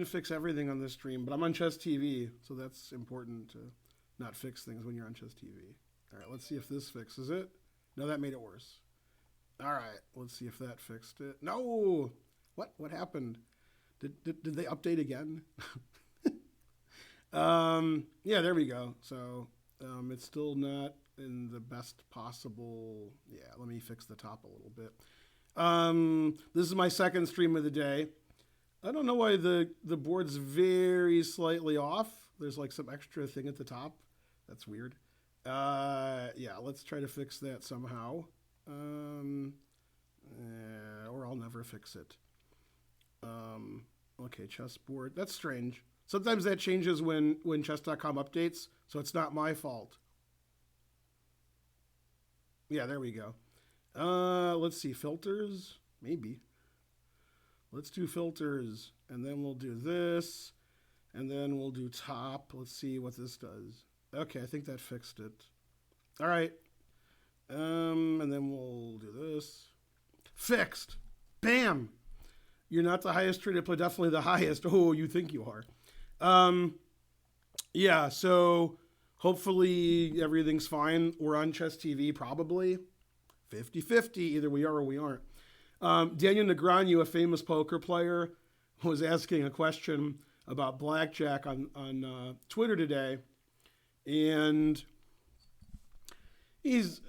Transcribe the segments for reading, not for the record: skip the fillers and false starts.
fix everything on this stream, but I'm on Chess TV, so that's important to not fix things when you're on Chess TV. All right, let's see if this fixes it. No, that made it worse. All right, let's see if that fixed it. No! What happened? Did they update again? Yeah, there we go. So it's still not in the best possible. Yeah, let me fix the top a little bit. This is my second stream of the day. I don't know why the board's very slightly off. There's like some extra thing at the top. That's weird. Yeah, let's try to fix that somehow. Or I'll never fix it. Okay, chessboard. That's strange. Sometimes that changes when chess.com updates, so it's not my fault. Yeah, there we go. Let's see, filters, maybe. Let's do filters, and then we'll do this, and then we'll do top. Let's see what this does. Okay, I think that fixed it. All right. And then we'll do this. Fixed. Bam. You're not the highest rated player, definitely the highest. Oh, you think you are. Yeah, so hopefully everything's fine. We're on Chess TV, probably. 50-50, either we are or we aren't. Daniel Negreanu, a famous poker player, was asking a question about blackjack on Twitter today. And it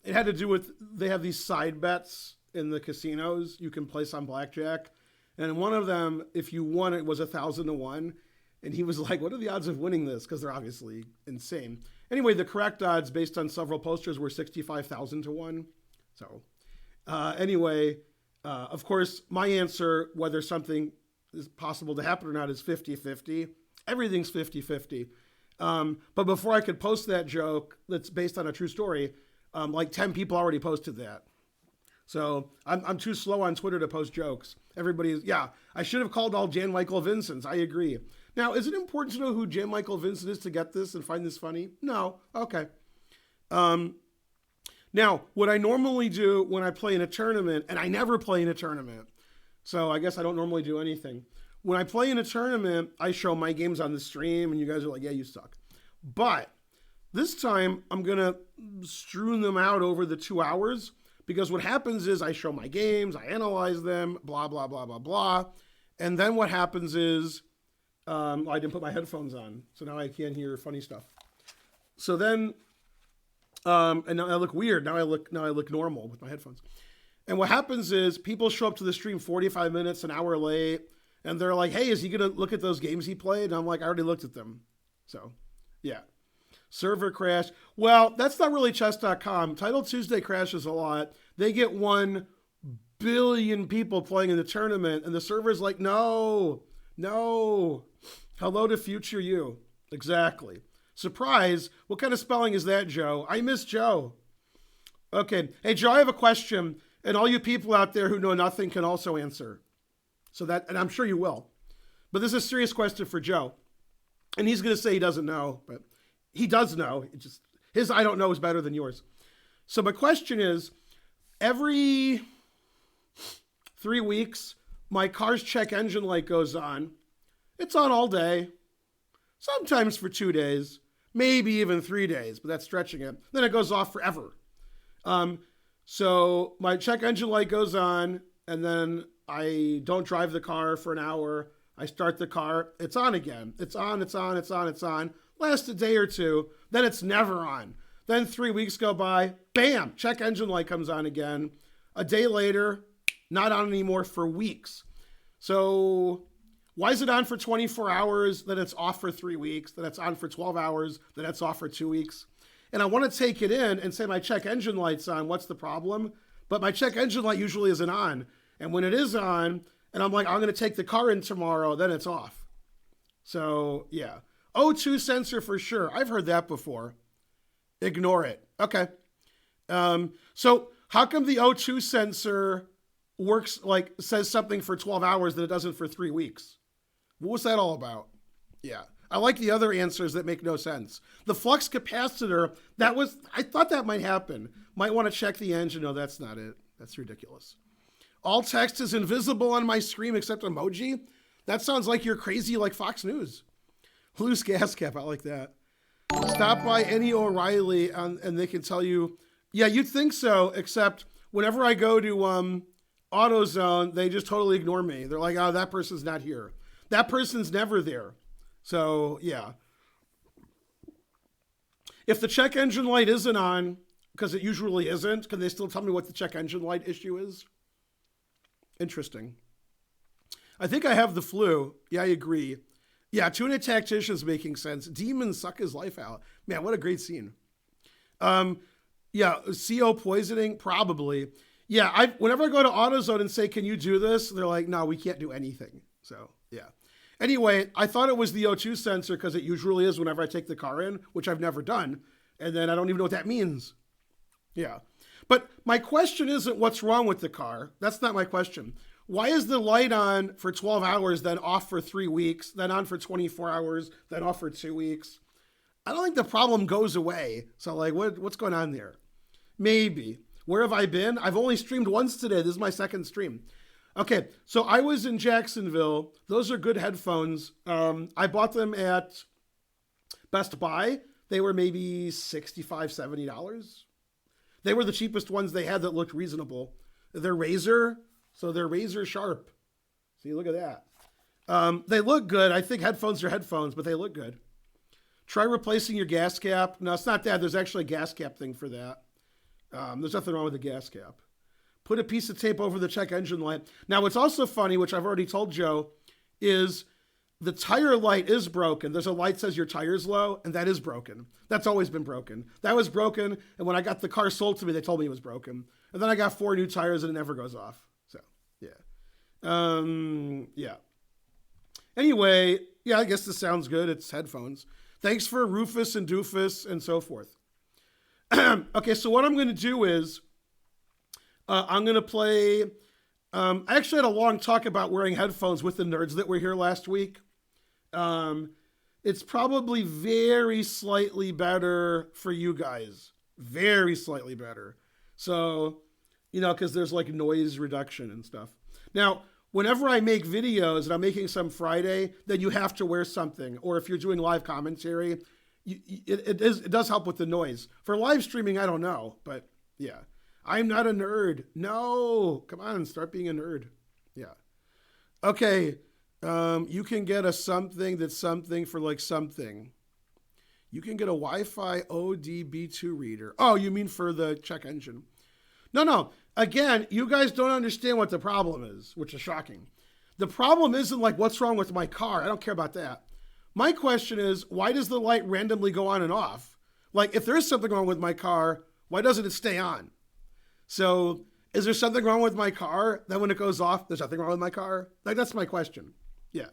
had to do with, they have these side bets in the casinos you can place on blackjack. And one of them, if you won, it was 1,000 to 1. And he was like, what are the odds of winning this? Because they're obviously insane. Anyway, the correct odds based on several posters were 65,000 to 1. So anyway, of course, my answer, whether something is possible to happen or not, is 50-50. Everything's 50-50. But before I could post that joke that's based on a true story, like 10 people already posted that. So I'm too slow on Twitter to post jokes. I should have called all Jan Michael Vincents. I agree. Now, is it important to know who Jan Michael Vincent is to get this and find this funny? No. Okay. Now, what I normally do when I play in a tournament, and I never play in a tournament, so I guess I don't normally do anything. When I play in a tournament, I show my games on the stream, and you guys are like, yeah, you suck. But this time, I'm going to strewn them out over the 2 hours, because what happens is I show my games, I analyze them, blah, blah, blah, blah, blah. And then what happens is, I didn't put my headphones on, so now I can't hear funny stuff. So then, and now I look weird. Now I look normal with my headphones. And what happens is people show up to the stream 45 minutes, an hour late, and they're like, hey, is he going to look at those games he played? And I'm like, I already looked at them. So, yeah. Server crash. Well, that's not really chess.com. Title Tuesday crashes a lot. They get 1 billion people playing in the tournament, and the server's like, no. Hello to future you. Exactly. Surprise. What kind of spelling is that, Joe? I miss Joe. Okay. Hey, Joe, I have a question, and all you people out there who know nothing can also answer. And I'm sure you will. But this is a serious question for Joe. And he's going to say he doesn't know, but he does know. His I don't know is better than yours. So my question is, every 3 weeks, my car's check engine light goes on. It's on all day, sometimes for 2 days, maybe even 3 days, but that's stretching it. Then it goes off forever. So my check engine light goes on, and then I don't drive the car for an hour. I start the car. It's on again. It's on. Lasts a day or two. Then it's never on. Then 3 weeks go by. Bam! Check engine light comes on again. A day later, not on anymore for weeks. So why is it on for 24 hours, then it's off for 3 weeks, then it's on for 12 hours, then it's off for 2 weeks? And I want to take it in and say my check engine light's on, what's the problem? But my check engine light usually isn't on. And when it is on, and I'm like, I'm going to take the car in tomorrow, then it's off. So, yeah. O2 sensor for sure. I've heard that before. Ignore it. Okay. So how come the O2 sensor works, like says something for 12 hours that it doesn't for 3 weeks? What was that all about? Yeah. I like the other answers that make no sense. The flux capacitor, I thought that might happen. Might want to check the engine. No, that's not it. That's ridiculous. All text is invisible on my screen except emoji. That sounds like you're crazy like Fox News. Loose gas cap, I like that. Stop by any O'Reilly and they can tell you, yeah, you'd think so, except whenever I go to AutoZone, they just totally ignore me. They're like, oh, that person's not here. That person's never there. So, yeah. If the check engine light isn't on, because it usually isn't, can they still tell me what the check engine light issue is? Interesting. I think I have the flu. Yeah, I agree. Yeah, Tuna Tactician's making sense. Demons suck his life out. Man, what a great scene. Yeah, CO poisoning, probably. Yeah, whenever I go to AutoZone and say, can you do this? They're like, no, we can't do anything. So, yeah. Anyway, I thought it was the O2 sensor because it usually is whenever I take the car in, which I've never done. And then I don't even know what that means. Yeah. But my question isn't what's wrong with the car. That's not my question. Why is the light on for 12 hours, then off for 3 weeks, then on for 24 hours, then off for 2 weeks? I don't think the problem goes away. So like, what's going on there? Maybe. Where have I been? I've only streamed once today. This is my second stream. Okay, so I was in Jacksonville. Those are good headphones. I bought them at Best Buy. They were maybe $65, $70. They were the cheapest ones they had that looked reasonable. They're Razer, so they're razor sharp. See, look at that. They look good. I think headphones are headphones, but they look good. Try replacing your gas cap. No, it's not that. There's actually a gas cap thing for that. There's nothing wrong with the gas cap. Put a piece of tape over the check engine light. Now, what's also funny, which I've already told Joe, is the tire light is broken. There's a light that says your tire's low, and that is broken. That's always been broken. That was broken, and when I got the car sold to me, they told me it was broken. And then I got 4 new tires, and it never goes off. So, yeah. Yeah. Anyway, yeah, I guess this sounds good. It's headphones. Thanks for Rufus and Doofus and so forth. Okay, so what I'm going to do is I'm going to play. I actually had a long talk about wearing headphones with the nerds that were here last week. It's probably very slightly better for you guys. Very slightly better. So, because there's like noise reduction and stuff. Now, whenever I make videos, and I'm making some Friday, then you have to wear something. Or if you're doing live commentary, it does help with the noise. For live streaming, I don't know. But yeah, I'm not a nerd. No, come on, start being a nerd. Yeah. Okay, you can get a something that's something for like something. You can get a Wi-Fi ODB2 reader. Oh, you mean for the check engine? No. Again, you guys don't understand what the problem is, which is shocking. The problem isn't like, what's wrong with my car? I don't care about that. My question is, why does the light randomly go on and off? Like, if there is something wrong with my car, why doesn't it stay on? So, is there something wrong with my car? Then when it goes off, there's nothing wrong with my car? Like, that's my question. Yeah.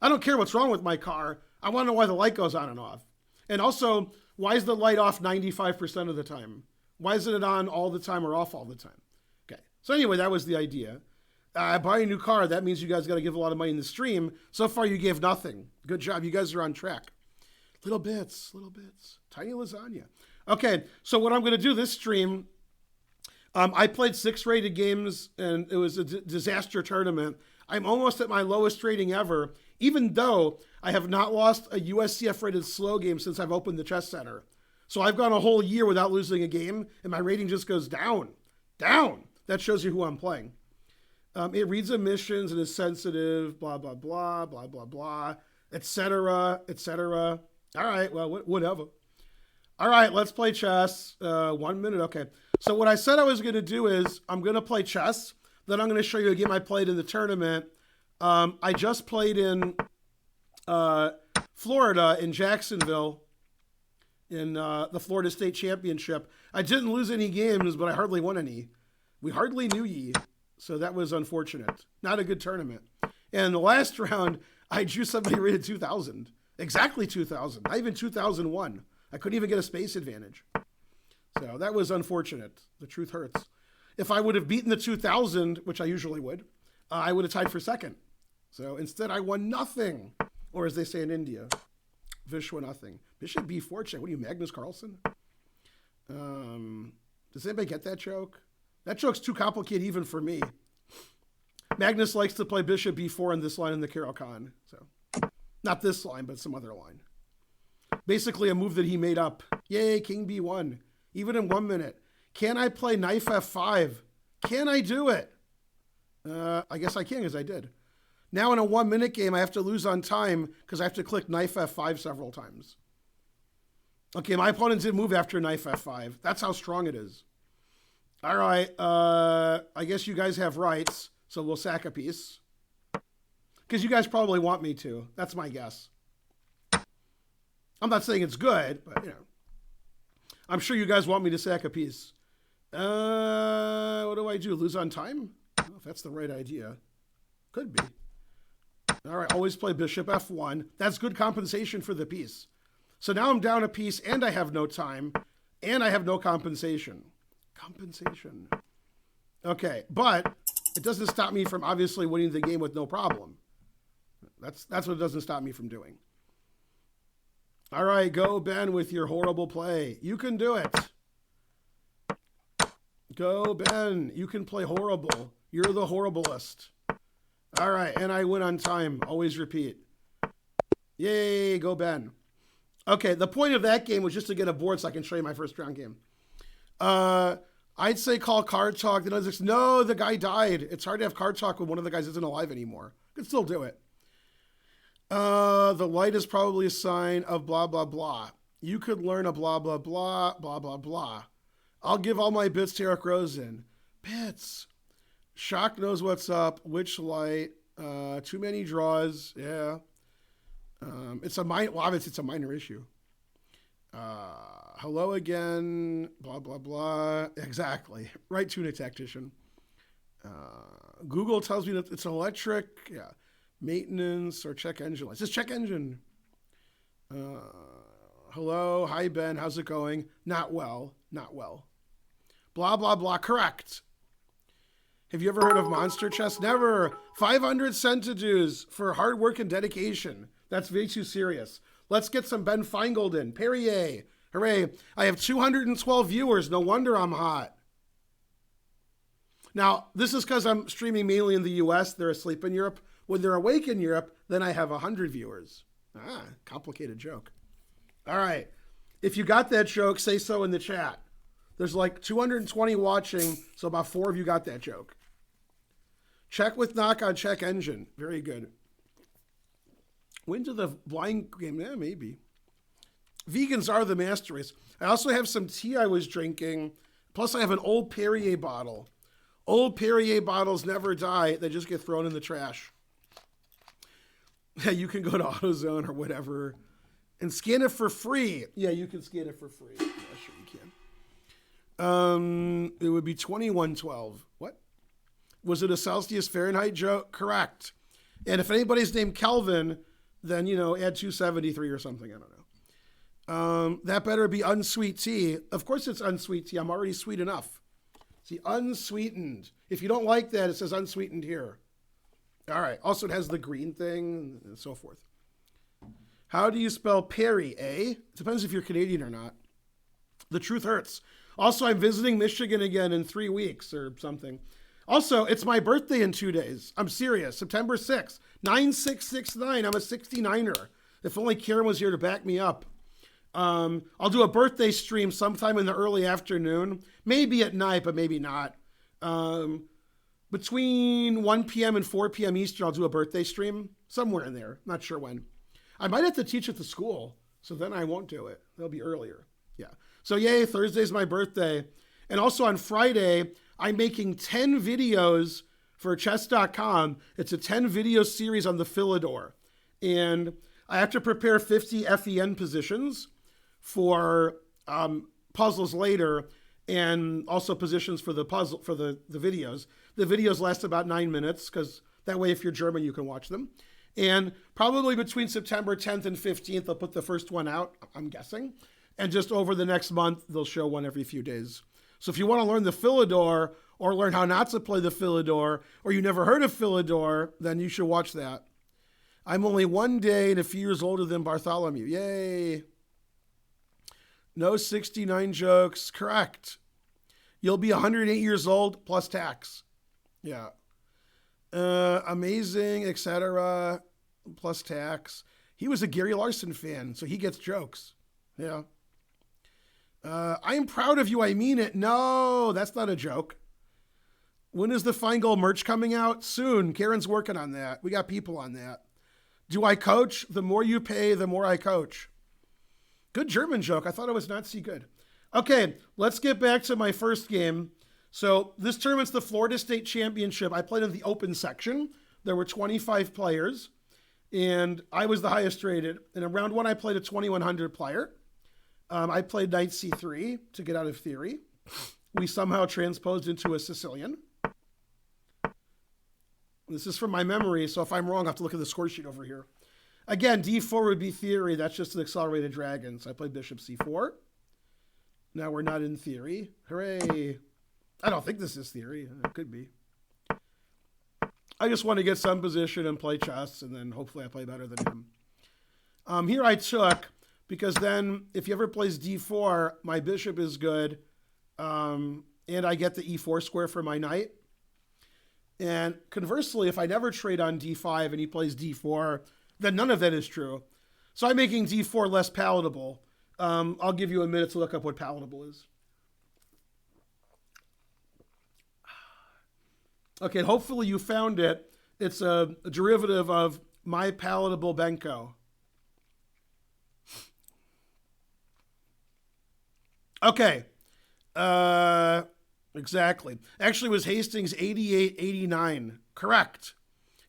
I don't care what's wrong with my car. I want to know why the light goes on and off. And also, why is the light off 95% of the time? Why isn't it on all the time or off all the time? Okay. So anyway, that was the idea. I buy a new car. That means you guys got to give a lot of money in the stream. So far, you gave nothing. Good job. You guys are on track. Little bits. Tiny lasagna. Okay. So what I'm going to do this stream, I played 6 rated games, and it was a disaster tournament. I'm almost at my lowest rating ever, even though I have not lost a USCF rated slow game since I've opened the chess center. So I've gone a whole year without losing a game, and my rating just goes down. That shows you who I'm playing. It reads emissions and is sensitive, blah, blah, blah, blah, blah, blah, etc., etc. All right, well, whatever. All right, let's play chess. 1 minute, okay. So what I said I was going to do is I'm going to play chess. Then I'm going to show you a game I played in the tournament. I just played in Florida, in Jacksonville, in the Florida State Championship. I didn't lose any games, but I hardly won any. We hardly knew ye. So that was unfortunate. Not a good tournament. And the last round, I drew somebody rated 2,000. Exactly 2,000. Not even 2001. I couldn't even get a space advantage. So that was unfortunate. The truth hurts. If I would have beaten the 2,000, which I usually would, I would have tied for second. So instead, I won nothing. Or as they say in India, Vishwa nothing. Bishop B4 check. What are you, Magnus Carlsen? Does anybody get that joke? That joke's too complicated even for me. Magnus likes to play bishop b4 in this line in the Carol Khan. So, not this line, but some other line. Basically a move that he made up. Yay, king b1. Even in 1 minute. Can I play knight f5? Can I do it? I guess I can, because I did. Now in a 1 minute game, I have to lose on time because I have to click knight f5 several times. Okay, my opponent did move after knight f5. That's how strong it is. All right, I guess you guys have rights, so we'll sack a piece. Because you guys probably want me to. That's my guess. I'm not saying it's good, but, you know. I'm sure you guys want me to sack a piece. What do I do? Lose on time? Well, if that's the right idea. Could be. All right, always play bishop f1. That's good compensation for the piece. So now I'm down a piece, and I have no time, and I have no compensation. Compensation. Okay, but it doesn't stop me from obviously winning the game with no problem. That's what it doesn't stop me from doing. All right, go, Ben, with your horrible play. You can do it. Go, Ben. You can play horrible. You're the horriblest. All right, and I win on time. Always repeat. Yay, go, Ben. Okay, the point of that game was just to get a board so I can show you my first round game. I'd say call card talk. No, the guy died. It's hard to have card talk when one of the guys isn't alive anymore. I can still do it. The light is probably a sign of blah, blah, blah. You could learn a blah, blah, blah, blah, blah, blah. I'll give all my bits to Eric Rosen. Bits. Shock knows what's up. Which light? Too many draws. Yeah. It's a minor issue. Hello again. Blah, blah, blah. Exactly. Right to a tactician. Google tells me that it's electric. Yeah. Maintenance or check engine. It's just check engine. Hello. Hi, Ben. How's it going? Not well. Not well. Blah, blah, blah. Correct. Have you ever heard of Monster Chess? Never. 500 centidues for hard work and dedication. That's way too serious. Let's get some Ben Feingold in. Perrier. Hooray. I have 212 viewers. No wonder I'm hot. Now, this is because I'm streaming mainly in the US. They're asleep in Europe. When they're awake in Europe, then I have 100 viewers. Complicated joke. All right. If you got that joke, say so in the chat. There's like 220 watching, so about 4 of you got that joke. Check with knock on check engine. Very good. Win to the blind game? Yeah, maybe. Vegans are the master race. I also have some tea I was drinking. Plus, I have an old Perrier bottle. Old Perrier bottles never die. They just get thrown in the trash. Yeah, you can go to AutoZone or whatever and scan it for free. Yeah, you can scan it for free. Yeah, sure you can. It would be 2112. What? Was it a Celsius Fahrenheit joke? Correct. And if anybody's named Kelvin, then, you know, add 273 or something. I don't know. That better be unsweet tea. Of course it's unsweet tea. I'm already sweet enough. See, unsweetened. If you don't like that, it says unsweetened here. All right. Also, it has the green thing and so forth. How do you spell Perry, eh? It depends if you're Canadian or not. The truth hurts. Also, I'm visiting Michigan again in 3 weeks or something. Also, it's my birthday in 2 days. I'm serious. September 6th. 9669. I'm a 69er. If only Karen was here to back me up. I'll do a birthday stream sometime in the early afternoon. Maybe at night, but maybe not. Between 1 p.m. and 4 p.m. Eastern, I'll do a birthday stream. Somewhere in there. Not sure when. I might have to teach at the school, so then I won't do it. It'll be earlier. Yeah. So yay, Thursday's my birthday. And also on Friday, I'm making 10 videos for chess.com. It's a 10 video series on the Philidor. And I have to prepare 50 FEN positions for puzzles later, and also positions for the puzzle for the videos. The videos last about 9 minutes, because that way if you're German, you can watch them. And probably between September 10th and 15th, they'll put the first one out, I'm guessing. And just over the next month, they'll show one every few days. So if you want to learn the Philidor, or learn how not to play the Philidor, or you never heard of Philidor, then you should watch that. I'm only 1 day and a few years older than Bartholomew. Yay. No 69 jokes. Correct. You'll be 108 years old plus tax. Yeah. Amazing, etc. Plus tax. He was a Gary Larson fan, so he gets jokes. Yeah. I am proud of you. I mean it. No, that's not a joke. When is the Fine Goal merch coming out? Soon. Karen's working on that. We got people on that. Do I coach? The more you pay, the more I coach. Good German joke. I thought it was Nazi good. Okay, let's get back to my first game. So this tournament's the Florida State Championship. I played in the open section. There were 25 players, and I was the highest rated. And in round one, I played a 2100 player. I played knight c3 to get out of theory. We somehow transposed into a Sicilian. This is from my memory, so if I'm wrong, I have to look at the score sheet over here. Again, d4 would be theory. That's just an accelerated dragon. So I played bishop c4. Now we're not in theory. Hooray. I don't think this is theory. It could be. I just want to get some position and play chess, and then hopefully I play better than him. Here I took, because then if he ever plays d4, my bishop is good, and I get the e4 square for my knight. And conversely, if I never trade on d5 and he plays d4, then none of that is true. So I'm making d4 less palatable. I'll give you a minute to look up what palatable is. Okay, hopefully you found it. It's a derivative of my palatable Benko. Okay. Exactly. Actually, it was Hastings 88-89. Correct.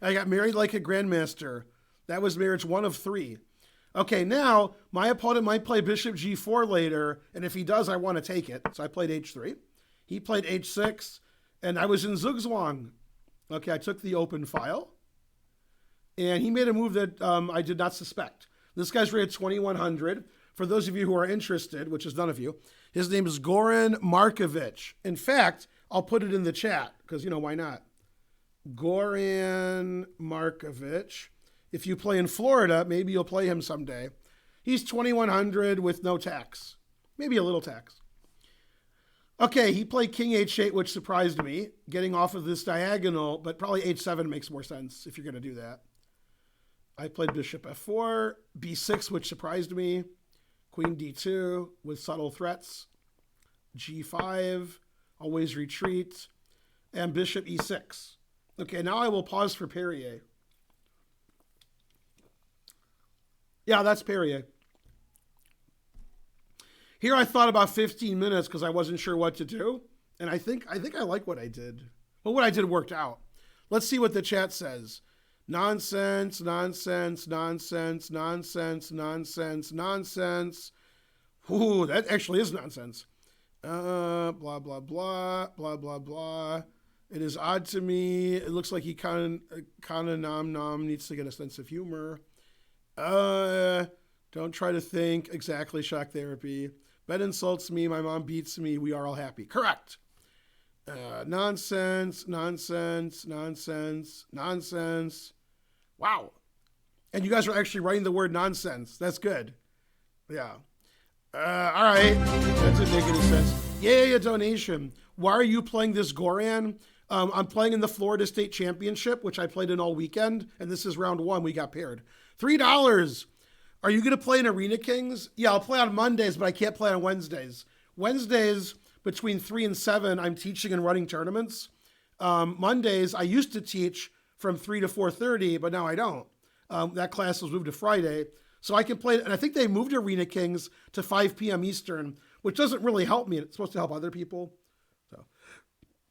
I got married like a grandmaster. That was marriage 1 of 3. Okay, now my opponent might play bishop g4 later, and if he does, I want to take it. So I played h3. He played h6, and I was in Zugzwang. Okay, I took the open file, and he made a move that I did not suspect. This guy's rated 2100. For those of you who are interested, which is none of you, his name is Goran Markovic. In fact, I'll put it in the chat because, why not? Goran Markovic. If you play in Florida, maybe you'll play him someday. He's 2100 with no tax. Maybe a little tax. Okay, he played king h8, which surprised me, getting off of this diagonal, but probably h7 makes more sense if you're going to do that. I played bishop f4, b6, which surprised me. Queen d2 with subtle threats. g5, always retreat. And bishop e6. Okay, now I will pause for Perrier. Yeah, that's Perrier. Here I thought about 15 minutes because I wasn't sure what to do. And I think I like what I did. Well, what I did worked out. Let's see what the chat says. Nonsense, nonsense, nonsense, nonsense, nonsense, nonsense. Ooh, that actually is nonsense. Blah, blah, blah, blah, blah, blah. It is odd to me. It looks like he kind of nom needs to get a sense of humor. Don't try to think. Exactly, shock therapy. Ben insults me. My mom beats me. We are all happy. Correct. Nonsense, nonsense, nonsense, nonsense. Wow. And you guys are actually writing the word nonsense. That's good. Yeah. All right. That didn't make any sense. Yay, a donation. Why are you playing this Goran? I'm playing in the Florida State Championship, which I played in all weekend. And this is round 1. We got paired. $3. Are you going to play in Arena Kings? Yeah, I'll play on Mondays, but I can't play on Wednesdays. Wednesdays, between 3 and 7, I'm teaching and running tournaments. Mondays, I used to teach from 3 to 4:30, but now I don't. That class was moved to Friday. So I can play, and I think they moved Arena Kings to 5 p.m. Eastern, which doesn't really help me. It's supposed to help other people. So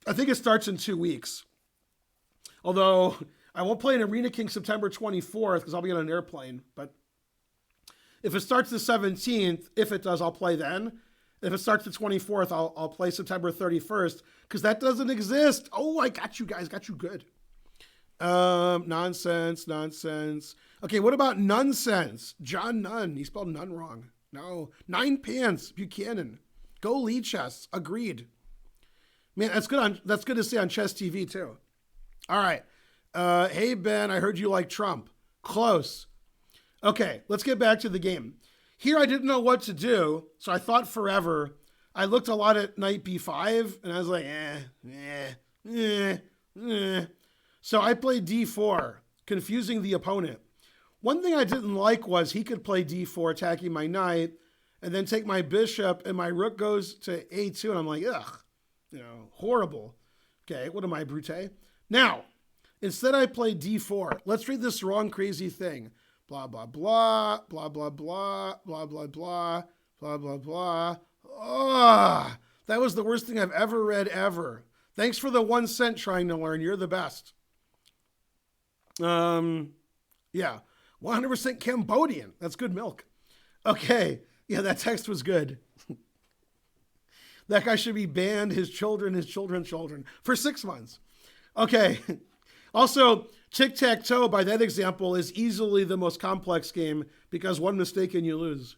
I think it starts in 2 weeks. Although I won't play in Arena King September 24th because I'll be on an airplane. But if it starts the 17th, if it does, I'll play then. If it starts the 24th, I'll play September 31st because that doesn't exist. Oh, I got you guys. Got you good. Nonsense, nonsense. Okay, what about nonsense? John Nunn. He spelled none wrong. No. 9 Pants, Buchanan. Go lead chess. Agreed. Man, that's good to see on Chess TV too. All right. Hey, Ben, I heard you like Trump. Close. Okay, let's get back to the game. Here I didn't know what to do, so I thought forever. I looked a lot at knight b5, and I was like, So I played d4, confusing the opponent. One thing I didn't like was he could play d4, attacking my knight, and then take my bishop, and my rook goes to a2, and I'm like, ugh, horrible. Okay, what am I, Brute? Now, instead I played d4. Let's read this wrong, crazy thing. Blah, blah, blah, blah, blah, blah, blah, blah, blah, blah, blah, blah. Oh, that was the worst thing I've ever read, ever. Thanks for the 1 cent trying to learn. You're the best. Yeah, 100% Cambodian. That's good milk. Okay, yeah, that text was good. That guy should be banned, his children, for 6 months. Okay, also, tic-tac-toe, by that example, is easily the most complex game because one mistake and you lose.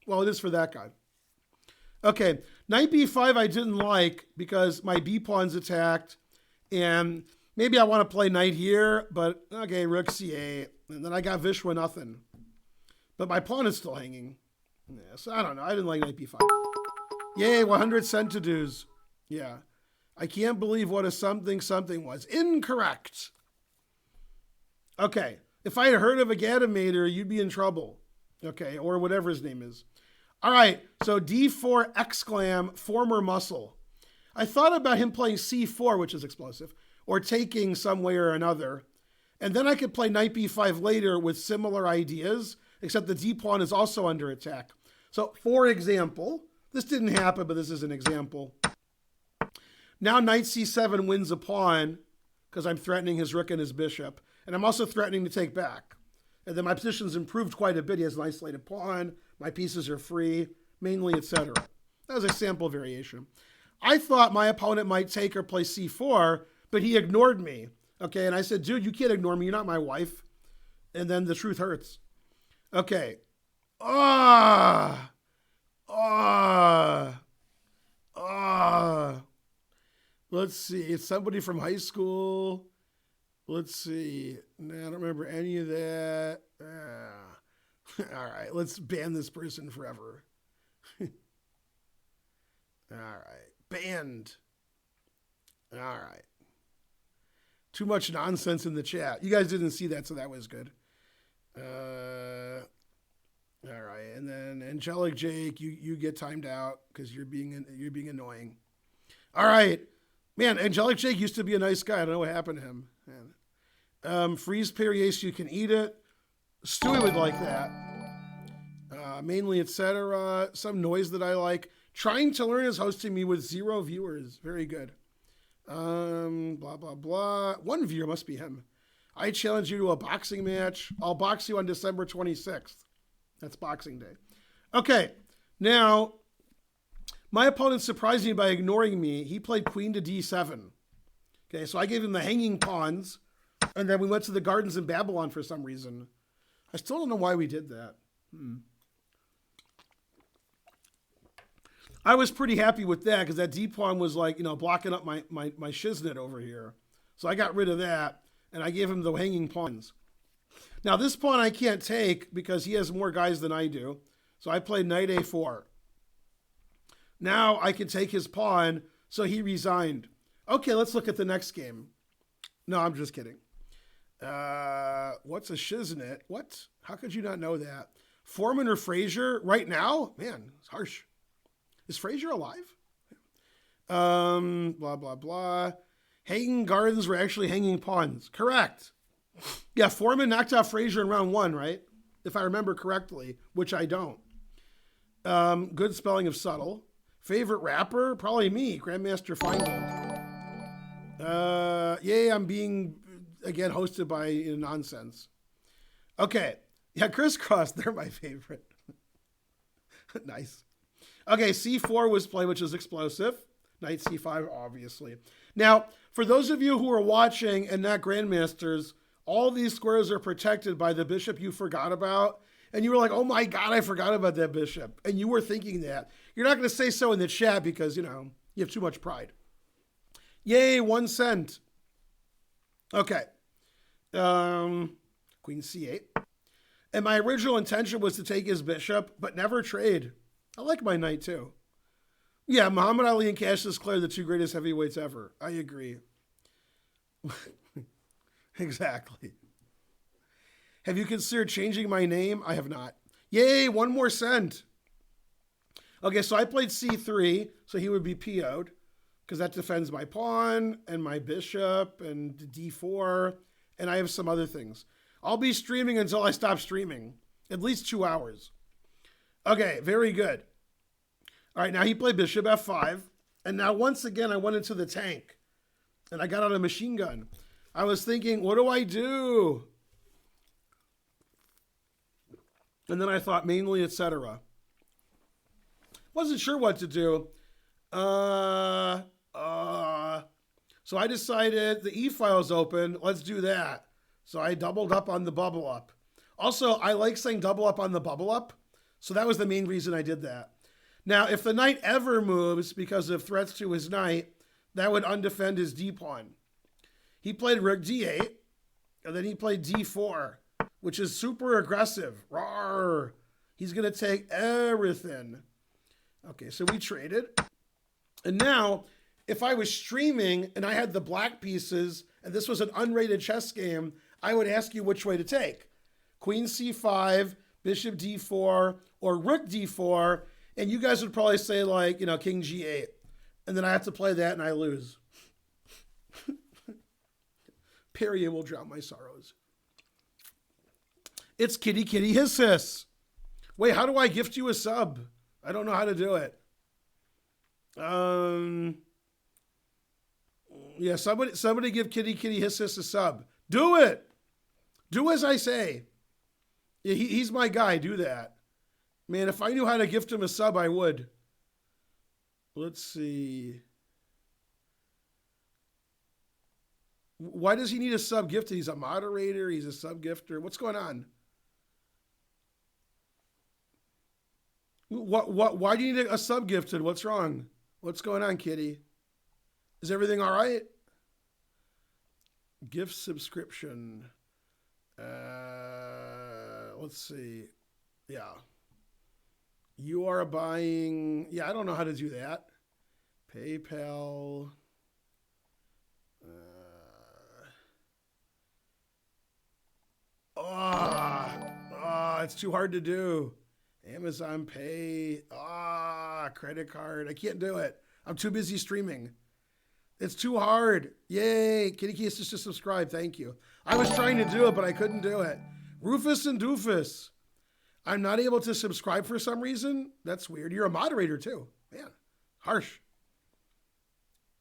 Well, it is for that guy. Okay, knight b5 I didn't like because my b-pawn's attacked, and maybe I want to play knight here, but okay, rook c8, and then I got Vishwa nothing. But my pawn is still hanging. Yeah, so I don't know, I didn't like knight b5. Yay, 100 centidues. Yeah, I can't believe what a something was. Incorrect. Okay, if I had heard of a Gadameter, you'd be in trouble. Okay, or whatever his name is. All right, so d4 exclam, former muscle. I thought about him playing c4, which is explosive, or taking some way or another. And then I could play knight b5 later with similar ideas, except the d-pawn is also under attack. So, for example, this didn't happen, but this is an example. Now knight c7 wins a pawn, because I'm threatening his rook and his bishop. And I'm also threatening to take back. And then my position's improved quite a bit. He has an isolated pawn. My pieces are free, mainly, etc. That was a sample variation. I thought my opponent might take or play c4, but he ignored me. Okay, and I said, dude, you can't ignore me. You're not my wife. And then the truth hurts. Okay. Let's see. It's somebody from high school. Let's see. Nah, I don't remember any of that. All right, let's ban this person forever. All right, banned. All right. Too much nonsense in the chat. You guys didn't see that, so that was good. All right, and then Angelic Jake, you get timed out because you're being annoying. All right, man. Angelic Jake used to be a nice guy. I don't know what happened to him. Man. Freeze Perrier, so you can eat it. Stewie would like that. Mainly, etc. Some noise that I like. Trying to Learn is hosting me with 0 viewers. Very good. Blah, blah, blah. 1 viewer must be him. I challenge you to a boxing match. I'll box you on December 26th. That's Boxing Day. Okay, now, my opponent surprised me by ignoring me. He played queen to d7. Okay, so I gave him the hanging pawns, and then we went to the gardens in Babylon for some reason. I still don't know why we did that. I was pretty happy with that because that d-pawn was like, blocking up my shiznit over here. So I got rid of that, and I gave him the hanging pawns. Now, this pawn I can't take because he has more guys than I do. So I played knight a4. Now I can take his pawn, so he resigned. Okay, let's look at the next game. No, I'm just kidding. What's a shiznit? What? How could you not know that? Foreman or Frazier? Right now? Man, it's harsh. Is Frazier alive? Blah, blah, blah. Hanging gardens were actually hanging pawns. Correct. Yeah, Foreman knocked out Frazier in round 1, right? If I remember correctly, which I don't. Good spelling of subtle. Favorite rapper? Probably me, Grandmaster Feingold. Yay, I'm being, again, hosted by nonsense. Okay. Yeah, Crisscross, they're my favorite. Nice. Okay, c4 was played, which is explosive. Knight c5, obviously. Now, for those of you who are watching and not grandmasters, all these squares are protected by the bishop you forgot about. And you were like, oh my God, I forgot about that bishop. And you were thinking that. You're not going to say so in the chat because, you have too much pride. Yay, 1 cent. Okay. Queen c8. And my original intention was to take his bishop, but never trade. I like my knight too. Yeah, Muhammad Ali and Cassius Clay are the 2 greatest heavyweights ever. I agree. Exactly. Have you considered changing my name? I have not. Yay, one more cent. Okay, so I played c3, so he would be PO'd, because that defends my pawn and my bishop and d4, and I have some other things. I'll be streaming until I stop streaming, at least 2 hours. Okay, very good. All right, now he played bishop f5, and now once again I went into the tank, and I got out a machine gun. I was thinking, what do I do? And then I thought mainly, etc. Wasn't sure what to do. So I decided the E file is open. Let's do that. So I doubled up on the bubble up. Also, I like saying double up on the bubble up. So that was the main reason I did that. Now, if the knight ever moves because of threats to his knight, that would undefend his D pawn. He played rook D8, and then he played D4, which is super aggressive. Rawr. He's going to take everything. Okay, so we traded. And now, if I was streaming and I had the black pieces, and this was an unrated chess game, I would ask you which way to take. Queen C5, bishop D4, or rook D4, and you guys would probably say like, king G8. And then I have to play that and I lose. Perrier will drown my sorrows. It's kitty kitty hiss hiss. Wait, how do I gift you a sub? I don't know how to do it. Yeah, somebody give kitty kitty hiss hiss a sub. Do it. Do as I say. Yeah, he's my guy. Do that. Man, if I knew how to gift him a sub, I would. Let's see. Why does he need a sub gifted? He's a moderator. He's a sub gifter. What's going on? Why do you need a sub gifted? What's wrong? What's going on, kitty? Is everything all right? Gift subscription. Let's see. Yeah. You are buying. Yeah, I don't know how to do that. PayPal. It's too hard to do. Amazon Pay. Credit card. I can't do it. I'm too busy streaming. It's too hard. Yay. Kitty Keys just to subscribe. Thank you. I was trying to do it, but I couldn't do it. Rufus and Doofus. I'm not able to subscribe for some reason. That's weird. You're a moderator too. Man, harsh.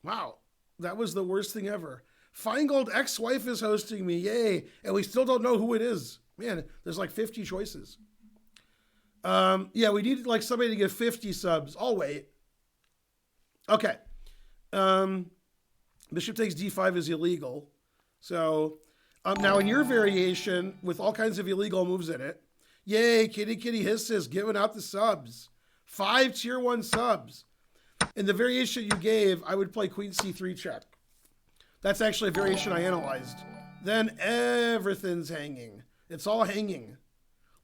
Wow. That was the worst thing ever. Feingold ex-wife is hosting me. Yay. And we still don't know who it is. Man, there's like 50 choices. Yeah, we need like somebody to give 50 subs. I'll wait. Okay. Bishop takes d5 is illegal. So now in your variation with all kinds of illegal moves in it, yay, kitty kitty hisses, giving out the subs. 5 tier 1 subs. In the variation you gave, I would play queen c3 check. That's actually a variation I analyzed. Then everything's hanging. It's all hanging.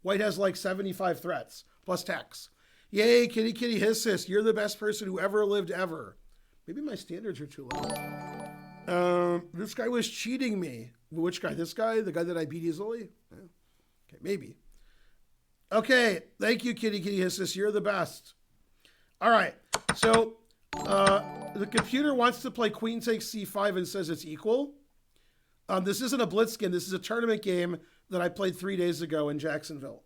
White has like 75 threats, plus tax. Yay, kitty kitty hisses, you're the best person who ever lived ever. Maybe my standards are too low. This guy was cheating me. Which guy? This guy? The guy that I beat easily? Okay, maybe. Okay, thank you, kitty kitty hisses. You're the best. All right, so the computer wants to play queen takes c5 and says it's equal. This isn't a blitz game. This is a tournament game that I played 3 days ago in Jacksonville.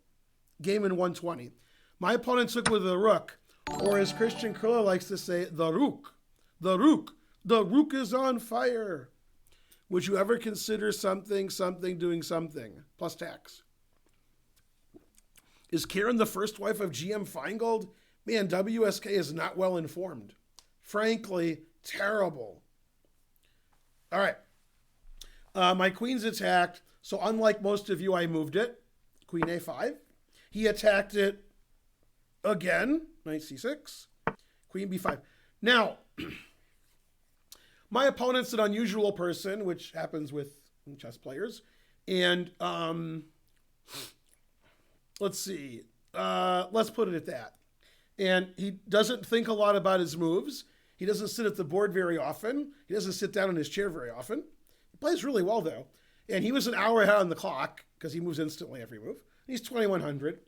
Game in 120. My opponent took with the rook, or as Christian Kruller likes to say, the rook. The rook. The rook is on fire. Would you ever consider something doing something? Plus tax. Is Karen the first wife of GM Feingold? Man, WSK is not well informed. Frankly, terrible. All right. My queen's attacked. So unlike most of you, I moved it. Queen a5. He attacked it again. Knight c6. Queen b5. Now, my opponent's an unusual person, which happens with chess players. And let's see. Let's put it at that. And he doesn't think a lot about his moves. He doesn't sit at the board very often. He doesn't sit down in his chair very often. He Plays really well, though. And he was an hour ahead on the clock because he moves instantly every move. He's 2100.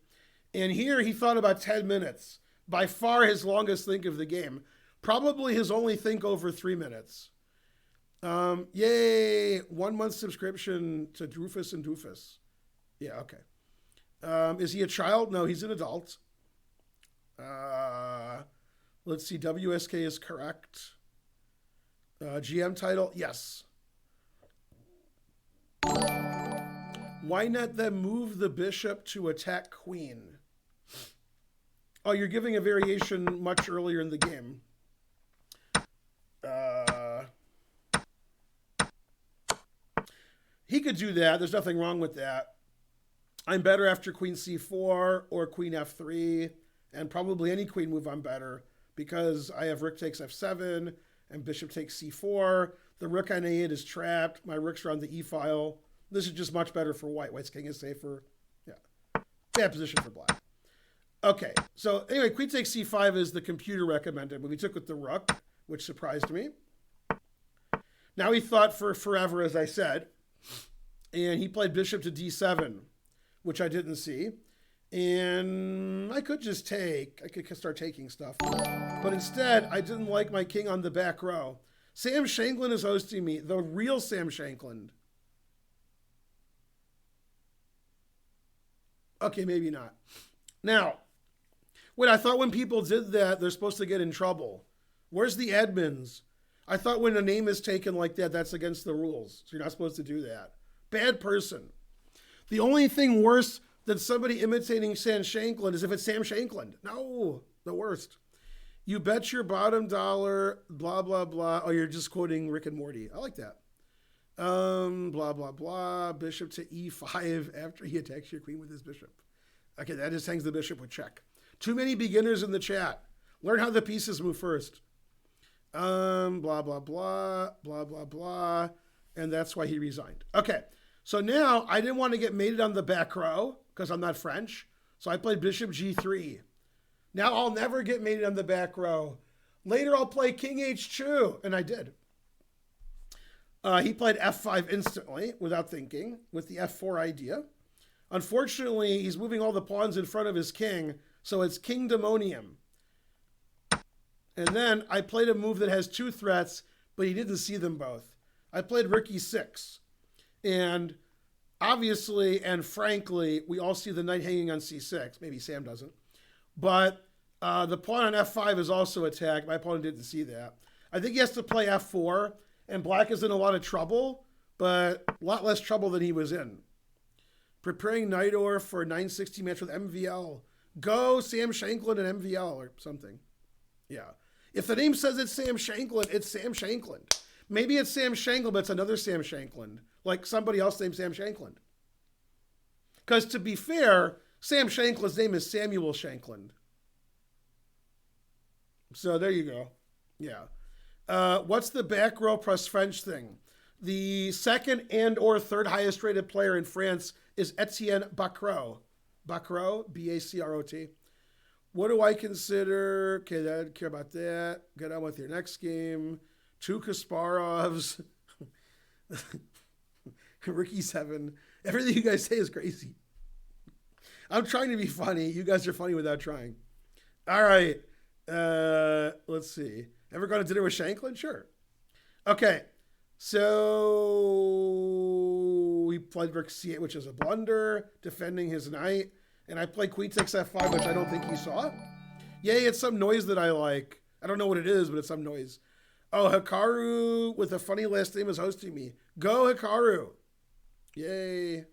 And here he thought about 10 minutes. By far his longest think of the game. Probably his only think over 3 minutes. Yay! 1 month subscription to Drufus and Doofus. Yeah, okay. Is he a child? No, he's an adult. Let's see. WSK is correct. GM title? Yes. Why not then move the bishop to attack queen? Oh, you're giving a variation much earlier in the game. He could do that. There's nothing wrong with that. I'm better after queen c4 or queen f3, and probably any queen move I'm better because I have rook takes f7 and bishop takes c4. The rook on a8 is trapped. My rooks are on the e-file. This is just much better for white. White's king is safer. Yeah. Bad position for black. Okay, so anyway, queen takes c5 is the computer recommended, but we took with the rook, which surprised me. Now he thought for forever, as I said, and he played bishop to d7, which I didn't see. And I could just take, I could start taking stuff. But instead, I didn't like my king on the back row. Sam Shankland is hosting me, the real Sam Shankland. Okay, maybe not. Now, wait, I thought when people did that, they're supposed to get in trouble. Where's the admins? I thought when a name is taken like that, that's against the rules. So you're not supposed to do that. Bad person. The only thing worse than somebody imitating Sam Shankland is if it's Sam Shankland. No, the worst. You bet your bottom dollar, blah, blah, blah. Oh, you're just quoting Rick and Morty. I like that. Blah, blah, blah. Bishop to e5 after he attacks your queen with his bishop. Okay, that just hangs the bishop with check. Too many beginners in the chat. Learn how the pieces move first. Blah, blah, blah, blah, blah, blah. And that's why he resigned. Okay, so now I didn't want to get mated on the back row because I'm not French. So I played bishop g3. Now I'll never get mated on the back row. Later I'll play king h2, and I did. He played f5 instantly without thinking with the f4 idea. Unfortunately, he's moving all the pawns in front of his king, so it's kingdomonium. And then I played a move that has two threats, but he didn't see them both. I played rook e6. And obviously and frankly, we all see the knight hanging on c6. Maybe Sam doesn't. But the pawn on f5 is also attacked. My opponent didn't see that. I think he has to play f4, and black is in a lot of trouble, but a lot less trouble than he was in. Preparing Nidor for a 960 match with MVL. Go Sam Shankland and MVL or something. Yeah. If the name says it's Sam Shankland, it's Sam Shankland. Maybe it's Sam Shankland, but it's another Sam Shankland. Like somebody else named Sam Shankland. Because to be fair, Sam Shankland's name is Samuel Shankland. So there you go. Yeah. What's the back row plus French thing? The second and or third highest rated player in France is Etienne Bacrot. Bacrot, B-A-C-R-O-T. What do I consider? Okay, I don't care about that. Get on with your next game. 2 Kasparovs. Ricky 7. Everything you guys say is crazy. I'm trying to be funny. You guys are funny without trying. All right. Let's see. Ever gone to dinner with Shankland? Sure. Okay. So he played rook c8, which is a blunder, defending his knight. And I played queen takes f5, which I don't think he saw. Yay, it's some noise that I like. I don't know what it is, but it's some noise. Oh, Hikaru with a funny last name is hosting me. Go, Hikaru. Yay.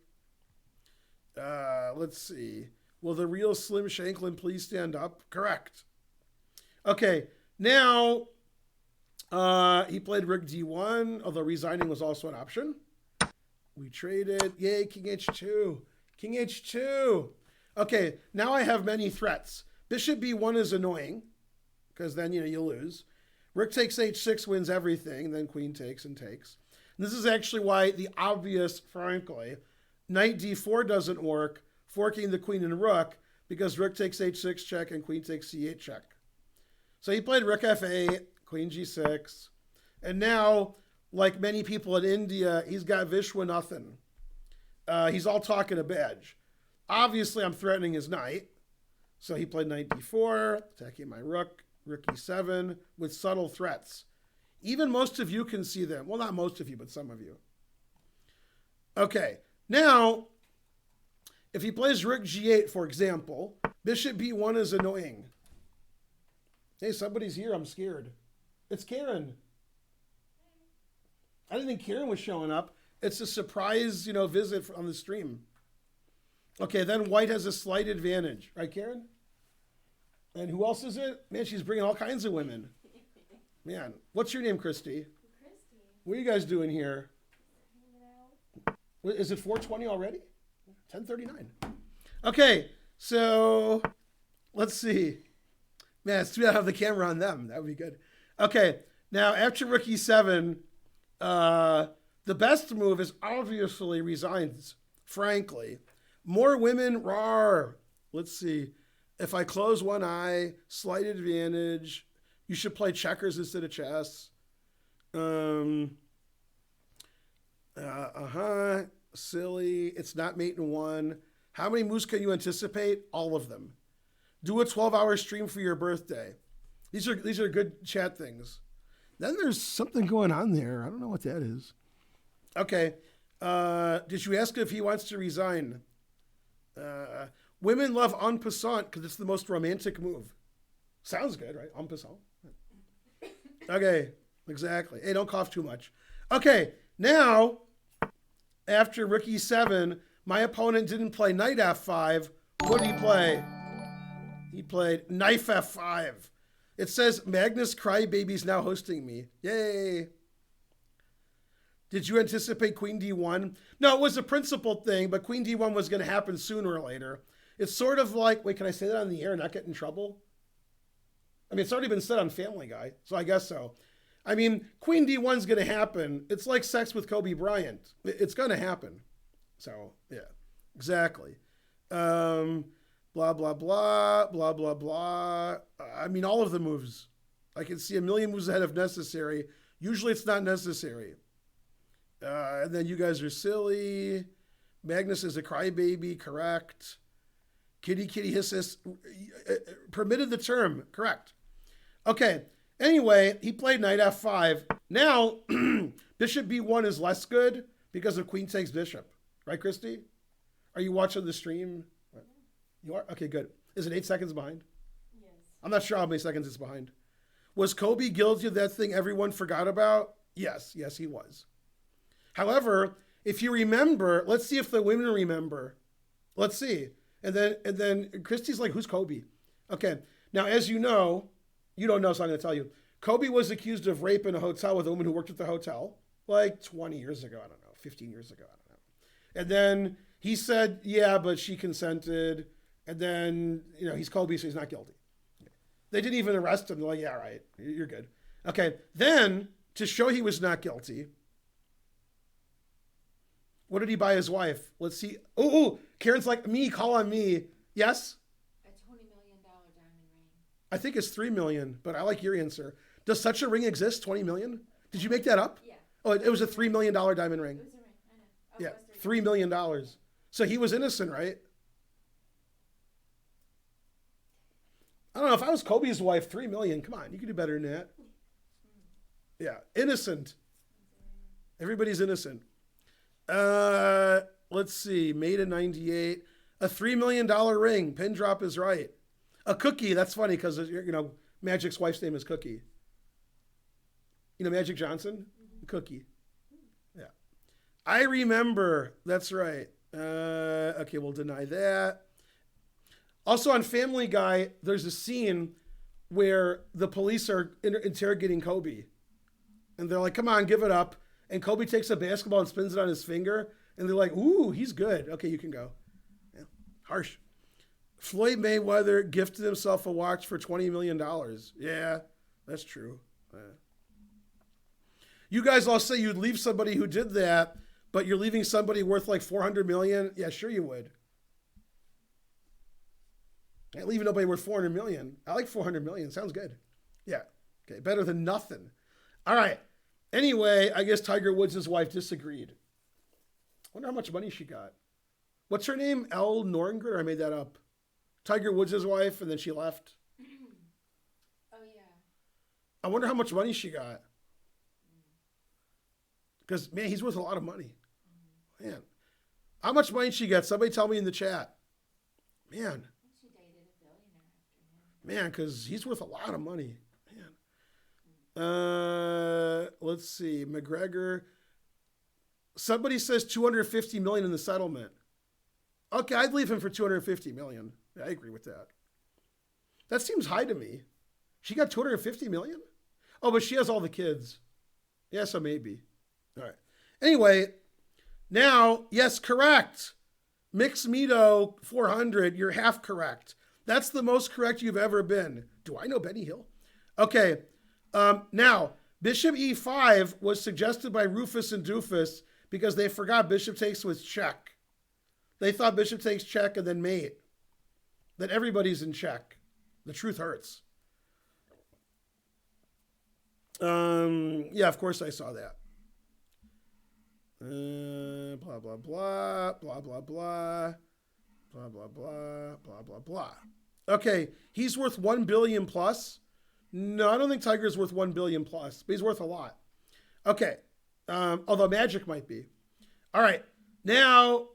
Let's see. Will the real Slim Shankland please stand up? Correct. Okay, now he played rook d1, although resigning was also an option. We traded. Yay, king h2. King h2. Okay, now I have many threats. Bishop b1 is annoying, because then, you lose. Rook takes h6 wins everything, then queen takes and takes. And this is actually why the obvious, frankly, knight d4 doesn't work, forking the queen and rook, because rook takes h6 check and queen takes c8 check. So he played rook f8, queen g6, and now like many people in India, he's got Vishwanathan. He's all talk and a badge. Obviously, I'm threatening his knight. So he played knight d4, attacking my rook e7 with subtle threats. Even most of you can see them. Well, not most of you, but some of you. Okay, now, if he plays rook g8, for example, bishop b1 is annoying. Hey, somebody's here. I'm scared. It's Karen. I didn't think Karen was showing up. It's a surprise, visit on the stream. Okay, then white has a slight advantage. Right, Karen? And who else is it? Man, she's bringing all kinds of women. Man, what's your name, Christy? Christy. What are you guys doing here? Is it 4:20 already? 10:39. Okay, so let's see. Man, it's too bad I have the camera on them. That would be good. Okay, now after rook e7, the best move is obviously resigns, frankly. More women, rawr. Let's see. If I close one eye, slight advantage. You should play checkers instead of chess. Silly. It's not mate in one. How many moves can you anticipate? All of them. Do a 12-hour stream for your birthday. These are good chat things. Then there's something going on there. I don't know what that is. Okay. Did you ask if he wants to resign? Women love en passant because it's the most romantic move. Sounds good, right? En passant. Okay, exactly. Hey, don't cough too much. Okay, now, after rook e7, my opponent didn't play knight f5. What did he play? He played knife f5. It says, Magnus Crybaby's now hosting me. Yay. Did you anticipate queen d1? No, it was a principled thing, but queen d1 was going to happen sooner or later. It's sort of like, wait, can I say that on the air and not get in trouble? I mean, it's already been said on Family Guy, so I guess so. I mean, queen d1's going to happen. It's like sex with Kobe Bryant. It's going to happen. So, yeah, exactly. Blah, blah, blah, blah, blah, blah. I mean, all of the moves. I can see a million moves ahead of necessary. Usually it's not necessary. And then you guys are silly. Magnus is a crybaby, correct. Kitty kitty hisses, permitted the term, correct. Okay, anyway, he played knight f5. Now, bishop b1 is less good because of queen takes bishop. Right, Christy? Are you watching the stream? You are? Okay, good. Is it 8 seconds behind? Yes. I'm not sure how many seconds it's behind. Was Kobe guilty of that thing everyone forgot about? Yes, he was. However, if you remember, let's see if the women remember. Let's see. And then Christy's like, who's Kobe? Okay. Now, as you know, you don't know, so I'm going to tell you. Kobe was accused of rape in a hotel with a woman who worked at the hotel like 20 years ago. I don't know, 15 years ago. I don't know. And then he said, yeah, but she consented. And then, he's Kobe, so he's not guilty. They didn't even arrest him. They're like, yeah, right, you're good. Okay. Then, to show he was not guilty, what did he buy his wife? Let's see. Oh, Karen's like, me, call on me. Yes? A $20 million diamond ring. I think it's $3 million, but I like your answer. Does such a ring exist, 20 million? Did you make that up? Yeah. Oh, it was a $3 million diamond ring. It was a ring, I know. Yeah, $3 million. So he was innocent, right? I don't know, if I was Kobe's wife, 3 million, come on, you can do better than that. Yeah, innocent. Everybody's innocent. Let's see, made in 98. A $3 million ring, pin drop is right. A cookie, that's funny because, Magic's wife's name is Cookie. Magic Johnson? Cookie. Yeah. I remember, that's right. Okay, we'll deny that. Also on Family Guy, there's a scene where the police are interrogating Kobe. And they're like, come on, give it up. And Kobe takes a basketball and spins it on his finger. And they're like, ooh, he's good. Okay, you can go. Yeah. Harsh. Floyd Mayweather gifted himself a watch for $20 million. Yeah, that's true. Yeah. You guys all say you'd leave somebody who did that, but you're leaving somebody worth like $400 million. Yeah, sure you would. I ain't leaving nobody worth $400 million. I like $400 million. Sounds good. Yeah. Okay, better than nothing. All right. Anyway, I guess Tiger Woods' wife disagreed. Wonder how much money she got. What's her name? Elle Norgren? Or I made that up. Tiger Woods' wife, and then she left. Oh, yeah. I wonder how much money she got. Because, man, he's worth a lot of money. Man. How much money she got? Somebody tell me in the chat. Man. I think she dated a billionaire after him. Man, because he's worth a lot of money. Man. Let's see. McGregor. Somebody says 250 million in the settlement. Okay, I'd leave him for 250 million. Yeah, I agree with that. That seems high to me. She got 250 million? Oh, but she has all the kids. Yeah, so maybe. All right. Anyway, now, yes, correct. Mixmedo 400, you're half correct. That's the most correct you've ever been. Do I know Benny Hill? Okay. Now, Bishop E5 was suggested by Rufus and Doofus because they forgot Bishop takes was check. They thought Bishop takes check and then mate. That everybody's in check. The truth hurts. Yeah, of course I saw that. Blah, blah, blah, blah, blah, blah, blah, blah, blah, blah, blah, blah. Okay, he's worth 1 billion plus. No, I don't think Tiger's worth 1 billion plus, but he's worth a lot. Okay, although Magic might be. All right, now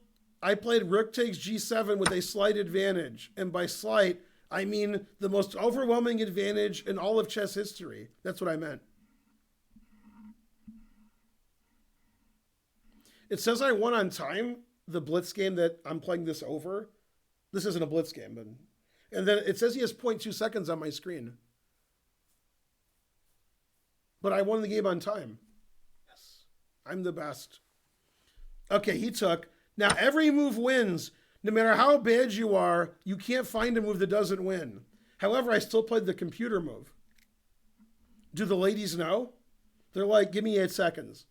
I played Rook takes G7 with a slight advantage. And by slight, I mean the most overwhelming advantage in all of chess history. That's what I meant. It says I won on time, the blitz game that I'm playing this over. This isn't a blitz game, but... And then it says he has 0.2 seconds on my screen. But I won the game on time. Yes, I'm the best. Okay, he took. Now, every move wins. No matter how bad you are, you can't find a move that doesn't win. However, I still played the computer move. Do the ladies know? They're like, give me 8 seconds.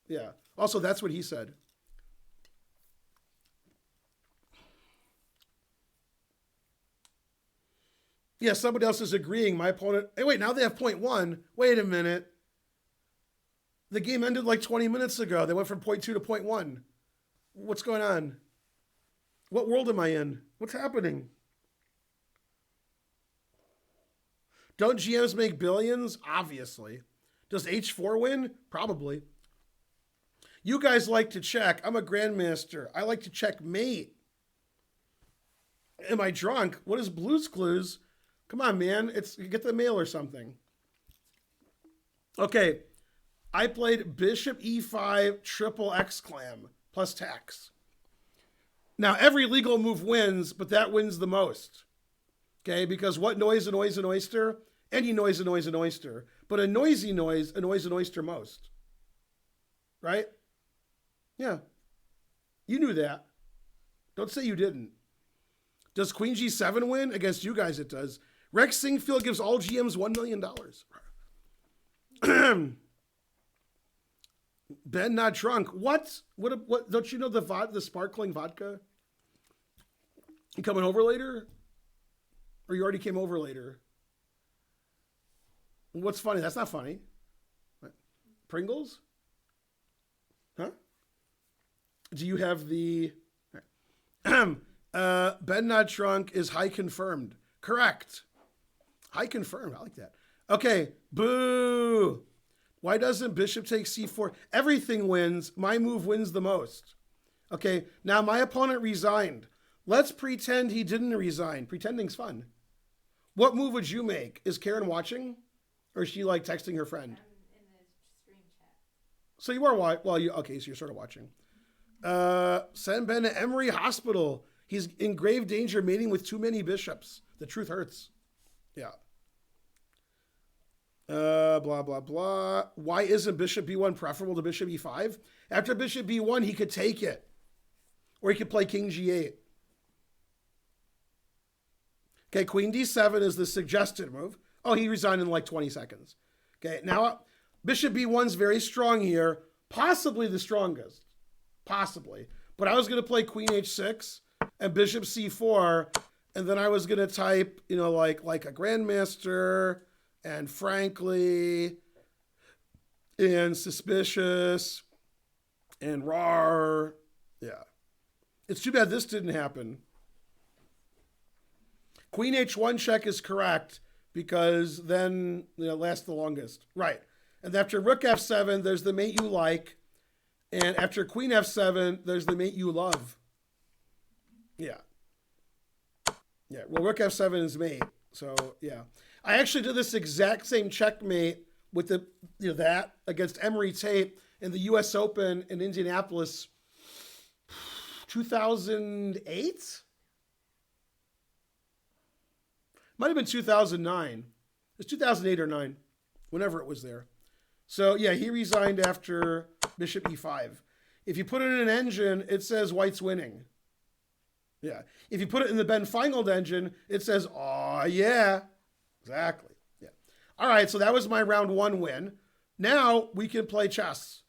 Yeah. Also, that's what he said. Yeah, somebody else is agreeing. My opponent... Hey, wait, now they have 0.1. Wait a minute. The game ended like 20 minutes ago. They went from 0.2 to 0.1. What's going on? What world am I in? What's happening? Don't GMs make billions? Obviously. Does H4 win? Probably. You guys like to check. I'm a grandmaster. I like to checkmate. Am I drunk? What is Blue's Clues? Come on, man. It's get the mail or something. Okay. I played Bishop E5 triple X clam plus tax. Now, every legal move wins, but that wins the most. Okay, because what noise annoys an oyster? Any noise annoys an oyster. But a noisy noise annoys an oyster most. Right? Yeah. You knew that. Don't say you didn't. Does Queen G7 win? Against you guys it does. Rex Singfield gives all GMs $1 million. Ben not drunk. What? What? Don't you know the sparkling vodka? You coming over later? Or you already came over later? What's funny? That's not funny. What? Pringles? Huh? Do you have the... Ben not drunk is high confirmed. Correct. High confirmed. I like that. Okay. Boo. Why doesn't Bishop take C4? Everything wins. My move wins the most. Okay. Now my opponent resigned. Let's pretend he didn't resign. Pretending's fun. What move would you make? Is Karen watching? Or is she like texting her friend? I'm in the stream chat. So you are watching. Well, okay, so you're sort of watching. Send Ben to Emory Hospital. He's in grave danger mating with too many bishops. The truth hurts. Yeah. Blah, blah, blah. Why isn't Bishop B1 preferable to Bishop E5? After Bishop B1, he could take it. Or he could play King G8. Okay, Queen D7 is the suggested move. Oh, he resigned in like 20 seconds. Okay, now Bishop B1's very strong here. Possibly the strongest. Possibly. But I was going to play Queen H6 and Bishop C4. And then I was going to type, like a grandmaster and frankly. and suspicious and rar. Yeah. It's too bad this didn't happen. Queen h1 check is correct because then it lasts the longest. Right. And after rook f7, there's the mate you like. And after queen f7, there's the mate you love. Yeah. Yeah. Well, rook f7 is mate. So, yeah. I actually did this exact same checkmate with that against Emery Tate in the U.S. Open in Indianapolis 2008? Might have been 2009. It's 2008 or 9, whenever it was there. So, yeah, he resigned after bishop e5. If you put it in an engine, it says white's winning. Yeah. If you put it in the Ben Feingold engine, it says, oh, yeah. Exactly. Yeah. All right, so that was my round 1 win. Now we can play chess.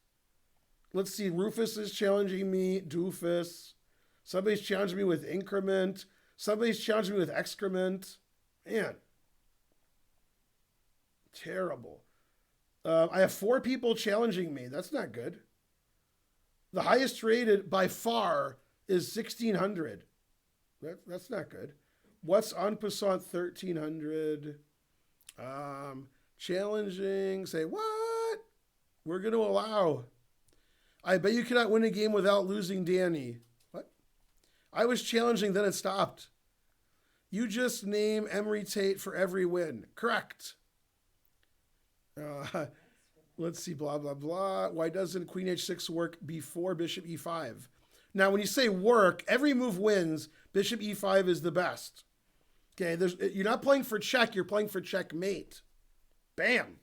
Let's see. Rufus is challenging me. Doofus. Somebody's challenging me with increment. Somebody's challenging me with excrement. Man. Terrible. I have 4 people challenging me. That's not good. The highest rated by far is 1600. That's not good. What's en passant 1300? Challenging. Say what? We're going to allow. I bet you cannot win a game without losing Danny. What? I was challenging, then it stopped. You just name Emery Tate for every win. Correct. Let's see, blah, blah, blah. Why doesn't queen h6 work before bishop e5? Now, when you say work, every move wins. Bishop e5 is the best. Okay, you're not playing for check. You're playing for checkmate. Bam.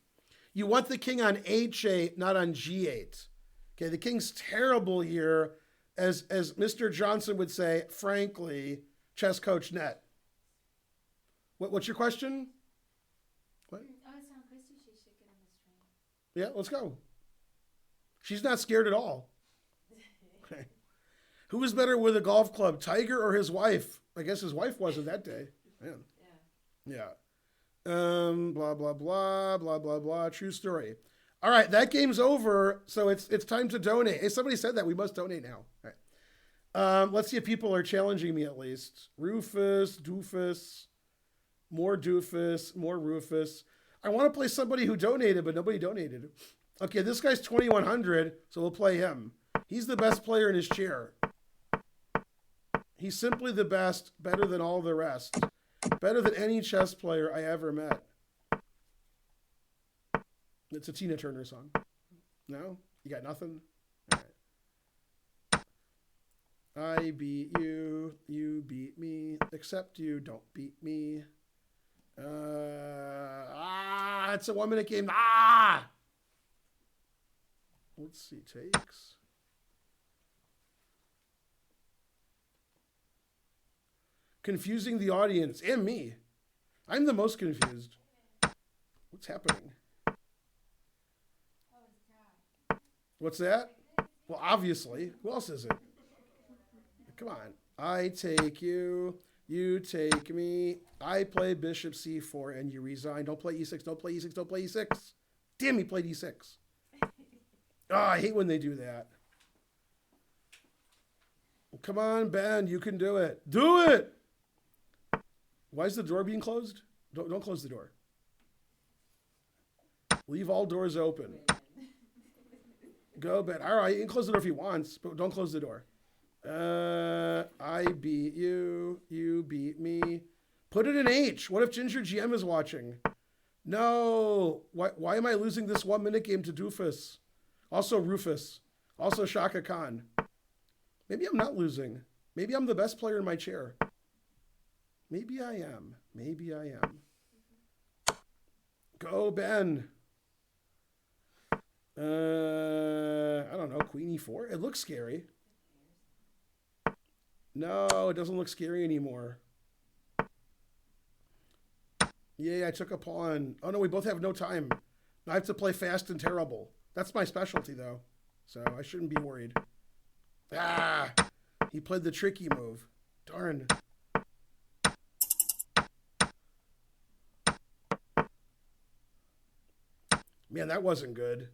You want the king on h8, not on g8. Okay, the king's terrible here. As Mr. Johnson would say, frankly, chess coach net. What's your question? What? Oh, it's on Christy. She should get on the stream. Yeah, let's go. She's not scared at all. Okay. Who was better with a golf club, Tiger or his wife? I guess his wife wasn't that day. Man. Yeah. Blah, blah, blah, blah, blah, blah. True story. All right, that game's over, so it's time to donate. Hey, somebody said that. We must donate now. All right. Let's see if people are challenging me at least. Rufus, Doofus, more Doofus, more Rufus. I want to play somebody who donated, but nobody donated. Okay, this guy's 2100, so we'll play him. He's the best player in his chair. He's simply the best, better than all the rest. Better than any chess player I ever met. It's a Tina Turner song. No? You got nothing? All right. I beat you, you beat me, except you don't beat me. It's a 1-minute game. Let's see, takes. Confusing the audience and me. I'm the most confused. What's happening? What's that? Well, obviously. Who else is it? Come on. I take you. You take me. I play bishop c4 and you resign. Don't play e6. Don't play e6. Don't play e6. Damn, he played e6. Oh, I hate when they do that. Come on, Ben. You can do it. Do it. Why is the door being closed? Don't close the door. Leave all doors open. Go, Ben. All right, you can close the door if he wants, but don't close the door. I beat you. You beat me. Put it in H. What if Ginger GM is watching? No. Why am I losing this 1-minute game to Doofus? Also Rufus. Also Shaka Khan. Maybe I'm not losing. Maybe I'm the best player in my chair. Maybe I am. Maybe I am. Go, Ben. I don't know. Queen e4. It looks scary. No, it doesn't look scary anymore. Yay, I took a pawn. Oh, no, we both have no time. I have to play fast and terrible. That's my specialty, though. So I shouldn't be worried. He played the tricky move. Darn. Man, that wasn't good.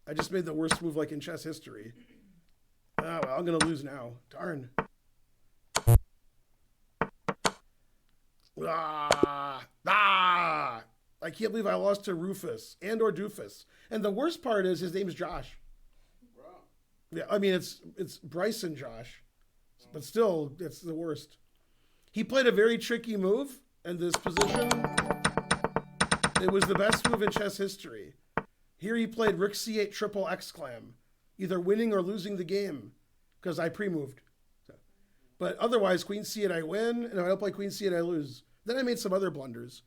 I just made the worst move like in chess history. Oh, well, I'm going to lose now. Darn. I can't believe I lost to Rufus and or Doofus. And the worst part is his name's Josh. Wow. Yeah, I mean, it's Bryson Josh. But still, it's the worst. He played a very tricky move in this position. It was the best move in chess history. Here he played Rook C8 triple exclam, either winning or losing the game, because I pre-moved. But otherwise, Queen C8 I win, and if I don't play Queen C8 I lose. Then I made some other blunders.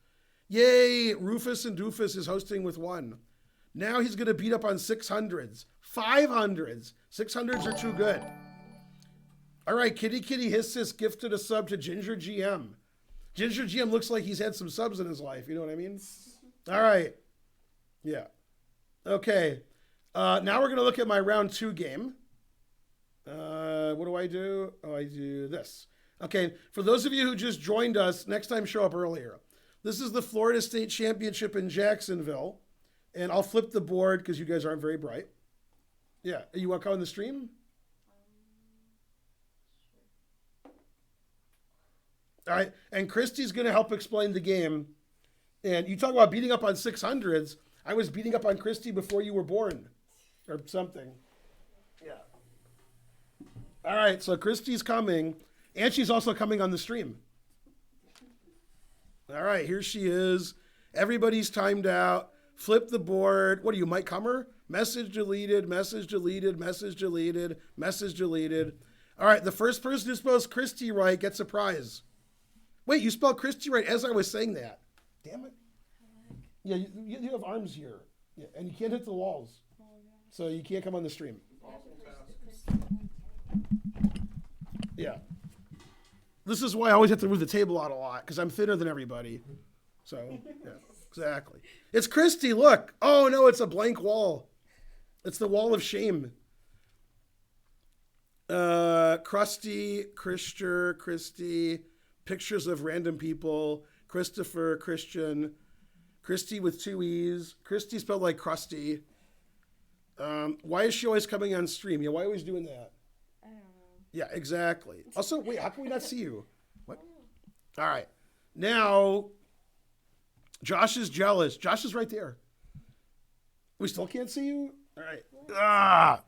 Yay, Rufus and Doofus is hosting with 1. Now he's going to beat up on 600s, 500s. 600s are too good. All right, Kitty Hissis gifted a sub to Ginger GM. Ginger GM looks like he's had some subs in his life. You know what I mean? All right. Yeah. Okay. Now we're going to look at my round 2 game. What do I do? Oh, I do this. Okay. For those of you who just joined us, next time show up earlier. This is the Florida State Championship in Jacksonville. And I'll flip the board because you guys aren't very bright. Yeah. You want to come on the stream? All right. And Christy's going to help explain the game. And you talk about beating up on 600s. I was beating up on Christy before you were born or something. Yeah. All right. So Christy's coming. And she's also coming on the stream. All right. Here she is. Everybody's timed out. Flip the board. What are you, Mike Hummer? Message deleted, message deleted, message deleted, message deleted. All right. The first person who spells Christy right gets a prize. Wait, you spelled Christy right as I was saying that. Damn it. Yeah, you have arms here. Yeah, and you can't hit the walls. So you can't come on the stream. Yeah. This is why I always have to move the table out a lot, because I'm thinner than everybody. So, yeah, exactly. It's Christy, look. Oh, no, it's a blank wall. It's the wall of shame. Krusty, Christy, pictures of random people, Christopher, Christian, Christy with 2 E's. Christy spelled like crusty. Why is she always coming on stream? Yeah, why always doing that? I don't know. Yeah, exactly. Also, wait, how can we not see you? What? All right. Now, Josh is jealous. Josh is right there. We still can't see you? All right.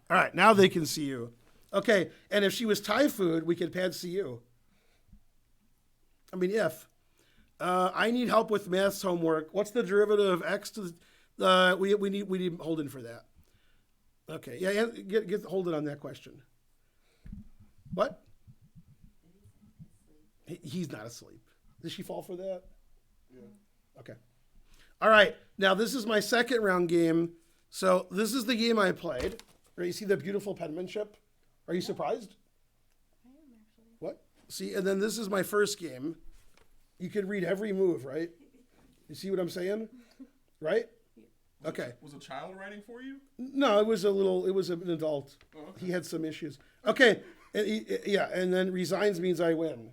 All right, now they can see you. Okay, and if she was Thai food, we could pad see you. I mean, if. I need help with maths homework. What's the derivative of x to the... we need Holden for that. Okay, yeah, get Holden on that question. What? He's not asleep. Did she fall for that? Yeah. Okay. All right, now this is my second round game. So this is the game I played. Right, you see the beautiful penmanship? Are you surprised? I am actually. What? See, and then this is my first game. You could read every move, right? You see what I'm saying? Right? Okay. Was a child writing for you? No, it was an adult. Oh, okay. He had some issues. Okay. And then resigns means I win.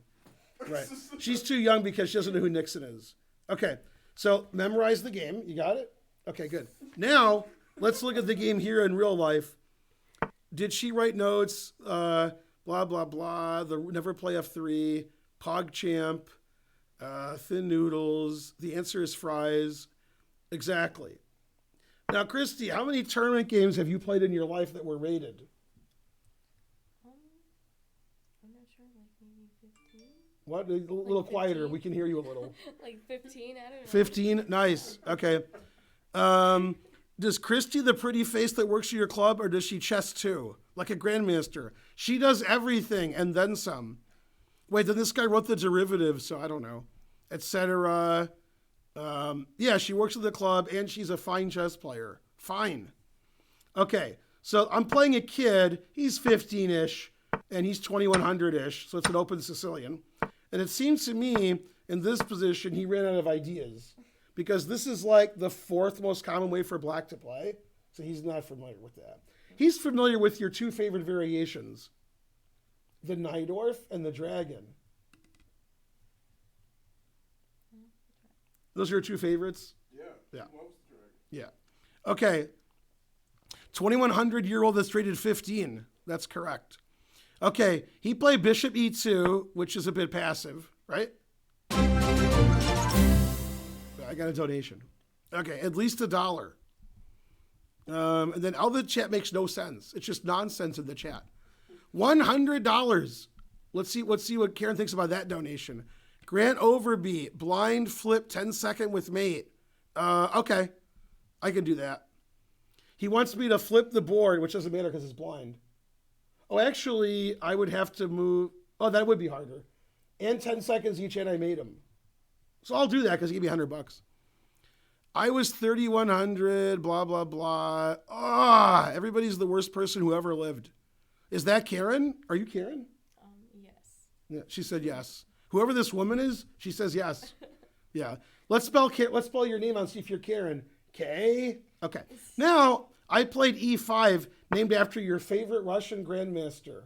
Right. She's too young because she doesn't know who Nixon is. Okay. So memorize the game. You got it? Okay, good. Now, let's look at the game here in real life. Did she write notes? Blah, blah, blah. The never play F3. PogChamp. Thin noodles. The answer is fries. Exactly. Now, Christy, how many tournament games have you played in your life that were rated? I'm not sure, like maybe 15? What? A little Like quieter. 15? We can hear you a little. Like 15? I don't know. 15? Nice. Okay. Does Christy the pretty face that works at your club, or does she chess too? Like a grandmaster. She does everything and then some. Wait, then this guy wrote the derivative, so I don't know. Etc. Yeah, she works at the club and she's a fine chess player. Fine. Okay, so I'm playing a kid. He's 15-ish and he's 2100-ish, so it's an open Sicilian. And it seems to me in this position he ran out of ideas because this is like the 4th most common way for black to play. So he's not familiar with that. He's familiar with your 2 favorite variations, the Najdorf and the Dragon. Those are your 2 favorites? Yeah. Yeah. Loves the dragon. Yeah. Okay. 2100-year-old that's rated 15. That's correct. Okay, he played bishop e2, which is a bit passive, right? I got a donation. Okay, at least $1. And then all the chat makes no sense. It's just nonsense in the chat. $100. Let's see what Karen thinks about that donation. Grant Overbeat, blind flip 10-second with mate. Okay, I can do that. He wants me to flip the board, which doesn't matter because it's blind. Oh, actually, I would have to move. Oh, that would be harder. And 10 seconds each, and I made him. So I'll do that because he gave me $100. I was 3,100, blah, blah, blah. Everybody's the worst person who ever lived. Is that Karen? Are you Karen? Yes. Yeah, she said yes. Whoever this woman is, she says yes. Yeah. Let's spell your name out and see if you're Karen. K. Okay. Now, I played E5, named after your favorite Russian grandmaster.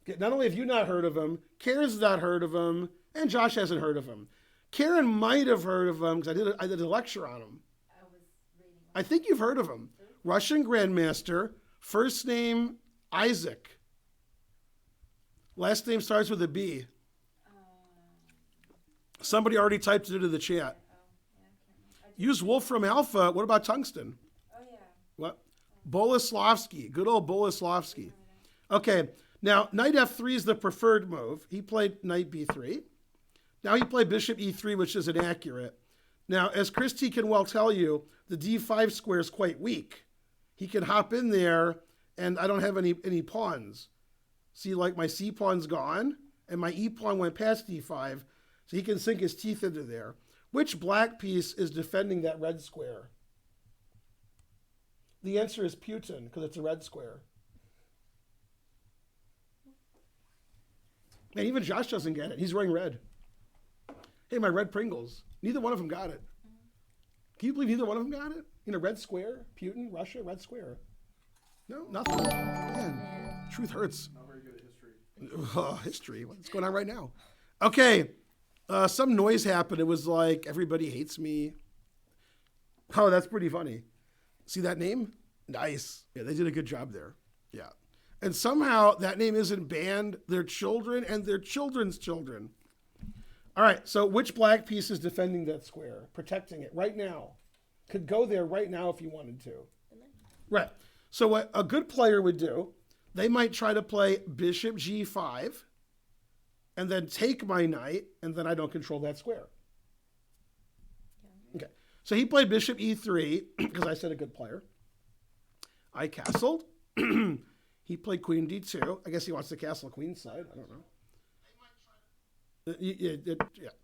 Okay, not only have you not heard of him, Karen's not heard of him, and Josh hasn't heard of him. Karen might have heard of him because I did a lecture on him. I think you've heard of him. Russian grandmaster, first name Isaac. Last name starts with a B. Somebody already typed it into the chat. Use Wolfram Alpha. What about Tungsten? Oh, yeah. What? Boleslavsky. Good old Boleslavsky. Okay. Now, knight f3 is the preferred move. He played knight b3. Now he played bishop e3, which is inaccurate. Now, as Christy can well tell you, the d5 square is quite weak. He can hop in there, and I don't have any pawns. See, like my c pawn's gone, and my e pawn went past d5, so he can sink his teeth into there. Which black piece is defending that red square? The answer is Putin, because it's a red square. And even Josh doesn't get it. He's wearing red. Hey, my red Pringles. Neither one of them got it. Can you believe neither one of them got it? You know, red square, Putin, Russia, red square. No, nothing. Man, truth hurts. Not very good at history. History. What's going on right now? Okay. Some noise happened. It was like, everybody hates me. Oh, that's pretty funny. See that name? Nice. Yeah, they did a good job there. Yeah. And somehow that name isn't banned. Their children and their children's children. All right, so which black piece is defending that square, protecting it right now? Could go there right now if you wanted to. Right. So what a good player would do, they might try to play bishop g5 and then take my knight, and then I don't control that square. Okay. So he played bishop e3 because I said a good player. I castled. He played queen d2. I guess he wants to castle queen side. I don't know.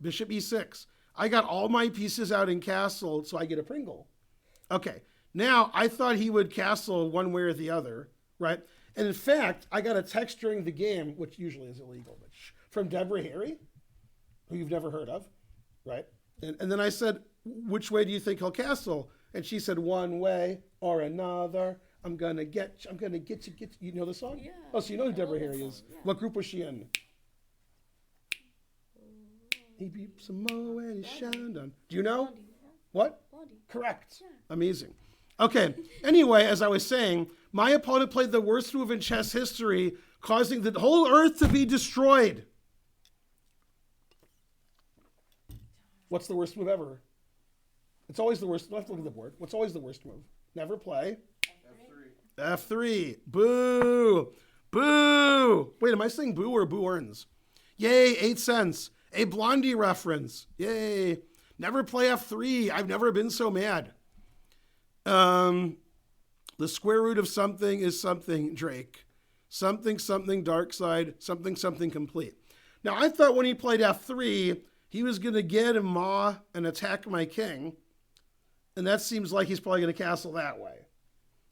Bishop e6. I got all my pieces out in castle, so I get a Pringle. Okay, now I thought he would castle one way or the other, right? And in fact, I got a text during the game, which usually is illegal, but from Deborah Harry, who you've never heard of, right? And then I said, which way do you think he'll castle? And she said, one way or another. I'm gonna get you. You know the song? Yeah. Oh, so you know who Deborah I know Harry the is. song, yeah. What group was she in? He beat some more and he shined on. Do you know? Blondie, yeah. What? Blondie. Correct. Yeah. Amazing. Okay. Anyway, as I was saying, my opponent played the worst move in chess history, causing the whole earth to be destroyed. What's the worst move ever? It's always the worst. Let's look at the board. What's always the worst move? Never play. F3. Boo. Boo. Wait, am I saying boo or boo earns? Yay, 8 cents. A Blondie reference. Yay. Never play F3. I've never been so mad. The square root of something is something, Drake. Something, something, dark side, something, something complete. Now, I thought when he played F3, he was going to get a maw and attack my king. And that seems like he's probably going to castle that way.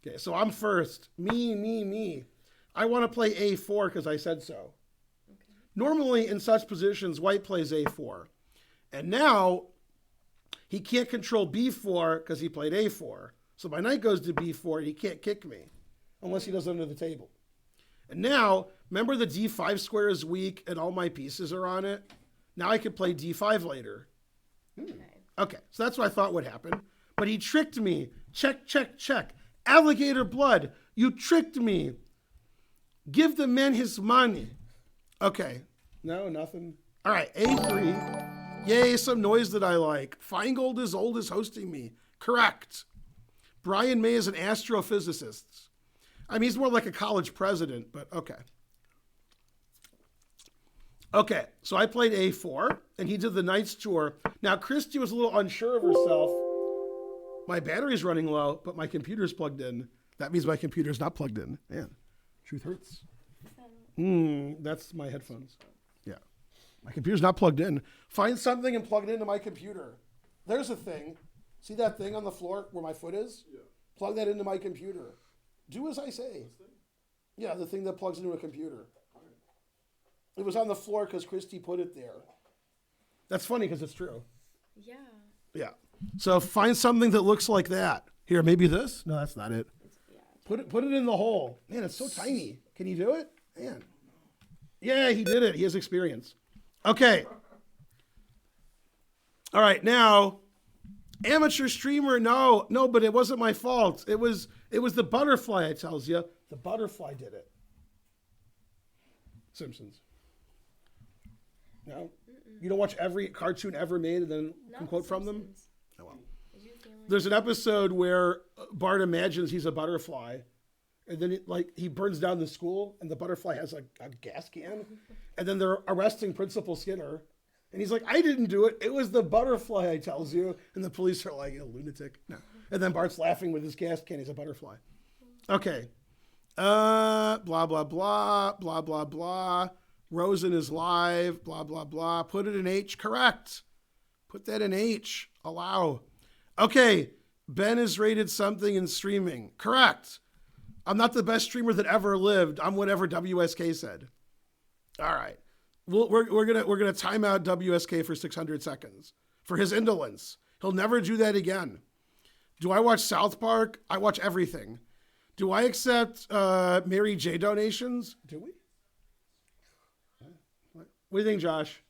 Okay, so I'm first. Me. I want to play A4 because I said so. Okay. Normally, in such positions, white plays A4. And now, he can't control B4 because he played A4. So my knight goes to B4 and he can't kick me unless he does it under the table. And now, remember the D5 square is weak and all my pieces are on it? Now I could play D5 later. Okay, so that's what I thought would happen. But he tricked me Check, check, check. Alligator blood. You tricked me. Give the man his money. Okay. No, nothing. All right, A3. Yay, some noise that I like. Feingold is old is hosting me. Correct. Brian May is an astrophysicist. I mean, he's more like a college president, but okay. Okay, so I played A4, and he did the Knights tour. Now, Christy was a little unsure of herself. My battery's running low, but my computer's plugged in. That means my computer's not plugged in. Man, truth hurts. That's my headphones. Yeah. My computer's not plugged in. Find something and plug it into my computer. There's a thing. See that thing on the floor where my foot is? Yeah. Plug that into my computer. Do as I say. Yeah, the thing that plugs into a computer. It was on the floor because Christy put it there. That's funny because it's true. Yeah. Yeah. So find something that looks like that. Here, maybe this? No, that's not it. Yeah. Put it in the hole. Man, it's so tiny. Can you do it? Man. Yeah, he did it. He has experience. Okay. All right, now, amateur streamer, no, but it wasn't my fault. It was the butterfly, I tells you. The butterfly did it. Simpsons. No? You don't watch every cartoon ever made and then can quote from them? Oh, well. There's an episode where Bart imagines he's a butterfly, and then he burns down the school, and the butterfly has a gas can, and then they're arresting Principal Skinner, and he's like, I didn't do it. It was the butterfly, I tells you. And the police are like, you lunatic. No. And then Bart's laughing with his gas can. He's a butterfly. Okay. Blah, blah, blah, blah, blah, blah. Rosen is live, blah, blah, blah. Put it in H. Correct. Put that in H. Allow. Okay. Ben has rated something in streaming. Correct. I'm not the best streamer that ever lived. I'm whatever WSK said. All right. We're gonna time out WSK for 600 seconds for his indolence. He'll never do that again. Do I watch South Park? I watch everything. Do I accept Mary J donations? Do we? What do you think, Josh?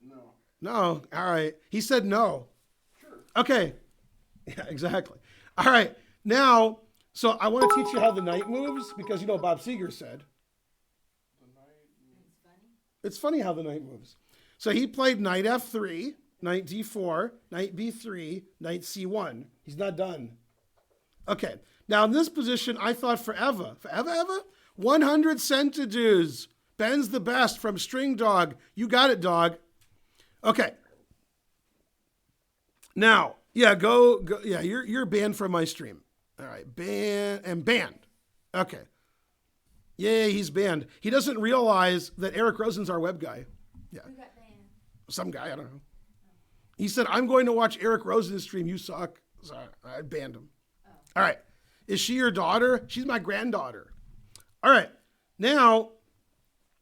No. No. All right. He said no. Sure. Okay. Yeah, exactly. All right. Now, so I want to teach you how the knight moves because you know Bob Seger said. It's funny how the knight moves. So he played knight F3, knight D4, knight B3, knight C1. He's not done. Okay. Now in this position, I thought forever, 100 centidues. Ben's the best from String Dog. You got it, dog. Okay. Now, yeah, go. Yeah, you're banned from my stream. All right, banned. Okay. Yay, he's banned. He doesn't realize that Eric Rosen's our web guy. Yeah. Who got banned? Some guy, I don't know. He said, I'm going to watch Eric Rosen's stream. You suck. So I banned him. Oh. All right. Is she your daughter? She's my granddaughter. All right. Now,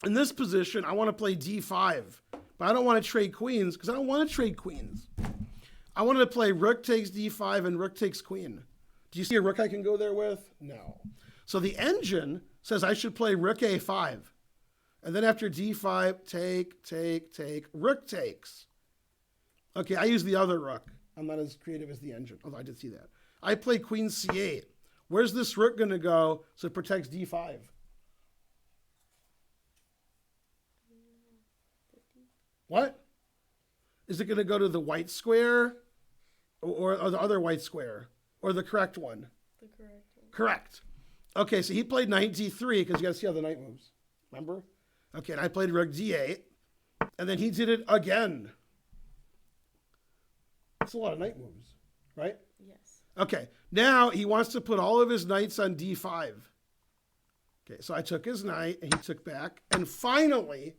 in this position, I want to play D5. But I don't want to trade queens because I don't want to trade queens. I wanted to play rook takes D5 and rook takes queen. Do you see a rook I can go there with? No. So the engine says I should play rook A5. And then after D5, take, rook takes. Okay, I use the other rook. I'm not as creative as the engine, although I did see that. I play queen C8. Where's this rook going to go so it protects D5? What? Is it going to go to the white square or the other white square or the correct one? The correct one. Correct. Okay, so he played knight D3 because you got to see how the knight moves. Remember? Okay, and I played rook D8. And then he did it again. That's a lot of knight moves, right? Yes. Okay, now he wants to put all of his knights on D5. Okay, so I took his knight and he took back. And finally,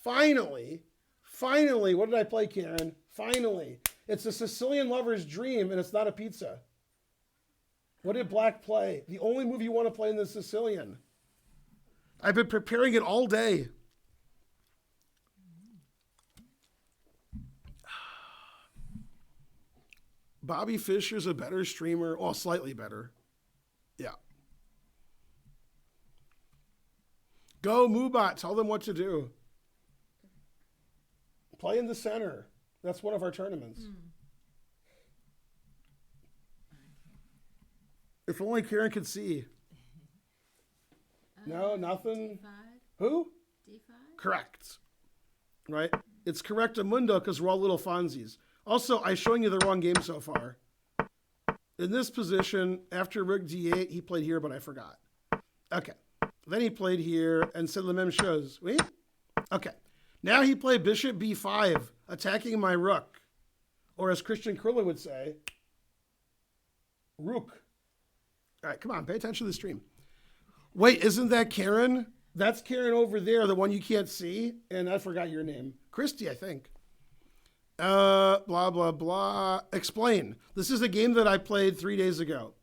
what did I play, Karen? Finally. It's a Sicilian lover's dream and it's not a pizza. What did black play? The only move you want to play in the Sicilian. I've been preparing it all day. Bobby Fischer's a better streamer. Well, slightly better. Yeah. Go, Moobot. Tell them what to do. Play in the center. That's one of our tournaments. If only Karen could see. No, nothing. D5. Who? D5. Correct. Right? It's correct Amundo because we're all little Fonzies. Also, I'm showing you the wrong game so far. In this position, after rook d8, he played here, but I forgot. Okay. Then he played here and said the mem shows. Wait. Okay. Now he played bishop b5, attacking my rook. Or as Christian Kurler would say, rook. All right, come on, pay attention to the stream. Wait, isn't that Karen? That's Karen over there, the one you can't see. And I forgot your name. Christy, I think. Blah, blah, blah. Explain. This is a game that I played 3 days ago.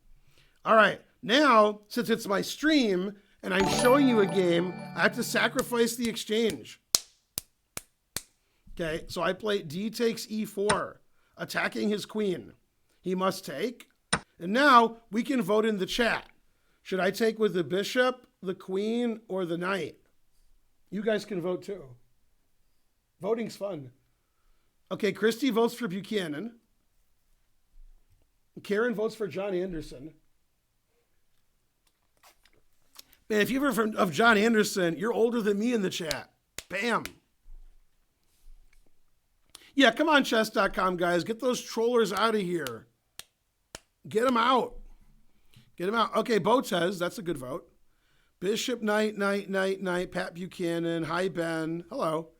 All right. Now, since it's my stream and I'm showing you a game, I have to sacrifice the exchange. Okay, so I play d takes e4, attacking his queen. He must take. And now we can vote in the chat. Should I take with the bishop, the queen, or the knight? You guys can vote too. Voting's fun. Okay, Christy votes for Buchanan. Karen votes for John Anderson. Man, if you've ever heard of John Anderson, you're older than me in the chat. Bam. Yeah, come on, chess.com, guys. Get those trollers out of here. Get them out. Get them out. Okay, Botez, that's a good vote. Bishop, knight, knight, knight, knight. Pat Buchanan. Hi, Ben. Hello.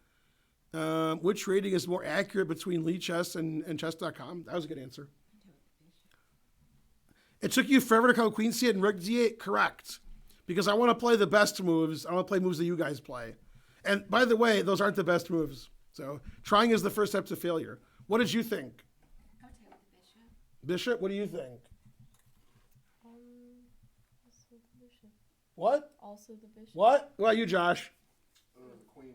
Which rating is more accurate between Lee Chess and chess.com? That was a good answer. It took you forever to call queen c8 and rook d8? Correct. Because I want to play the best moves. I want to play moves that you guys play. And by the way, those aren't the best moves. So trying is the first step to failure. What did you think? I would take the bishop. Bishop, what do you think? Also the bishop. What? Also the bishop. What? What about you, Josh? The queen.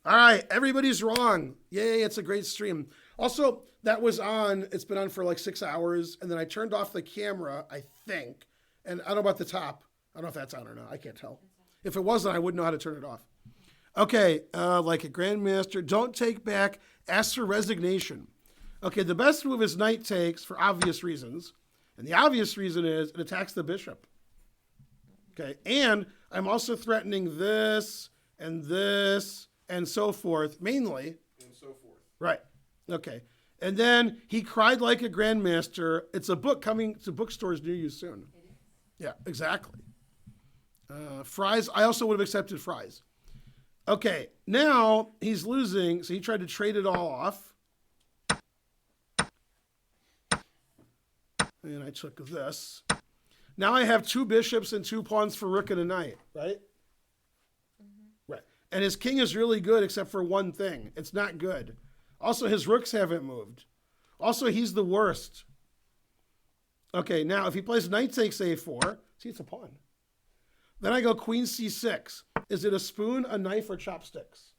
All right, everybody's wrong. Yay, it's a great stream. Also, that was on, it's been on for like 6 hours, and then I turned off the camera, I think. And I don't know about the top. I don't know if that's on or not. I can't tell. If it wasn't, I wouldn't know how to turn it off. Okay, like a grandmaster, don't take back, ask for resignation. Okay, the best move is knight takes for obvious reasons. And the obvious reason is it attacks the bishop. Okay, and I'm also threatening this and so forth, mainly. And so forth. Right, okay. And then he cried like a grandmaster. It's a book coming to bookstores near you soon. Yeah, exactly. Fries, I also would have accepted fries. Okay, now he's losing, so he tried to trade it all off. And I took this. Now I have 2 bishops and 2 pawns for rook and a knight, right? Mm-hmm. Right. And his king is really good except for one thing. It's not good. Also, his rooks haven't moved. Also, he's the worst. Okay, now if he plays knight takes a4, see, it's a pawn. Then I go queen c6. Is it a spoon, a knife, or chopsticks?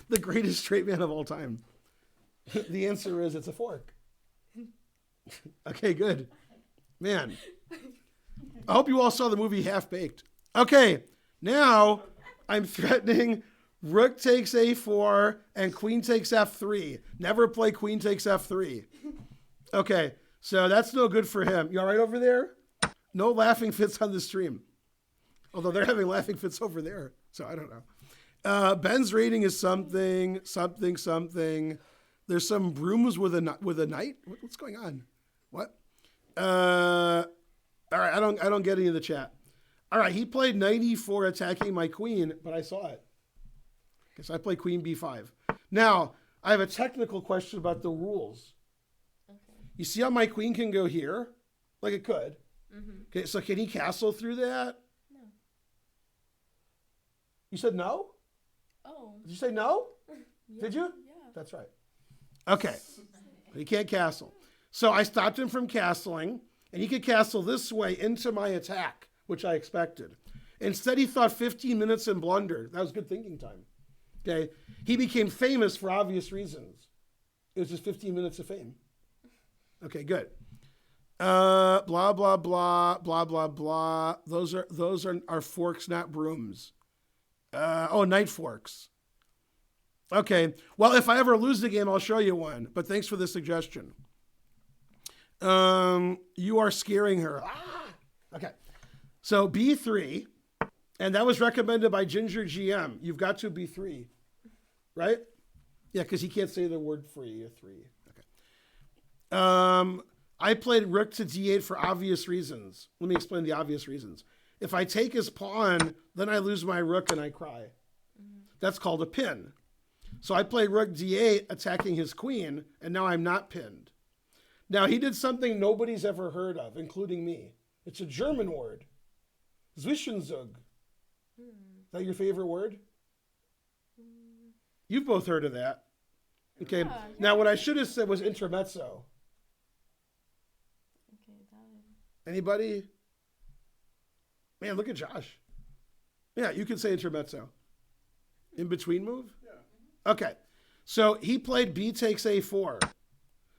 The greatest straight man of all time. The answer is it's a fork. Okay, good. Man. I hope you all saw the movie Half Baked. Okay, now I'm threatening rook takes a4 and queen takes f3. Never play queen takes f3. Okay, so that's no good for him. You all right over there? No laughing fits on the stream. Although they're having laughing fits over there, so I don't know. Ben's rating is something. There's some brooms with a knight. What's going on? What? All right, I don't get any of the chat. All right, he played knight e4 attacking my queen, but I saw it. Okay, so I played queen b5. Now, I have a technical question about the rules. Okay. You see how my queen can go here? Like it could. Mm-hmm. Okay, so can he castle through that? No. You said no? Oh. Did you say no? Yeah. Did you? Yeah. That's right. Okay. He can't castle. So I stopped him from castling, and he could castle this way into my attack, which I expected. Instead, he thought 15 minutes and blundered. That was good thinking time. Okay. He became famous for obvious reasons. It was just 15 minutes of fame. Okay, good. Blah, blah, blah, blah, blah, blah. Those are forks, not brooms. Knight forks. Okay. Well, if I ever lose the game, I'll show you one. But thanks for the suggestion. You are scaring her. Ah! Okay. So B3, and that was recommended by Ginger GM. You've got to B3, right? Yeah, because he can't say the word free. A 3. Okay. I played rook to D8 for obvious reasons. Let me explain the obvious reasons. If I take his pawn, then I lose my rook and I cry. That's called a pin. So I played rook D8 attacking his queen, and now I'm not pinned. Now he did something nobody's ever heard of, including me. It's a German word. Zwischenzug. Is that your favorite word? You've both heard of that. Okay. Yeah. Now what I should have said was intermezzo. Okay, that. Anybody? Man, look at Josh. Yeah, you can say intermezzo. In between move? Yeah. Okay. So he played B takes A4.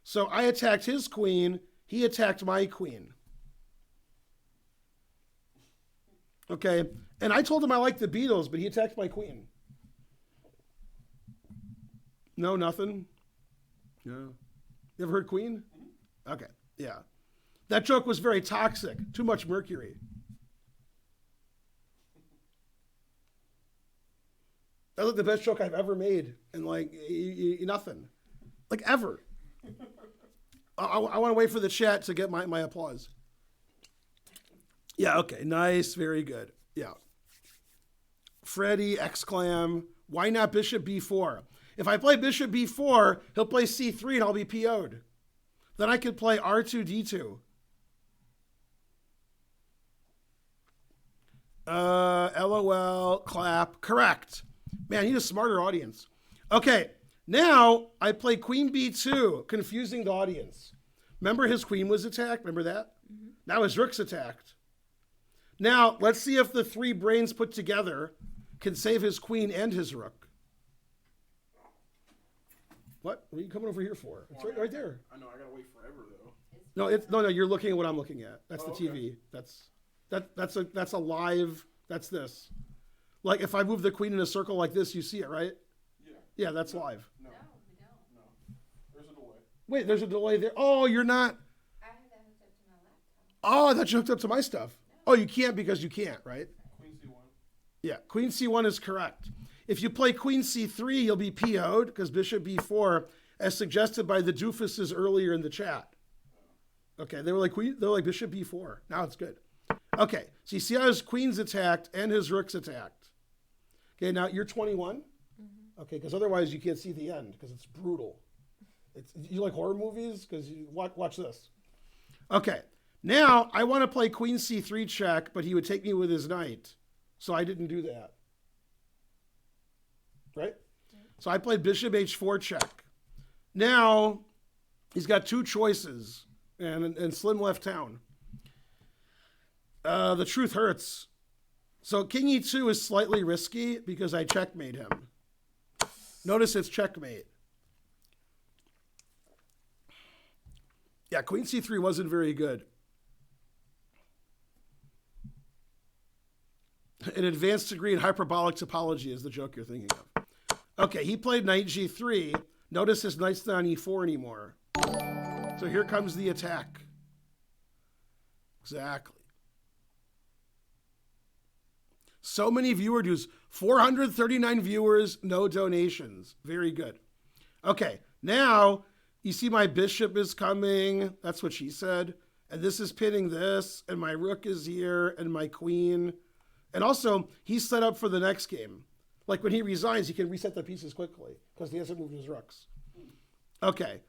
So I attacked his queen. He attacked my queen. Okay. And I told him I liked the Beatles, but he attacked my queen. No, nothing? No. You ever heard Queen? Okay. Yeah. That joke was very toxic. Too much mercury. That was the best joke I've ever made, and like nothing, like ever. I want to wait for the chat to get my applause. Yeah. Okay. Nice. Very good. Yeah. Freddie exclam. Why not Bishop B4? If I play Bishop B4, he'll play C3 and I'll be PO'd. Then I could play R2 D2. LOL. Clap. Correct. Man, I need a smarter audience. Okay, now I play Queen B2, confusing the audience. Remember his queen was attacked? Remember that? Mm-hmm. Now his rook's attacked. Now, let's see if the 3 brains put together can save his queen and his rook. What? What are you coming over here for? It's right there. I know, I gotta wait forever though. No, you're looking at what I'm looking at. That's the okay. TV. That's a live, that's this. Like if I move the queen in a circle like this, you see it, right? Yeah. Yeah, that's live. No. No, we don't. No. There's a delay. Wait, there's a delay there. Oh, you're not. I have that hooked up to my laptop. Oh, I thought you hooked up to my stuff. Oh, you can't because you can't, right? Queen C1. Yeah, Queen C1 is correct. If you play Queen C3, you'll be PO'd because Bishop B4, as suggested by the doofuses earlier in the chat. Okay, they were like Bishop B4. Now it's good. Okay, so you see how his queen's attacked and his rook's attacked. Okay, now you're 21. Mm-hmm. Okay, because otherwise you can't see the end because it's brutal. You like horror movies? Because you watch this. Okay, now I want to play Queen C3 check, but he would take me with his knight, so I didn't do that. Right? So I played Bishop H4 check. Now he's got 2 choices and Slim left town. The truth hurts. So King E2 is slightly risky because I checkmate him. Notice it's checkmate. Yeah, Queen C3 wasn't very good. An advanced degree in hyperbolic topology is the joke you're thinking of. Okay, he played Knight G3. Notice his knight's not on E4 anymore. So here comes the attack. Exactly. So many viewer dues. 439 viewers, no donations. Very good. Okay, now you see my bishop is coming. That's what she said. And this is pinning this. And my rook is here. And my queen. And also, he's set up for the next game. Like when he resigns, he can reset the pieces quickly because he hasn't moved his rooks. Okay,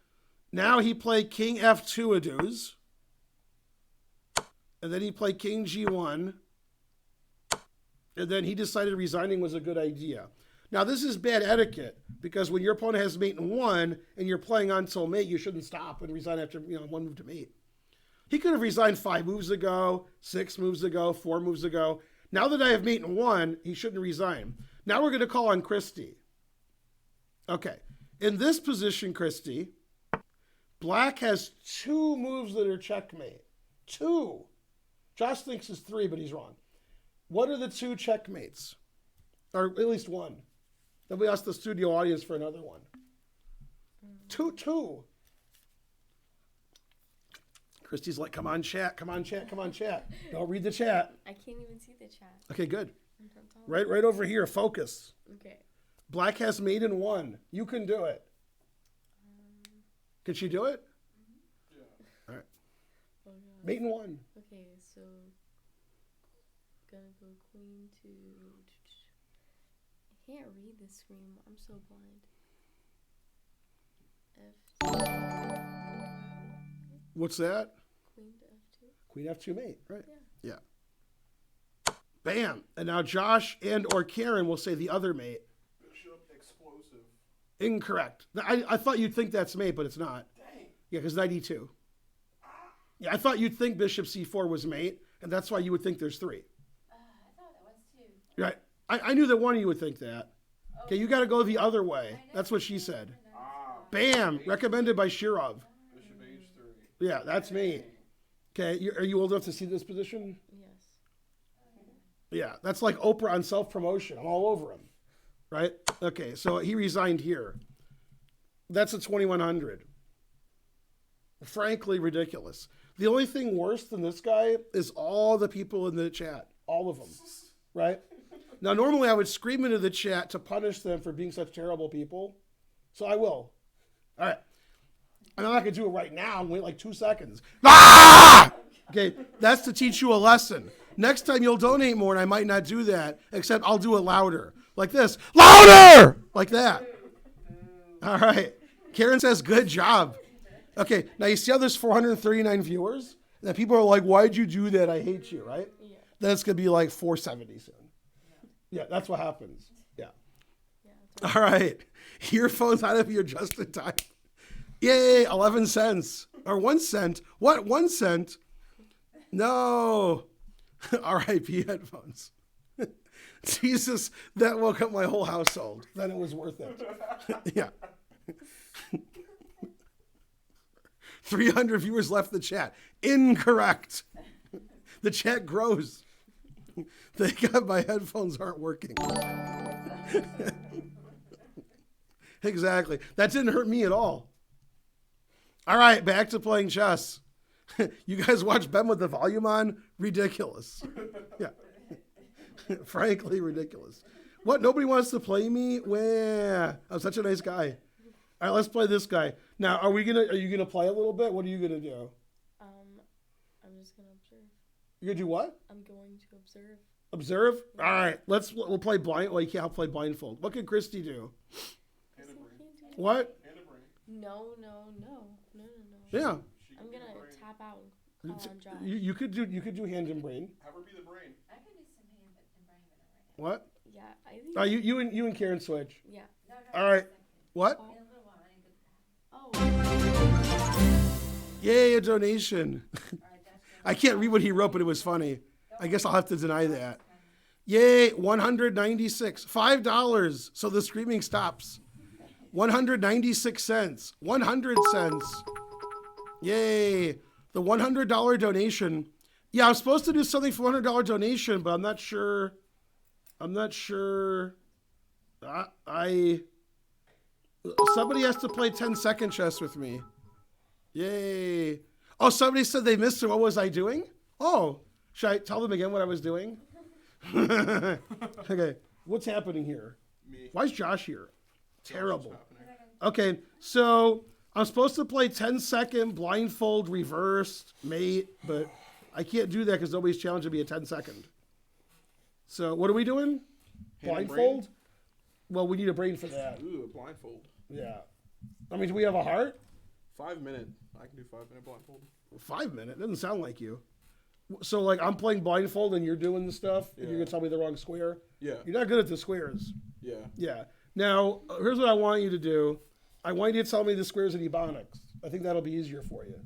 now he played King F2 adues. And then he played King G1. And then he decided resigning was a good idea. Now, this is bad etiquette because when your opponent has mate in 1 and you're playing on till mate, you shouldn't stop and resign after 1 move to mate. He could have resigned 5 moves ago, 6 moves ago, 4 moves ago. Now that I have mate in 1, he shouldn't resign. Now we're going to call on Christy. Okay. In this position, Christy, black has 2 moves that are checkmate. 2. Josh thinks it's 3, but he's wrong. What are the 2 checkmates? Or at least 1. Then we ask the studio audience for another one. 2-2. Christy's like, come on, chat. Don't read the chat. I can't even see the chat. Okay, good. I'm from top. Right over here. Focus. Okay. Black has mate in 1. You can do it. Can she do it? Yeah. All right. Oh god. Mate in 1. Okay, so gonna go queen to. I can't read the screen. I'm so blind. F. What's that? Queen to F2. Queen F2 mate, right? Yeah. Yeah. Bam. And now Josh and or Karen will say the other mate. Bishop explosive. Incorrect. I thought you'd think that's mate, but it's not. Dang. Yeah, because knight E2. Yeah, I thought you'd think bishop C4 was mate, and that's why you would think there's 3. I thought that was too. Right. I knew that one of you would think that. Okay, you got to go the other way. That's what she said. Ah. Bam. Recommended by Shirov. Bishop H3. Yeah, that's me. Okay, are you old enough to see this position? Yes. Yeah, that's like Oprah on self-promotion. I'm all over him. Right? Okay, so he resigned here. That's a 2100. Frankly, ridiculous. The only thing worse than this guy is all the people in the chat. All of them. Right? Now, normally I would scream into the chat to punish them for being such terrible people. So I will. All right. I'm not going to do it right now and wait like 2 seconds. Ah! Okay, that's to teach you a lesson. Next time you'll donate more, and I might not do that, except I'll do it louder. Like this. Louder! Like that. All right. Karen says, good job. Okay, now you see how there's 439 viewers? And then people are like, why'd you do that? I hate you, right? Yeah. Then it's going to be like 470 soon. Yeah, that's what happens. Yeah. Yeah. All right. Earphones out of your just in time. Yay, 11 cents. Or 1 cent. What? 1 cent? No. R.I.P. headphones. Jesus, that woke up my whole household. Then it was worth it. Yeah. 300 viewers left the chat. Incorrect. The chat grows. Thank God my headphones aren't working. Exactly. That didn't hurt me at all. All right, back to playing chess. You guys watch Ben with the volume on? Ridiculous. Yeah. Frankly, ridiculous. What? Nobody wants to play me? Well, I'm such a nice guy. All right, let's play this guy. Now, are you gonna play a little bit? What are you gonna do? I'm just gonna observe. You're gonna do what? I'm going to observe. Observe? All right, we'll play blind. Well, you can't play blindfold. What can Christy do? Hand of brain. What? Hand of brain. No. Yeah. She I'm can gonna do the brain. tap out and call on Josh. You could do hand and brain. Have her be the brain. I can do some hand and brain, but not right What? Yeah, I think. You and Karen switch. Yeah. now. No, All right. second. What? In a little while, I need to. Oh. Yay, a donation. All right, that's I can't read what he wrote, but it was funny. I guess I'll have to deny that. Yay, 196. $5. So the screaming stops. 196 cents. 100 cents. Yay. The $100 donation. Yeah, I'm supposed to do something for $100 donation, but I'm not sure. Somebody has to play 10-second chess with me. Yay. Oh, somebody said they missed it. What was I doing? Oh, should I tell them again what I was doing? Okay, what's happening here? Me. Why is Josh here? Terrible. What's happening? Okay, so I'm supposed to play 10-second blindfold reversed mate, but I can't do that because nobody's challenging me a 10-second. So what are we doing? Hand and Blindfold? brain? Well, we need a brain for that. Ooh, a blindfold. Yeah. I mean, do we have a heart? 5 minute. I can do 5 minute blindfold. 5 minute? Doesn't sound like you. So, like, I'm playing blindfold and you're doing the stuff, and you're Yeah. going to tell me the wrong square? Yeah. You're not good at the squares. Yeah. Yeah. Now, here's what I want you to do. I want you to tell me the squares in Ebonics. I think that'll be easier for you.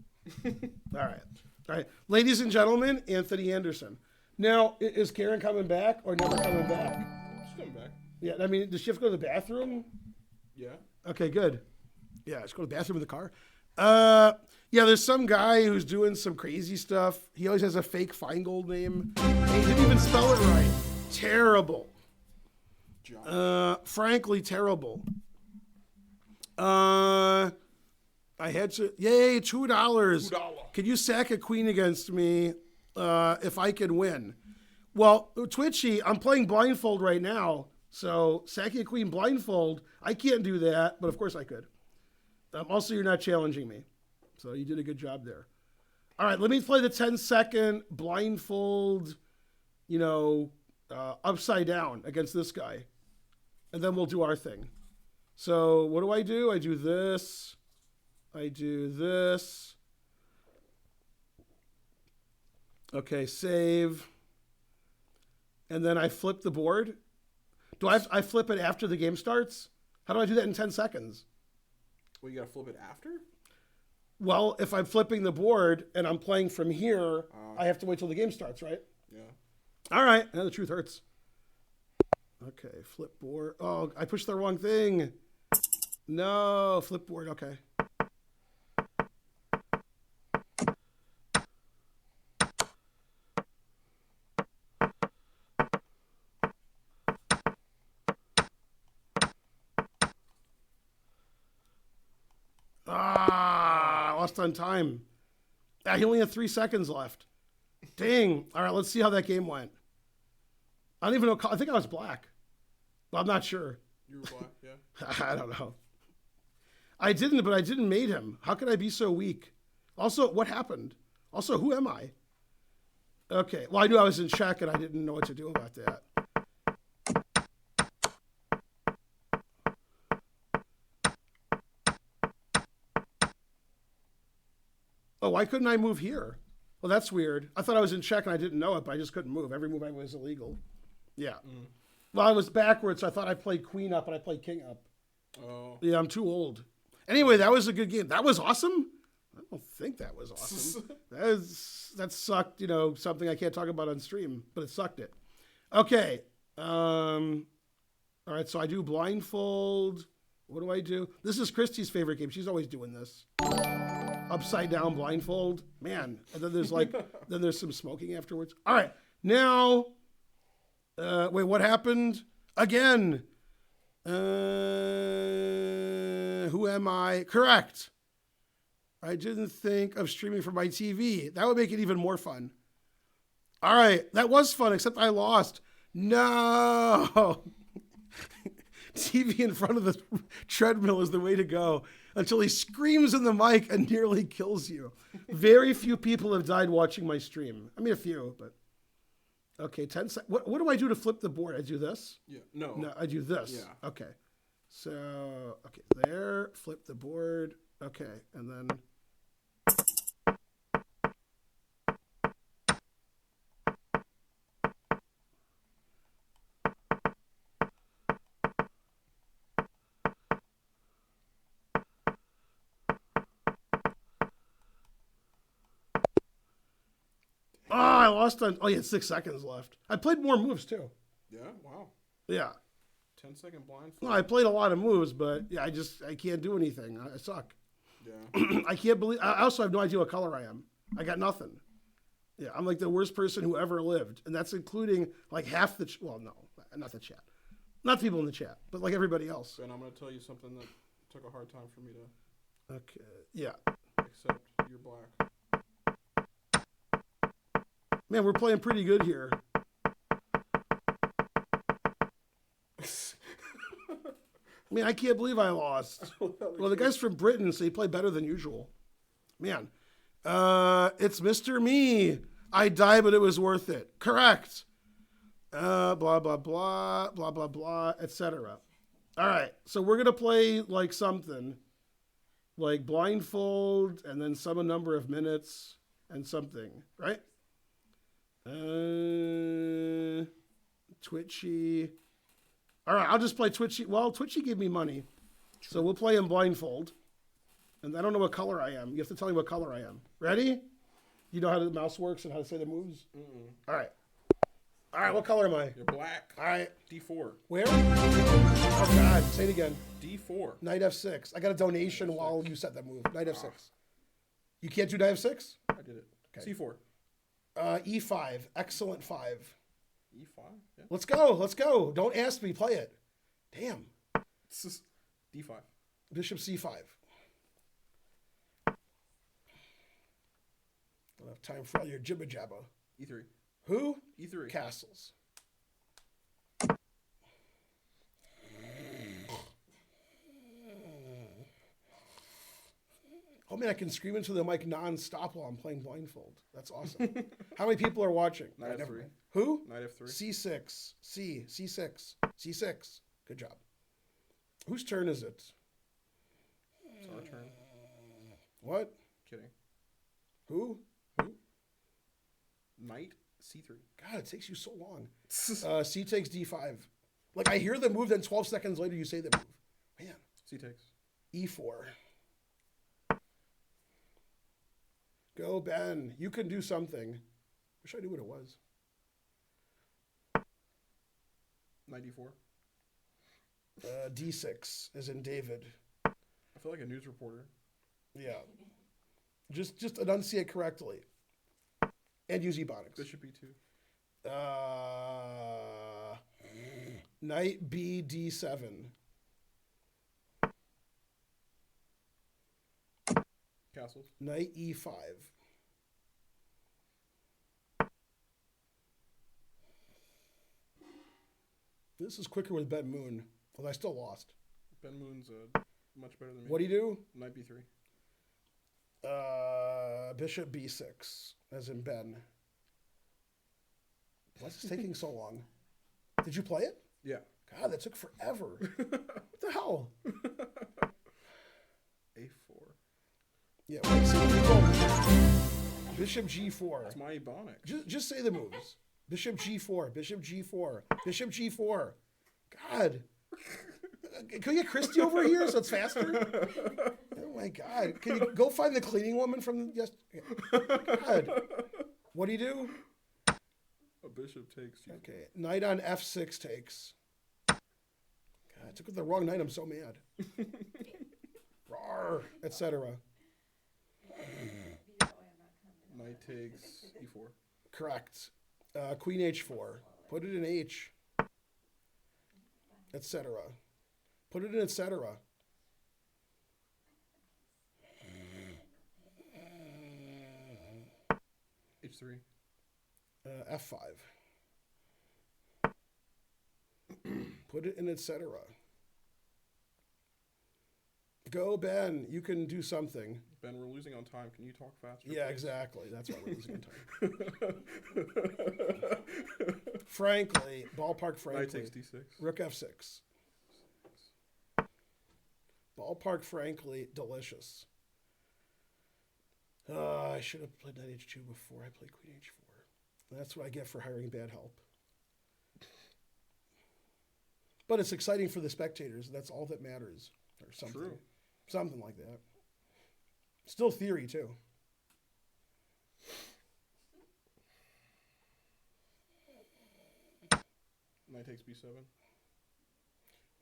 All right. All right. Ladies and gentlemen, Anthony Anderson. Now, is Karen coming back or never coming back? She's coming back. Yeah, I mean, does she have to go to the bathroom? Yeah. Okay, good. Yeah, just go to the bathroom in the car. Yeah, there's some guy who's doing some crazy stuff. He always has a fake Feingold name. And he didn't even spell it right. Terrible. job. Frankly, terrible. I had to. Yay, $2. $2. Can you sack a queen against me if I can win? Well, Twitchy, I'm playing Blindfold right now. So sacking a queen blindfold, I can't do that, but of course I could. Also, you're not challenging me. So you did a good job there. All right, let me play the 10-second blindfold, upside down against this guy. And then we'll do our thing. So what do? I do this. I do this. Okay, save. And then I flip the board. Do I flip it after the game starts? How do I do that in 10 seconds? Well, you gotta flip it after? Well, if I'm flipping the board and I'm playing from here, I have to wait till the game starts, right? Yeah. All right. Now the truth hurts. Okay, flip board. Oh, I pushed the wrong thing. No, flip board. Okay. I lost on time. He only had 3 seconds left. Dang. All right, let's see how that game went. I don't even know. I think I was black. Well, I'm not sure. You were black, yeah. I don't know. I didn't mate him. How could I be so weak? Also, what happened? Also, who am I? Okay. Well, I knew I was in check and I didn't know what to do about that. Oh, why couldn't I move here? Well, that's weird. I thought I was in check and I didn't know it, but I just couldn't move. Every move I was illegal. Yeah. Well, I was backwards, so I thought I played queen up and I played king up. Oh. Yeah, I'm too old. Anyway, that was a good game. That was awesome? I don't think that was awesome. that sucked, something I can't talk about on stream, but it sucked it. Okay. All right, so I do blindfold. What do I do? This is Christy's favorite game. She's always doing this. Upside down blindfold. Man. And then there's then there's some smoking afterwards. All right. Now, wait, what happened? Again. Who am I? Correct. I didn't think of streaming from my TV. That would make it even more fun. All right. That was fun, except I lost. No. TV in front of the treadmill is the way to go until he screams in the mic and nearly kills you. Very few people have died watching my stream. I mean, a few, but. Okay, 10 seconds. What do I do to flip the board? I do this? Yeah. No. No, I do this. Yeah. Okay. So, okay, there, flip the board. Okay, and then. Oh, I lost on. Oh, you had 6 seconds left. I played more moves too. Yeah. Wow. Yeah. 10-second blindfold. No, I played a lot of moves, but yeah, I can't do anything. I suck. Yeah. I can't believe. I also have no idea what color I am. I got nothing. Yeah, I'm like the worst person who ever lived, and that's including like half the. Well, no, not the chat, not the people in the chat, but like everybody else. Ben, I'm gonna tell you something that took a hard time for me to Okay. Yeah. accept. You're black. Man, we're playing pretty good here. I mean, I can't believe I lost. Well, the guy's from Britain, so he played better than usual. Man. It's Mr. Me. I died, but it was worth it. Correct. Blah, blah, blah, blah, blah, blah, etc. All right. So we're going to play like something. Like blindfold, and then some number of minutes, and something. Right? Twitchy. All right, I'll just play Twitchy. Well, Twitchy gave me money. So we'll play him blindfold. And I don't know what color I am. You have to tell me what color I am. Ready? You know how the mouse works and how to say the moves? All right. All right, what color am I? You're black. All right. D4. Where? Oh, God. Say it again. D4. Knight F6. I got a donation while you said that move. Knight F6. You can't do Knight F6? I did it. Okay. C4. E5. Excellent 5. E5. Yeah. Let's go. Let's go. Don't ask me. Play it. Damn. It's just D5. Bishop C5. Don't have time for all your jibba jabba. E3. Who? E3. Castles. Oh man, I can scream into the mic non-stop while I'm playing Blindfold. That's awesome. How many people are watching? Knight Never F3. mind. Who? Knight F3. C6. C6. C6. Good job. Whose turn is it? It's our turn. What? Kidding. Who? Knight C3. God, it takes you so long. C takes D5. Like, I hear the move, then 12 seconds later you say the move. Man. C takes. E4. Go, Ben. You can do something. Wish I knew what it was. Knight D4. D6, as in David. I feel like a news reporter. Yeah. Just enunciate correctly. And use Ebonics. Bishop E2. Knight B D7. Castles. Knight E5. This is quicker with Ben Moon, although I still lost. Ben Moon's much better than me. What do you do? Knight B3. Bishop B6, as in Ben. Why's this taking so long? Did you play it? Yeah. God, that took forever. What the hell? A4. Yeah, wait, see, you go over here. Bishop G4. It's my Ebonics. Just say the moves. Bishop G4, Bishop G4, Bishop G4. God. Can we get Christy over here so it's faster? Oh my God. Can you go find the cleaning woman from yesterday? God. What do you do? A bishop takes. Okay. Knight on F6 takes. God, I took the wrong knight. I'm so mad. Rawr, etc. Knight takes E4. Correct. Queen H4. Put it in H. Etc. Put it in etc. H3. F5. Put it in etc. Go, Ben. You can do something. Ben, we're losing on time. Can you talk faster? Yeah, please? exactly. That's why we're losing time. Frankly, ballpark frankly. Knight takes D6. Rook F6. Ballpark frankly, delicious. I should have played Knight H2 before I played Queen H4. That's what I get for hiring bad help. But it's exciting for the spectators. That's all that matters. Or something. True. Something like that. Still theory, too. Knight takes B7.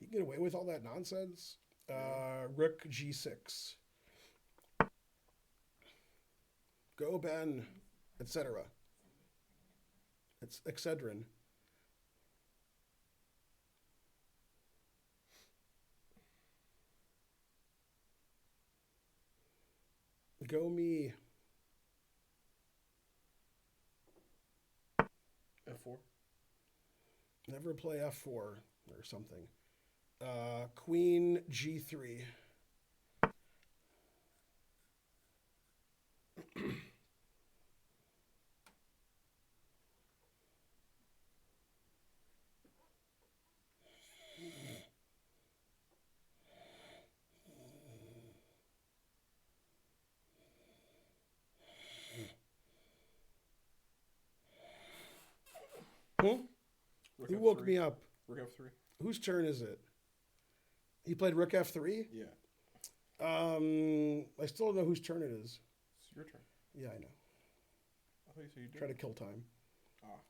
You can get away with all that nonsense. Rook G6. Go, Ben, etc. It's Excedrin. Go me. F4. Never play F4 or something. Queen G3. Who Rook woke F3. me up? Rook F3. Whose turn is it? He played Rook F3? Yeah. I still don't know whose turn it is. It's your turn. Yeah, I know. I thought you said you did. Try to kill time. Ah.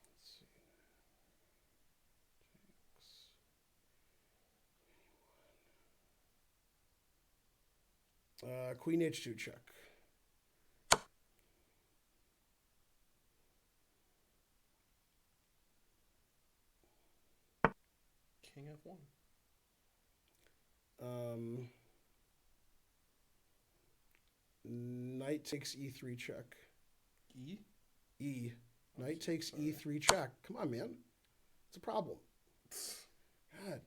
Queen H2 check. King F1. Knight takes E3 check. E? E. Knight takes E3 check. Come on, man. It's a problem. God.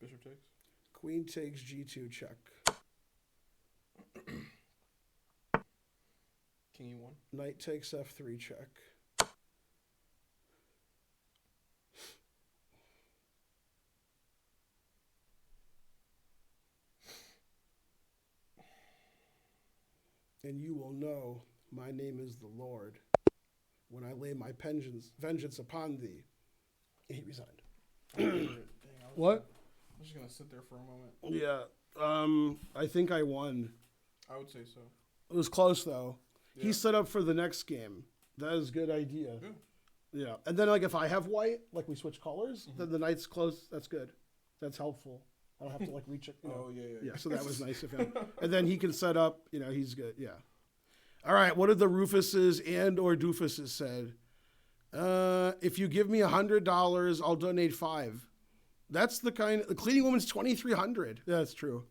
Bishop takes. Queen takes G2 check. King E1. Knight takes F3 check. And you will know my name is the Lord when I lay my vengeance upon thee. And he resigned. What? I was just gonna sit there for a moment. Yeah. I think I won. I would say so. It was close though. Yeah. He's set up for the next game. That is a good idea. Yeah. And then like if I have white, like we switch colors, then the knight's close. That's good. That's helpful. I don't have to like reach it. Oh yeah. Yeah, so that was nice of him. And then he can set up, he's good. Yeah. All right, what did the Rufuses and or Doofuses said? If you give me $100, I'll donate $5. That's the cleaning woman's $2,300. That's true.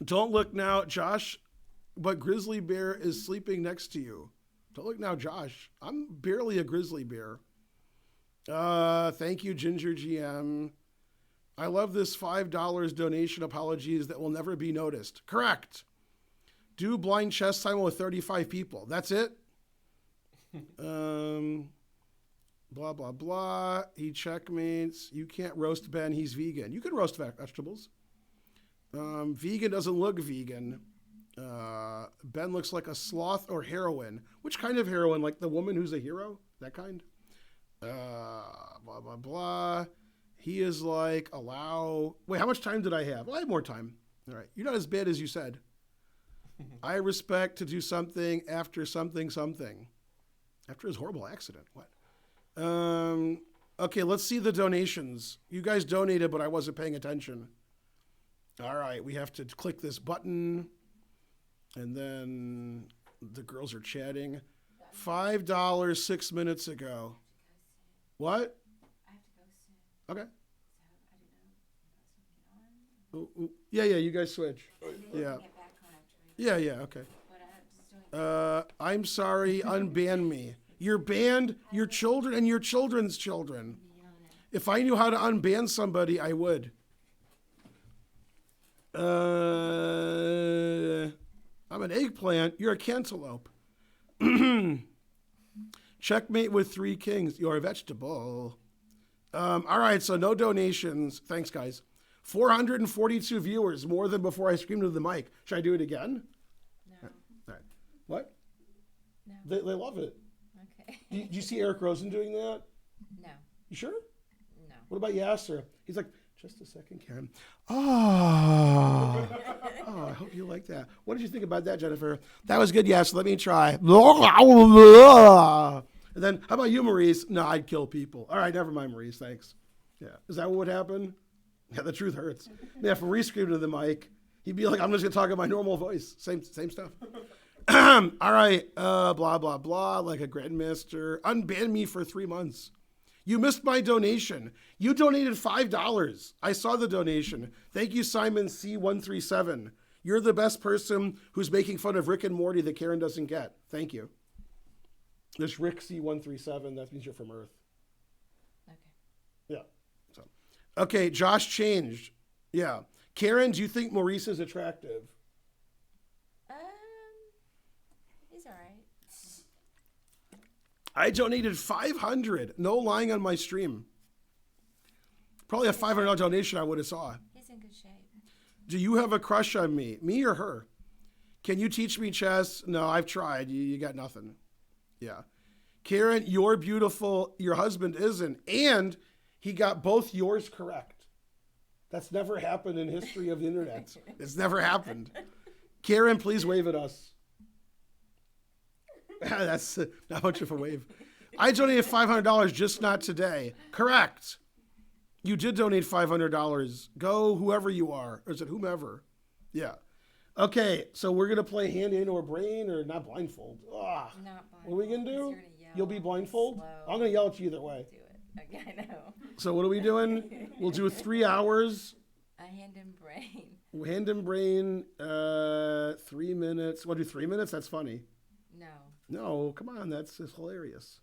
Don't look now, Josh, but Grizzly Bear is sleeping next to you. Don't look now, Josh. I'm barely a grizzly bear. Thank you, Ginger GM. I love this $5 donation apologies that will never be noticed. Correct. Do blind chess time with 35 people. That's it. Blah, blah, blah. He checkmates. You can't roast Ben. He's vegan. You can roast vegetables. Vegan doesn't look vegan. Ben looks like a sloth or heroine. Which kind of heroine? Like the woman who's a hero? That kind? Blah, blah, blah. He is like, allow. Wait, how much time did I have? Well, I have more time. All right. You're not as bad as you said. I respect to do something after something. After his horrible accident. What? Okay, let's see the donations. You guys donated, but I wasn't paying attention. All right, we have to click this button. And then the girls are chatting. $5 6 minutes ago. What? I have to go soon. Okay. So I don't know if I was going to get on. Yeah, you guys switch. Maybe Yeah. I can get back on after Yeah, okay. But I'm just doing I'm sorry, unban me. You're banned, your children, and your children's children. If I knew how to unban somebody, I would. I'm an eggplant. You're a cantaloupe. Checkmate with 3 kings. You're a vegetable. All right, so no donations. Thanks, guys. 442 viewers, more than before I screamed into the mic. Should I do it again? No. All right. What? No. They love it. Okay. Do you see Eric Rosen doing that? No. You sure? No. What about Yasser? He's like, just a second, Karen. Oh, I hope you like that. What did you think about that, Jennifer? That was good, yes. Let me try. And then, how about you, Maurice? No, I'd kill people. All right, never mind, Maurice. Thanks. Yeah. Is that what would happen? Yeah, the truth hurts. Yeah, if Maurice screamed into the mic, he'd be like, I'm just going to talk in my normal voice. Same stuff. All right. Blah, blah, blah. Like a grandmaster. Unban me for 3 months. You missed my donation. You donated $5. I saw the donation. Thank you, Simon C137. You're the best person who's making fun of Rick and Morty that Karen doesn't get. Thank you. This Rick C137, that means you're from Earth. Okay. Yeah. So, okay, Josh changed. Yeah. Karen, do you think Maurice is attractive? He's all right. I donated $500. No lying on my stream. Probably a $500 donation I would have saw. He's in good shape. Do you have a crush on me? Me or her? Can you teach me chess? No, I've tried. You got nothing. Yeah. Karen, you're beautiful. Your husband isn't. And he got both yours correct. That's never happened in history of the internet. It's never happened. Karen, please wave at us. That's not much of a wave. I donated $500, just not today. Correct. You did donate $500. Go whoever you are. Or is it whomever? Yeah. Okay, so we're gonna play hand into a brain or not blindfold. Ugh. Not blindfold. What are we gonna 'cause do? You're gonna yell. You'll be blindfold? Slow. I'm gonna yell at you either way. Do it. Okay, I know. So what are we doing? We'll do 3 hours. A hand and brain. Hand and brain, 3 minutes. Want to do 3 minutes? That's funny. No. No, come on, that's hilarious.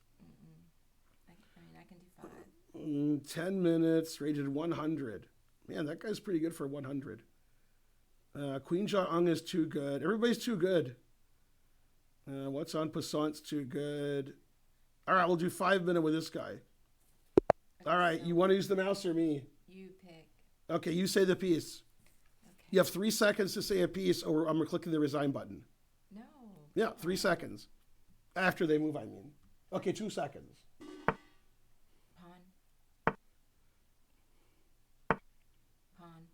I can do 5. 10 minutes, rated 100. Man, that guy's pretty good for 100. Queen Jong Ung is too good. Everybody's too good. What's on Passant's too good. All right, we'll do 5 minutes with this guy. Okay, All right, so you want to use the mouse or me? You pick. Okay, you say the piece. Okay. You have 3 seconds to say a piece, or I'm clicking the resign button. No. Yeah, 3 seconds. After they move, I mean. Okay, 2 seconds. Pawn. Pawn.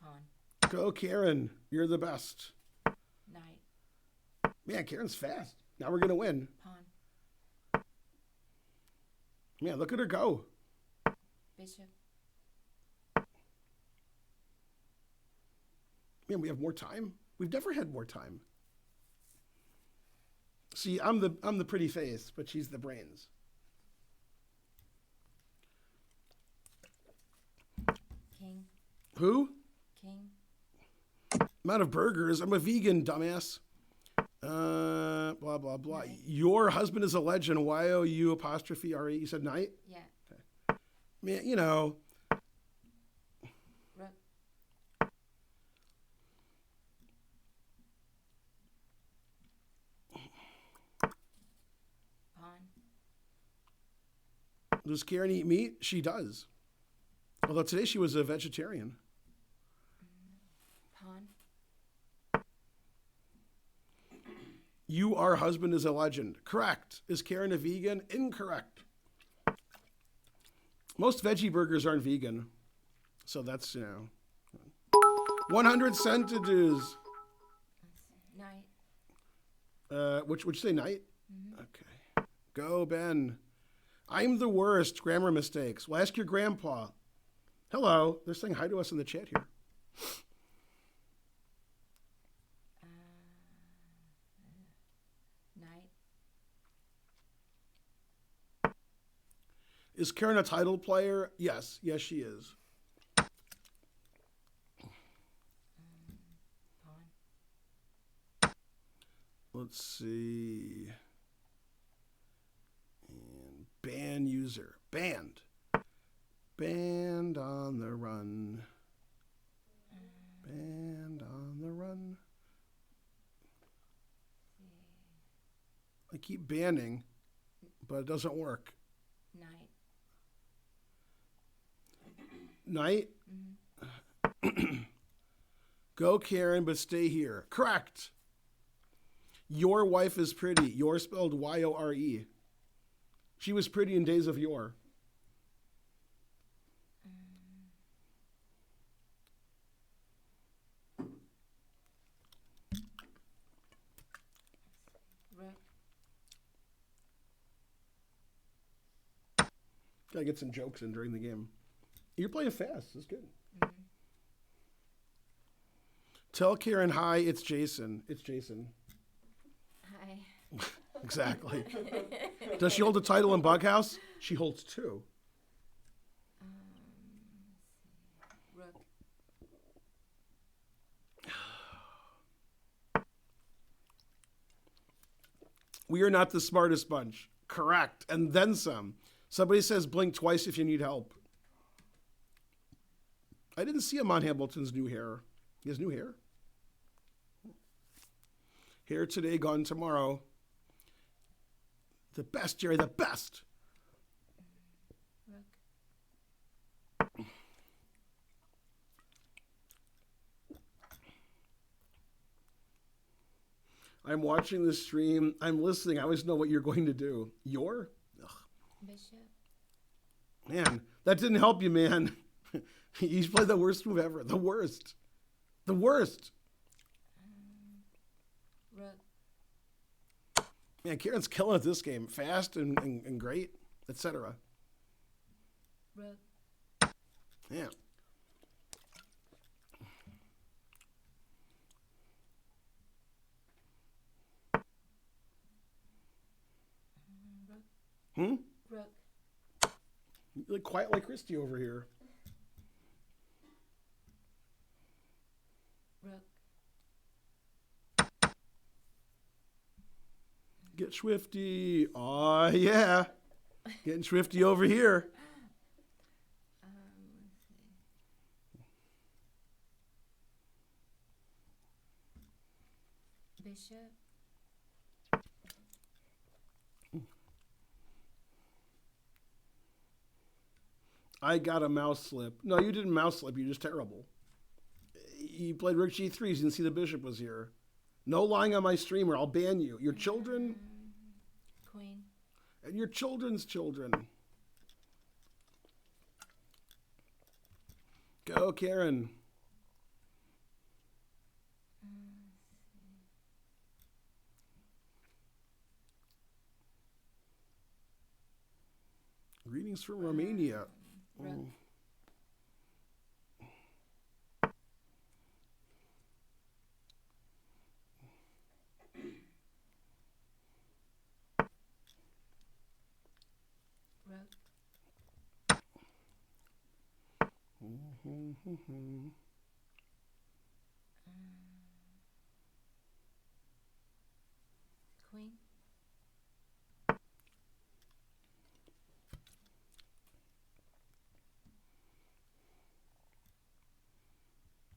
Pawn. Go, Karen. You're the best. Knight. Man, Karen's fast. Now we're going to win. Pawn. Man, look at her go. Bishop. Man, we have more time. We've never had more time. See, I'm the pretty face, but she's the brains. King. Who? King. I'm out of burgers. I'm a vegan, dumbass. Blah, blah, blah. Knight. Your husband is a legend. Y-O-U apostrophe R-E. You said knight? Yeah. Man, you know. Rook. Pawn. Does Karen eat meat? She does. Although today she was a vegetarian. Pawn. Our husband is a legend. Correct. Is Karen a vegan? Incorrect. Most veggie burgers aren't vegan. So that's, 100 centidues. Knight. Which say night? Okay. Go, Ben. I'm the worst. Grammar mistakes. Well, ask your grandpa. Hello. They're saying hi to us in the chat here. Knight. Is Karen a title player? Yes. Yes, she is. Pawn. Let's see. And ban user. Banned. Banned on the run. Banned on the run. I keep banning, but it doesn't work. Knight. Night? Go, Karen, but stay here. Correct. Your wife is pretty. Your spelled Y-O-R-E. She was pretty in days of yore. Rook. Gotta get some jokes in during the game. You're playing fast. That's good. Tell Karen hi, it's Jason. It's Jason. Hi. Exactly. Does she hold a title in Bughouse? She holds 2. Rook. We are not the smartest bunch. Correct. And then some. Somebody says blink twice if you need help. I didn't see him on Hamilton's new hair. He has new hair. Hair today, gone tomorrow. The best, Jerry, the best. Rook. I'm watching the stream. I'm listening. I always know what you're going to do. Ugh. Bishop. Man, that didn't help you, man. He's played the worst move ever. The worst. The worst. Rook. Man, Karen's killing at this game. Fast and great, etc. Rook. Yeah. Hmm? Rook. You look quiet like Christy over here. Rook. Get swifty. Aw, yeah. Getting swifty over here. Let's see. Bishop. I got a mouse slip. No, you didn't mouse slip. You're just terrible. You played rook g3s. You didn't see the bishop was here. No lying on my stream or I'll ban you. Your children Queen. and your children's children. Go, Karen. Greetings from Romania. Rook. Oh. Rook. Queen.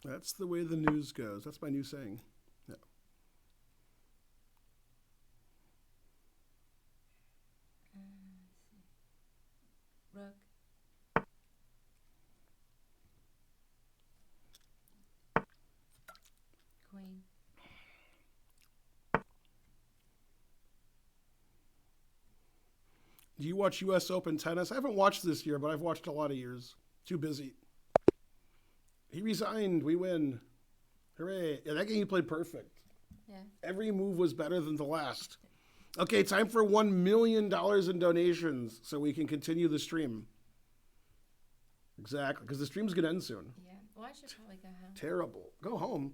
That's the way the news goes. That's my new saying. Yeah. Rook. Queen. Do you watch U.S. Open tennis? I haven't watched this year, but I've watched a lot of years. Too busy. He resigned. We win. Hooray. Yeah, that game he played perfect. Yeah. Every move was better than the last. Okay, time for $1 million in donations so we can continue the stream. Exactly, because the stream's going to end soon. Yeah. Well, I should probably go home. Terrible. Go home.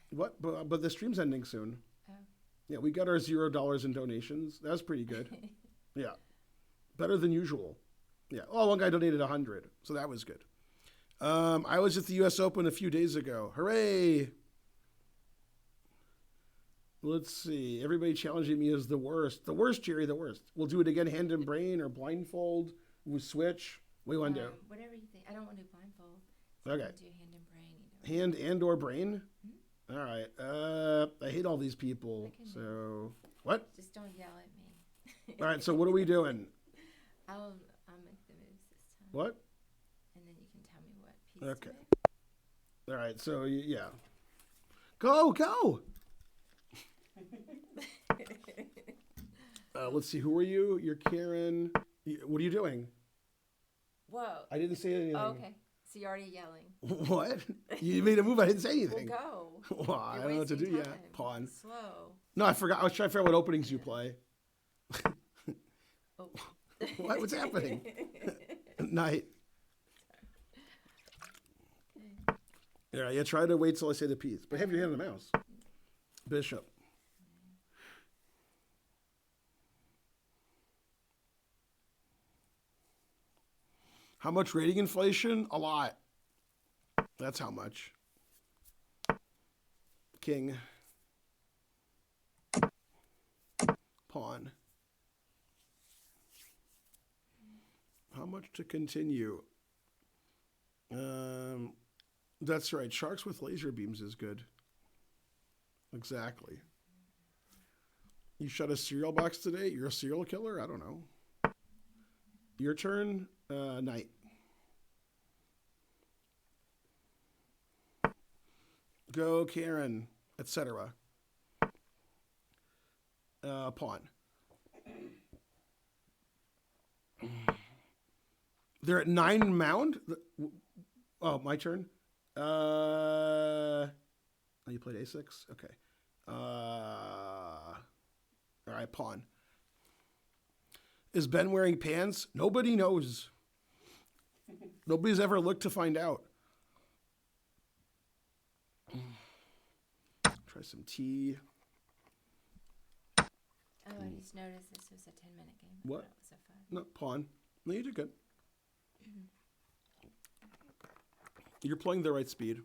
What? But the stream's ending soon. Oh. Yeah, we got our $0 in donations. That was pretty good. Yeah. Better than usual. Yeah. Oh, one guy donated 100, so that was good. I was at the U.S. Open a few days ago. Hooray! Let's see. Everybody challenging me is the worst. The worst, Jerry, the worst. We'll do it again, hand and brain or blindfold. We'll switch. What do you want to do? Whatever you think. I don't want to do blindfold. Okay. I can do hand and brain. Either. Hand and or brain? All right. I hate all these people. So, what? Just don't yell at me. All right, so what are we doing? I'll make the moves this time. What? And then you can tell me what piece Okay. to make. All right, so, yeah. Go! Let's see, who are you? You're Karen. What are you doing? Whoa. I didn't say anything. Oh, okay. So you're already yelling. What? You made a move, I didn't say Well, anything. go. Well, I don't know what to do wasting yet. time. Pawn. Slow. No, I forgot. I was trying to figure out what openings you play. Oh. What? What's happening? Night. Okay. All right, yeah, try to wait till I say the piece. But have your hand on the mouse. Bishop. How much rating inflation? A lot. That's how much. King. Pawn. How much to continue? That's right. Sharks with laser beams is good. Exactly. You shot a cereal box today? You're a serial killer? I don't know. Your turn. Knight. Go, Karen, etc. Pawn. They're at 9 mound. Oh, my turn. Oh, you played A6? Okay. All right, pawn. Is Ben wearing pants? Nobody knows. Nobody's ever looked to find out. Try some tea. Oh, I just noticed this was a 10-minute game. I What? thought it was a 5. No, pawn. No, you did good. You're playing the right speed.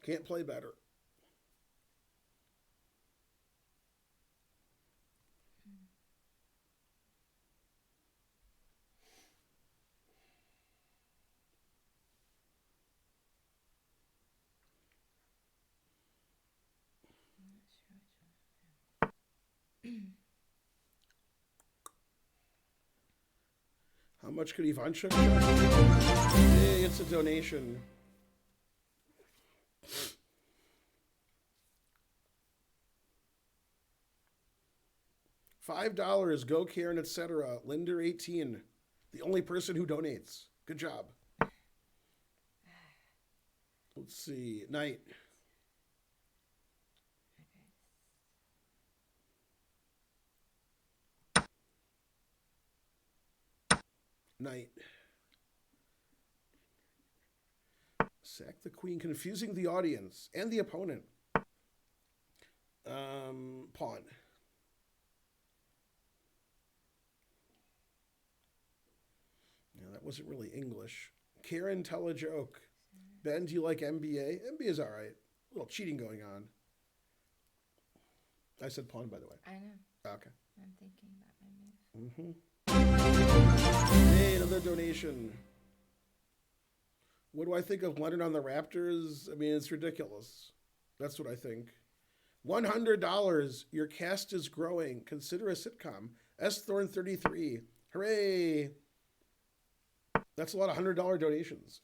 Can't play better. I'm not sure which one. How much could Ivanchuk charge? Hey, it's a donation. $5. Go Karen, etc. Linder 18. The only person who donates. Good job. Let's see. Knight. Knight. Sack the queen, confusing the audience and the opponent. Pawn. No, that wasn't really English. Karen, tell a joke. Ben, do you like NBA? NBA is all right. A little cheating going on. I said pawn, by the way. I know. Okay. I'm thinking about my move. Hey, another donation. What do I think of Leonard on the Raptors? I mean, it's ridiculous. That's what I think. $100. Your cast is growing. Consider a sitcom. S. Thorne 33. Hooray. That's a lot of $100 donations.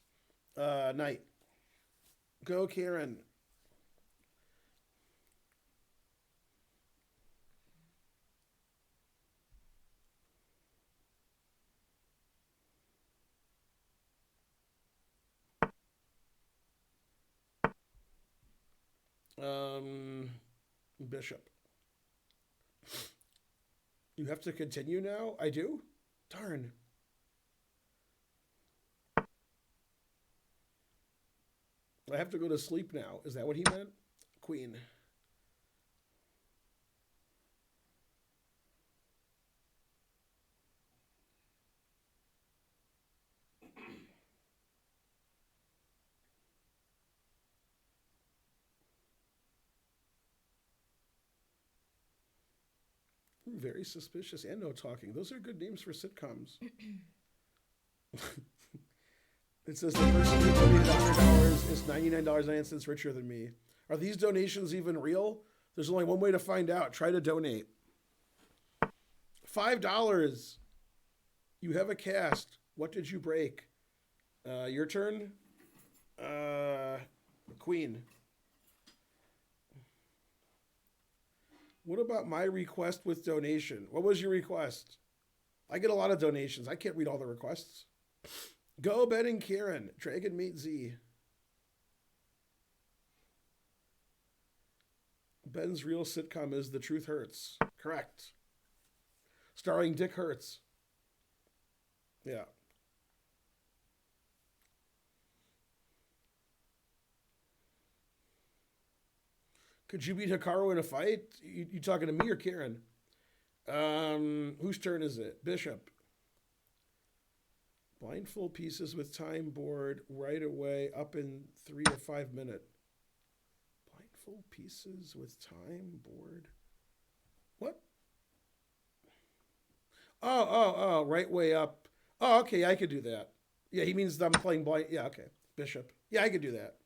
Knight. Go, Karen. Bishop. You have to continue now? I do? Darn. I have to go to sleep now. Is that what he meant? Queen. Very suspicious and no talking. Those are good names for sitcoms. It says the person who donated $100 is $99.09 richer than me. Are these donations even real? There's only one way to find out. Try to donate. $5. You have a cast. What did you break? Your turn. Queen. What about my request with donation? What was your request? I get a lot of donations. I can't read all the requests. Go, Ben and Karen. Dragon Mate Z. Ben's real sitcom is The Truth Hurts. Correct. Starring Dick Hertz. Yeah. Could you beat Hikaru in a fight? You talking to me or Karen? Whose turn is it? Bishop. Blindfold pieces with time board right away up in 3 to 5 minutes. Blindfold pieces with time board. What? Oh, right way up. Oh, okay, I could do that. Yeah, he means I'm playing blind. Yeah, okay. Bishop. Yeah, I could do that.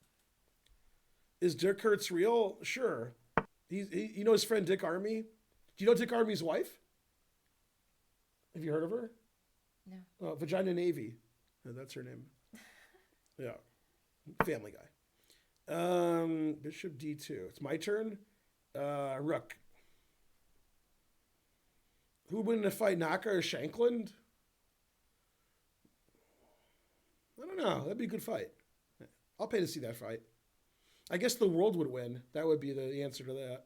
Is Dick Hertz real? Sure. You know his friend Dick Army? Do you know Dick Army's wife? Have you heard of her? No. Vagina Navy. Oh, that's her name. Yeah. Family Guy. Bishop D2. It's my turn. Rook. Who would win in a fight, Naka or Shankland? I don't know. That'd be a good fight. I'll pay to see that fight. I guess the world would win. That would be the answer to that.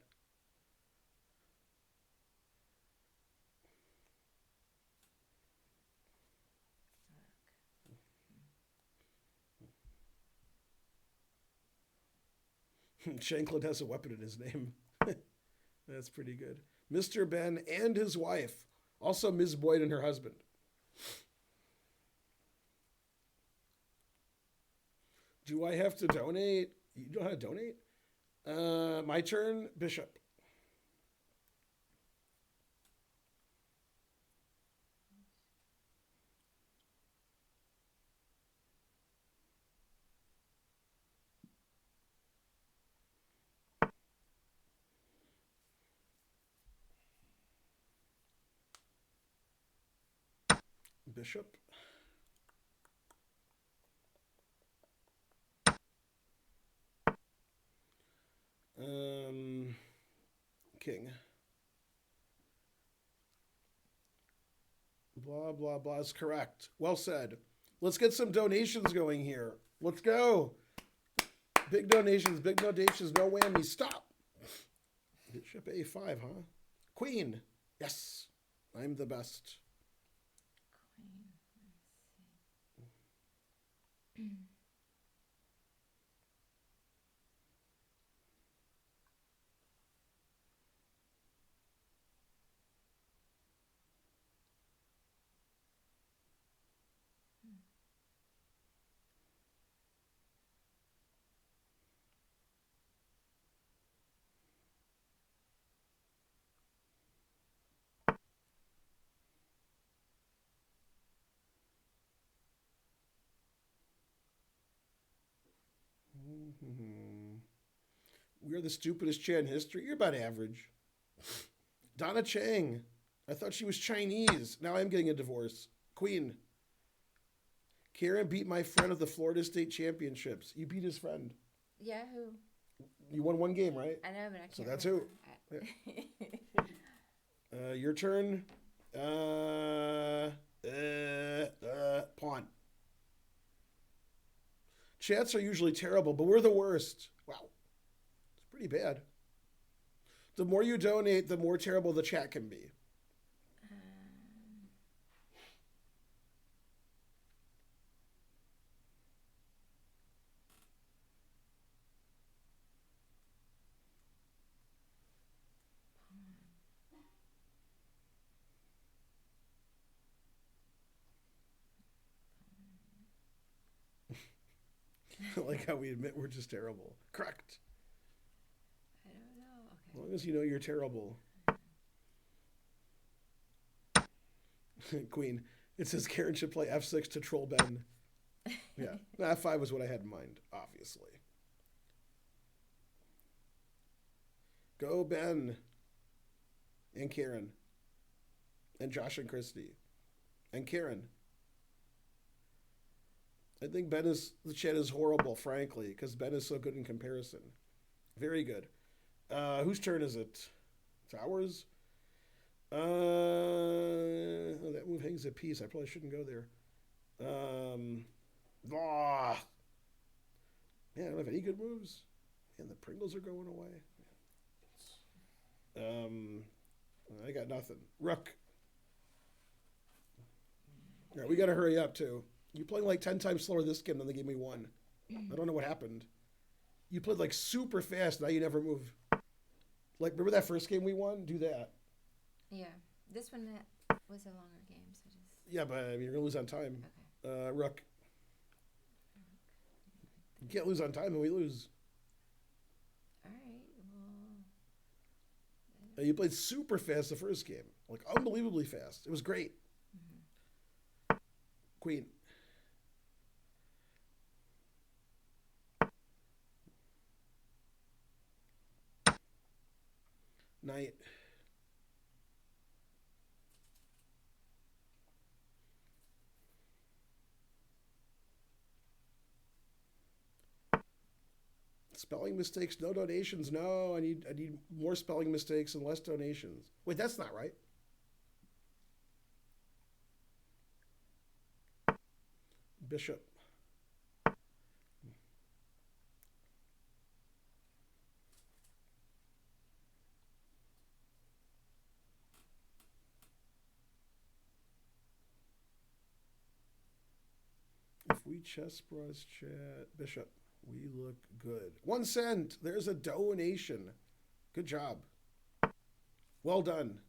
Shankland has a weapon in his name. That's pretty good. Mr. Ben and his wife. Also Ms. Boyd and her husband. Do I have to donate? You know how to donate? My turn, Bishop. Bishop. King. Blah, blah, blah is correct. Well said. Let's get some donations going here. Let's go. Big donations, no whammy. Stop. Bishop A5, huh? Queen. Yes. I'm the best. Queen. Let's see. We are the stupidest chat in history. You're about average. Donna Chang. I thought she was Chinese. Now I'm getting a divorce. Queen. Karen beat my friend at the Florida State Championships. You beat his friend. Yeah, who? You won one game, right? I know, but I can't. So that's remember. Your turn. Pawn. Chats are usually terrible, but we're the worst. Wow. It's pretty bad. The more you donate, the more terrible the chat can be. Like how we admit we're just terrible. Correct. I don't know. As Okay. long as you know you're terrible. Queen. It says Karen should play F6 to troll Ben. Yeah. F5 was what I had in mind, obviously. Go Ben. And Karen. And Josh and Christy. And Karen. I think the chat is horrible, frankly, because Ben is so good in comparison. Very good. Whose turn is it? It's ours? Oh, that move hangs a piece. I probably shouldn't go there. Man, I don't have any good moves. Man, the Pringles are going away. I got nothing. Rook. All right, we got to hurry up, too. You playing like 10 times slower this game than they gave me one. I don't know what happened. You played like super fast. Now you never move. Like, remember that first game we won? Do that. Yeah, this one was a longer game, so just. Yeah, but I mean, you're going to lose on time. Okay. Rook. You can't lose on time and we lose. All right. Well. You played super fast the first game. Like, unbelievably fast. It was great. Queen. Knight. Spelling mistakes, no donations. No, I need more spelling mistakes and less donations. Wait, that's not right. Bishop. If we chess bros chat, Bishop, we look good. 1 cent. There's a donation. Good job. Well done.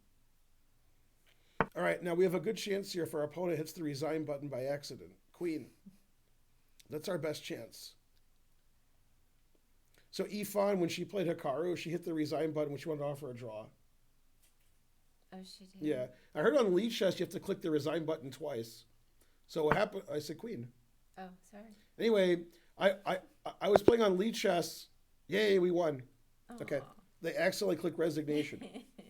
All right, now we have a good chance here if our opponent hits the resign button by accident. Queen. That's our best chance. So Ifan, when she played Hikaru, she hit the resign button when she wanted to offer a draw. Oh, she did. Yeah. I heard on lead chess you have to click the resign button twice. So what happened? I said queen. Oh, sorry. Anyway, I was playing on lead chess. Yay, we won. Okay. Aw. They accidentally clicked resignation.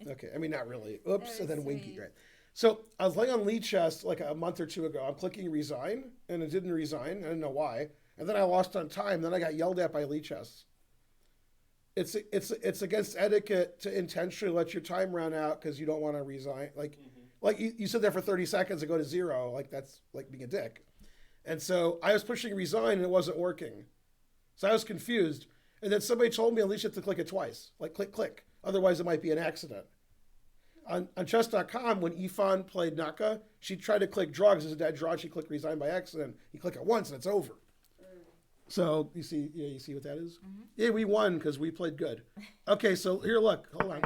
Okay. I mean, not really. Oops, and That then was winky, sweet. right? So I was playing on lead chess like a month or two ago. I'm clicking resign, and it didn't resign. I didn't know why. And then I lost on time. Then I got yelled at by lead chess. It's against etiquette to intentionally let your time run out because you don't want to resign. Like you sit there for 30 seconds and go to zero. Like that's like being a dick. And so I was pushing resign and it wasn't working. So I was confused. And then somebody told me at least you have to click it twice. Like click, click. Otherwise it might be an accident. On chess.com, when Ifan played Naka, she tried to click draw because it's a dead draw. She clicked resign by accident. You click it once and it's over. So you see what that is? Mm-hmm. Yeah, we won because we played good. Okay, so here, look, hold on.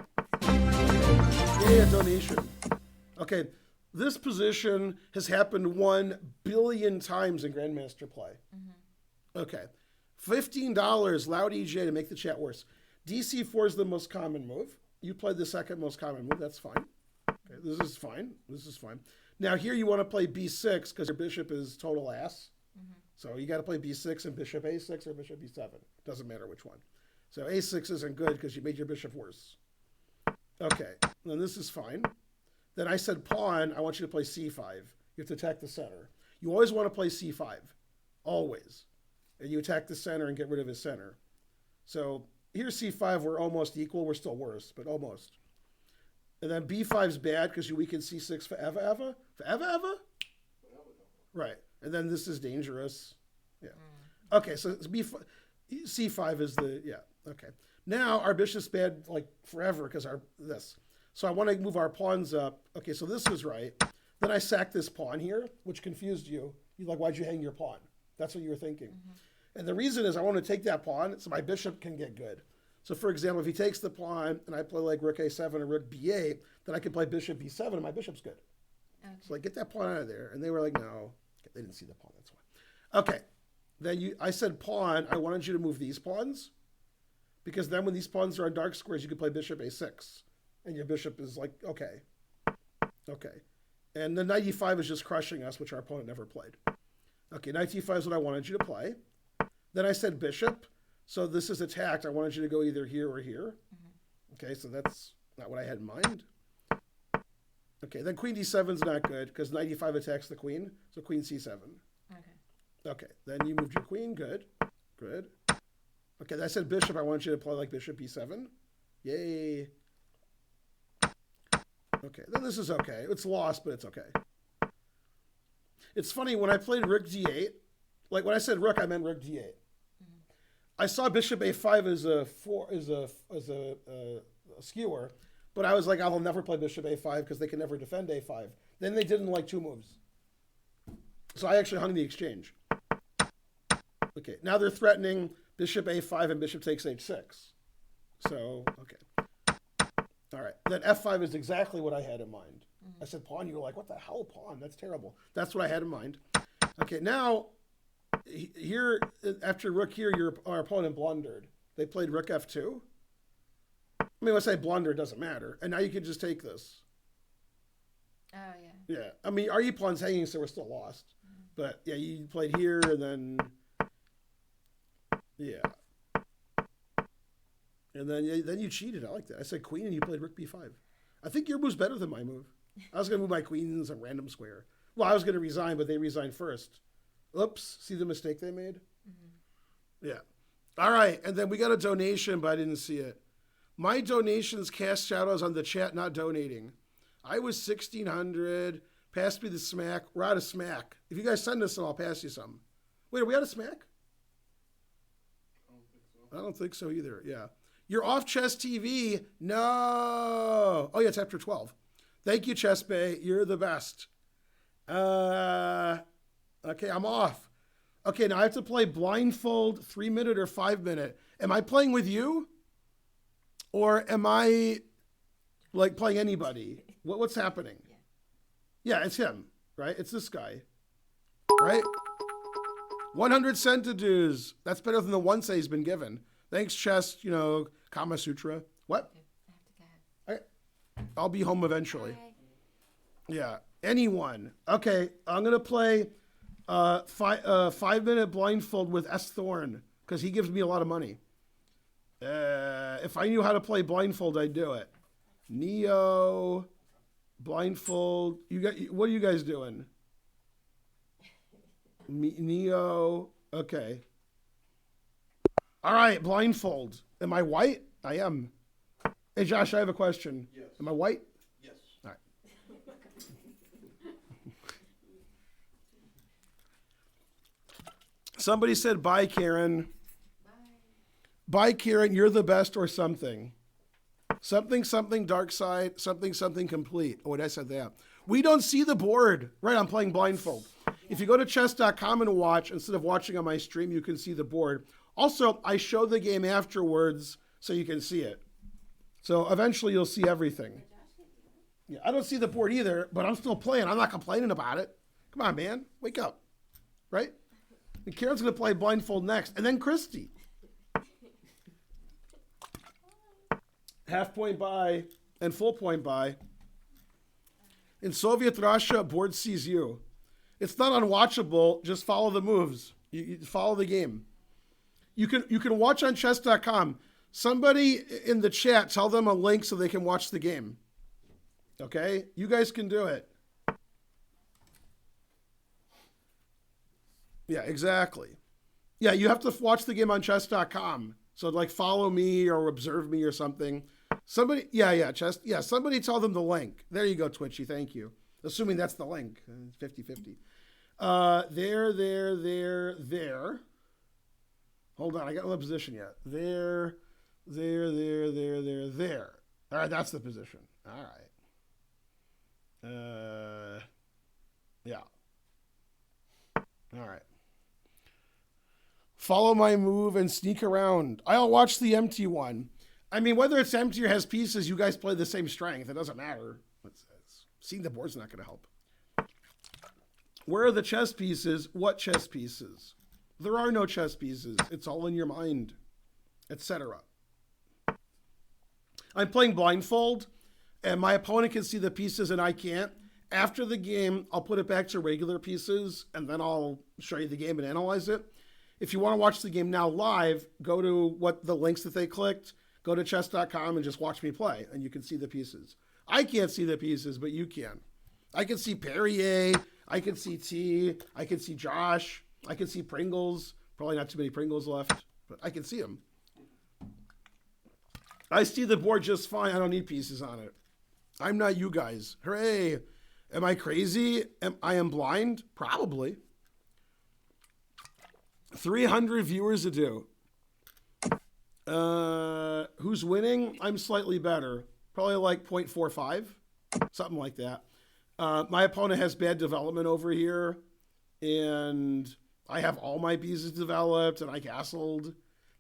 Yeah, donation. Okay, this position has happened 1 billion times in Grandmaster play. Mm-hmm. Okay, $15, loud EJ to make the chat worse. DC4 is the most common move. You played the second most common move. That's fine. Okay, this is fine. This is fine. Now here you want to play B6 because your bishop is total ass. Mm-hmm. So you got to play B6 and bishop A6 or bishop B7. Doesn't matter which one. So A6 isn't good because you made your bishop worse. Okay, then this is fine. Then I said pawn, I want you to play C5. You have to attack the center. You always want to play C5. Always. And you attack the center and get rid of his center. So here's C5, we're almost equal. We're still worse, but almost. And then B5 is bad because you weaken C6 forever, ever? Forever, ever? Right. And then this is dangerous. Yeah. Okay, so it's B5, C5 is the, yeah, okay. Now our bishop's bad like forever because this. So I want to move our pawns up. Okay, so this was right. Then I sacked this pawn here, which confused you. You're like, why'd you hang your pawn? That's what you were thinking. Mm-hmm. And the reason is I want to take that pawn so my bishop can get good. So for example, if he takes the pawn and I play like rook A7 or rook B8, then I can play bishop B7 and my bishop's good. Okay. So like, get that pawn out of there. And they were like, no. They didn't see the pawn, that's why. Okay, then I said pawn, I wanted you to move these pawns because then when these pawns are on dark squares, you can play bishop A6 and your bishop is like, okay. Okay, and then knight E5 is just crushing us, which our opponent never played. Okay, knight E5 is what I wanted you to play. Then I said bishop, so this is attacked. I wanted you to go either here or here. Mm-hmm. Okay, so that's not what I had in mind. Okay, then queen D7 is not good because knight E5 attacks the queen, so queen C7. Okay. Okay, then you moved your queen, good, good. Okay, I said bishop, I want you to play like bishop B7. Yay. Okay, then this is okay. It's lost, but it's okay. It's funny, when I played rook D8, like when I said rook, I meant rook D8. Mm-hmm. I saw bishop A5 as a skewer, but I was like, I will never play bishop A5 because they can never defend A5. Then they did in like 2 moves. So I actually hung the exchange. Okay, now they're threatening bishop A5 and bishop takes H6. So, okay. All right, then F5 is exactly what I had in mind. Mm-hmm. I said pawn, you were like, what the hell, pawn? That's terrible. That's what I had in mind. Okay, now, here, after rook here, our opponent blundered. They played rook F2. I mean, when I say blunder, it doesn't matter. And now you can just take this. Oh, yeah. Yeah. I mean, RE pawn's hanging, so we're still lost. Mm-hmm. But, yeah, you played here, and then... Yeah. And then you cheated. I like that. I said queen, and you played rook B5. I think your move's better than my move. I was going to move my queen in some random square. Well, I was going to resign, but they resigned first. Oops. See the mistake they made? Mm-hmm. Yeah. All right. And then we got a donation, but I didn't see it. My donations cast shadows on the chat not donating. I was 1,600. Pass me the smack. We're out of smack. If you guys send us some, I'll pass you some. Wait, are we out of smack? I don't think so either. Yeah. You're off Chess TV. No. Oh, yeah, it's after 12. Thank you, Chess Bay. You're the best. Okay, I'm off. Okay, now I have to play Blindfold 3-minute or 5-minute. Am I playing with you? Or am I Like playing anybody. What's happening? Yeah, it's him, right? It's this guy, right? 100 centidues. That's better than the one say he's been given. Thanks, chess, Kama Sutra. What? I have to go. I'll be home eventually. Bye. Yeah. Anyone. Okay, I'm going to play 5-minute blindfold with S. Thorne because he gives me a lot of money. If I knew how to play blindfold, I'd do it. Neo, blindfold. What are you guys doing? Neo. Okay. All right, blindfold. Am I white? I am. Hey, Josh, I have a question. Yes. Am I white? Yes. All right. Somebody said, bye, Karen. Bye, Karen. You're the best or something. Something, something, dark side. Something, something, complete. Oh, wait, I said that. We don't see the board. Right, I'm playing blindfold. If you go to chess.com and watch, instead of watching on my stream, you can see the board. Also, I show the game afterwards so you can see it. So eventually you'll see everything. Yeah, I don't see the board either, but I'm still playing. I'm not complaining about it. Come on, man. Wake up. Right? And Karen's going to play blindfold next. And then Christy. Half point buy and full point buy. In Soviet Russia, board sees you. It's not unwatchable. Just follow the moves. You follow the game. You can watch on chess.com. Somebody in the chat, tell them a link so they can watch the game. Okay? You guys can do it. Yeah, exactly. Yeah, you have to watch the game on chess.com. So like follow me or observe me or something. Somebody, chess. Yeah, somebody tell them the link. There you go, Twitchy. Thank you. Assuming that's the link. 50-50. There. Hold on, I got no position yet. There. All right, that's the position. All right. Yeah. All right. Follow my move and sneak around. I'll watch the empty one. I mean, whether it's empty or has pieces, you guys play the same strength. It doesn't matter. Seeing the board's not going to help. Where are the chess pieces? What chess pieces? There are no chess pieces. It's all in your mind, etc. I'm playing blindfold, and my opponent can see the pieces and I can't. After the game, I'll put it back to regular pieces, and then I'll show you the game and analyze it. If you want to watch the game now live, go to the links that they clicked, go to chess.com and just watch me play, and you can see the pieces. I can't see the pieces, but you can. I can see Perrier, I can see T, I can see Josh, I can see Pringles. Probably not too many Pringles left, but I can see them. I see the board just fine. I don't need pieces on it. I'm not you guys. Hooray. Am I crazy? I am blind? Probably. 300 viewers a do. Who's winning? I'm slightly better. Probably like 0.45, something like that. My opponent has bad development over here, and I have all my pieces developed, and I castled,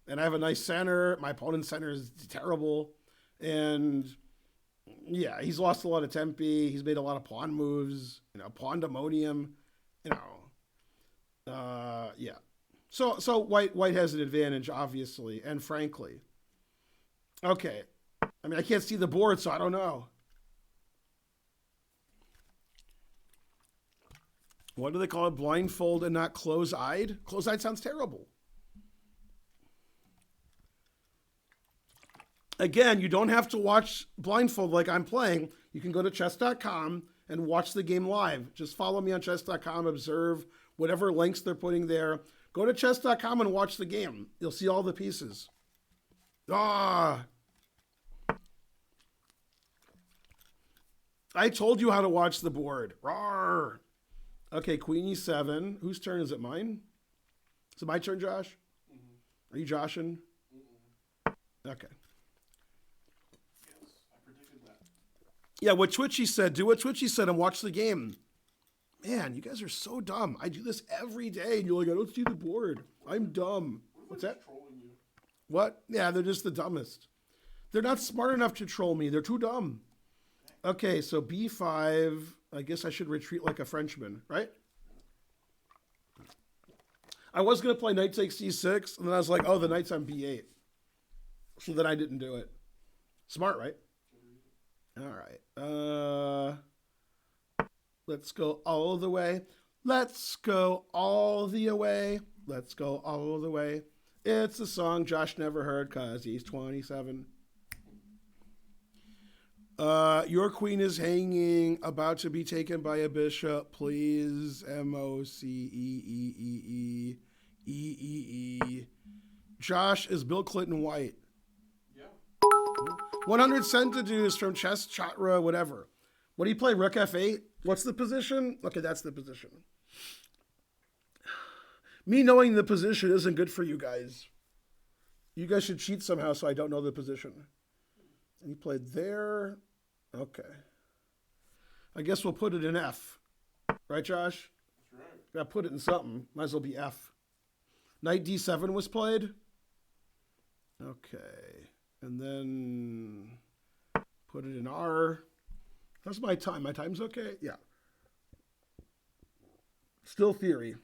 and I have a nice center. My opponent's center is terrible, and yeah, he's lost a lot of tempi. He's made a lot of pawn moves, pandemonium, yeah. So white has an advantage, obviously, and frankly. Okay. I mean, I can't see the board, so I don't know. What do they call it? Blindfold and not close-eyed? Close-eyed sounds terrible. Again, you don't have to watch blindfold like I'm playing. You can go to chess.com and watch the game live. Just follow me on chess.com, observe whatever links they're putting there. Go to chess.com and watch the game. You'll see all the pieces. I told you how to watch the board. Rawr. Okay, Queen E7. Whose turn is it? Mine? Is it my turn, Josh? Mm-hmm. Are you joshing? Mm-hmm. Okay. Yes, I predicted that. Yeah, what Twitchy said. Do what Twitchy said and watch the game. Man, you guys are so dumb. I do this every day, and you're like, I don't see the board. I'm dumb. What's that? Trolling you. What? Yeah, they're just the dumbest. They're not smart enough to troll me. They're too dumb. Okay, so b5. I guess I should retreat like a Frenchman, right? I was going to play knight takes c6, and then I was like, oh, the knight's on b8. So then I didn't do it. Smart, right? All right. Let's go all the way. Let's go all the way. Let's go all the way. It's a song Josh never heard because he's 27. Your queen is hanging, about to be taken by a bishop. Please, Moceeee. Josh is Bill Clinton white. Yeah. 100 centidues from chess chatra, whatever. What do you play? Rook f8? What's the position? Okay, that's the position. Me knowing the position isn't good for you guys. You guys should cheat somehow so I don't know the position. And he played there. Okay. I guess we'll put it in F. Right, Josh? That's right. Gotta put it in something. Might as well be F. Knight d7 was played. Okay. And then put it in R. That's my time. My time's okay? Yeah. Still theory.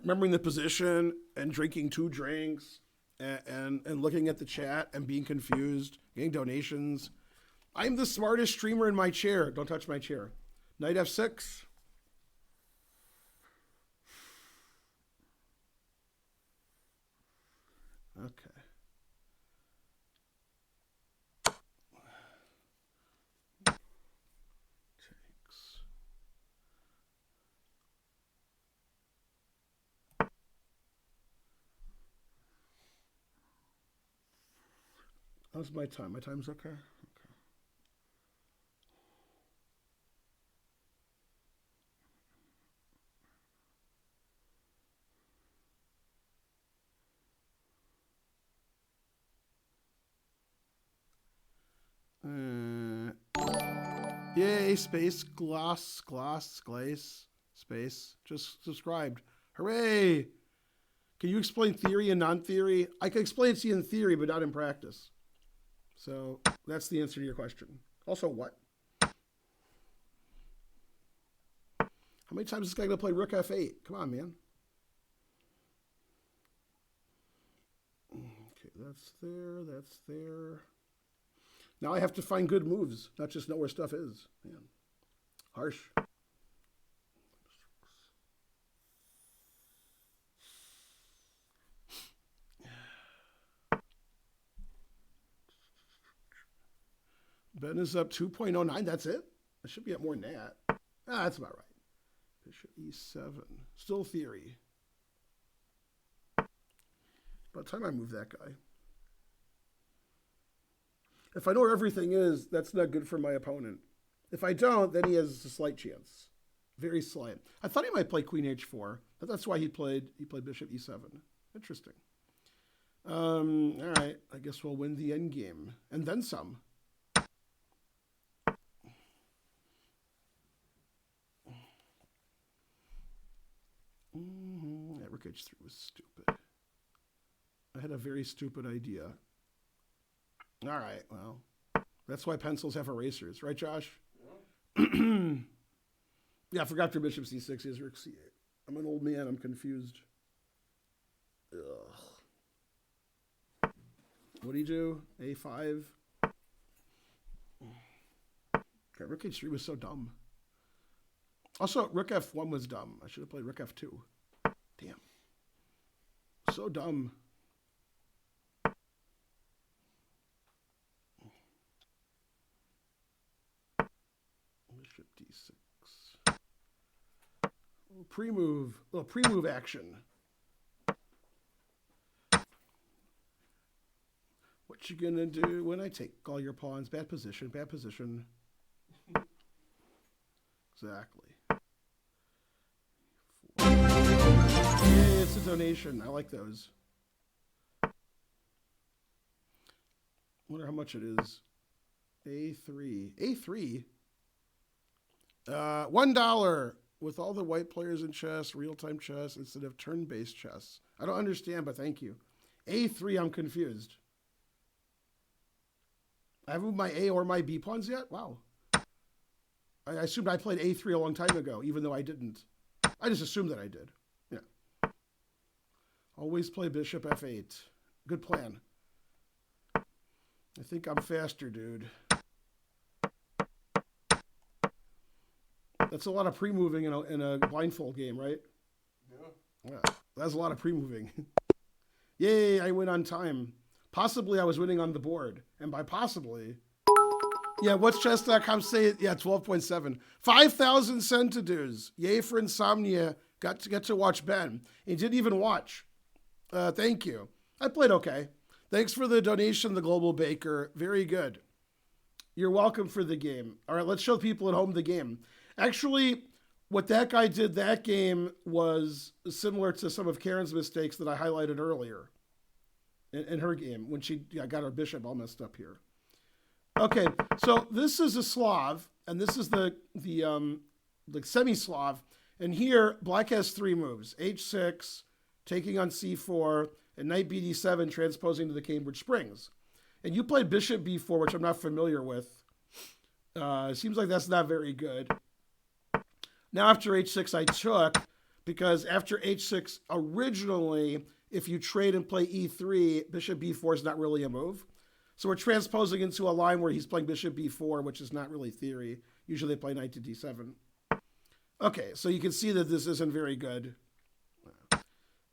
Remembering the position and drinking 2 drinks and looking at the chat and being confused, getting donations. I'm the smartest streamer in my chair. Don't touch my chair. Knight f6. Okay. Takes. How's my time? My time's okay? Yay, space, glace, space. Just subscribed. Hooray! Can you explain theory and non-theory? I can explain it to you in theory, but not in practice. So that's the answer to your question. Also, what? How many times is this guy going to play Rook F8? Come on, man. Okay, that's there, that's there. Now I have to find good moves, not just know where stuff is. Man, harsh. Ben is up 2.09. That's it? I should be up more than that. That's about right. Bishop E7. Still theory. By the time I move that guy. If I know where everything is, that's not good for my opponent. If I don't, then he has a slight chance. Very slight. I thought he might play Queen H4, but that's why he played Bishop E7. Interesting. All right. I guess we'll win the end game. And then some. That Rook H3 was stupid. I had a very stupid idea. All right, well, that's why pencils have erasers, right, Josh? Yeah, yeah, I forgot your Bishop C6 is Rook C8. I'm an old man. I'm confused. Ugh. What do you do? A5. Okay, Rook H3 was so dumb. Also, Rook F1 was dumb. I should have played Rook F2. Damn. So dumb. Bishop D6. Pre-move. Oh, pre-move action. What you gonna do when I take all your pawns? Bad position, bad position. Exactly. Yay, it's a donation. I like those. Wonder how much it is. A3. A3? $1 with all the white players in chess, real-time chess, instead of turn-based chess. I don't understand, but thank you. A3, I'm confused. I haven't moved my A or my B pawns yet? Wow. I assumed I played A3 a long time ago, even though I didn't. I just assumed that I did. Yeah. Always play bishop F8. Good plan. I think I'm faster, dude. That's a lot of pre-moving in a blindfold game, right? Yeah. That's a lot of pre-moving. Yay, I win on time. Possibly I was winning on the board. And by possibly... Yeah, what's chess.com say? Yeah, 12.7. 5,000 centidues. Yay for insomnia. Got to watch Ben. He didn't even watch. Thank you. I played okay. Thanks for the donation, the Global Baker. Very good. You're welcome for the game. All right, let's show people at home the game. Actually, what that guy did that game was similar to some of Karen's mistakes that I highlighted earlier in her game when she got her bishop all messed up here. Okay, so this is a Slav, and this is the semi-Slav. And here, black has 3 moves. H6, taking on C4, and knight BD7 transposing to the Cambridge Springs. And you played bishop B4, which I'm not familiar with. It seems like that's not very good. Now after H6 I took, because after H6 originally, if you trade and play E3, bishop B4 is not really a move. So we're transposing into a line where he's playing bishop B4, which is not really theory. Usually they play knight to D7. Okay, so you can see that this isn't very good.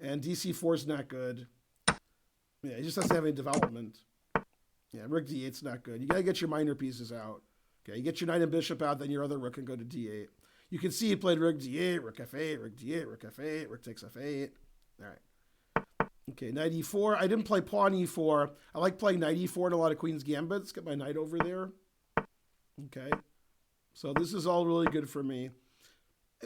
And DC4 is not good. Yeah, he just doesn't have any development. Yeah, rook D8's not good. You got to get your minor pieces out. Okay, you get your knight and bishop out, then your other rook can go to D8. You can see he played rook D8, rook F8, rook D8, rook F8, rook takes F8. All right. Okay, knight E4. I didn't play pawn E4. I like playing knight E4 in a lot of queen's gambits. Get my knight over there. Okay. So this is all really good for me.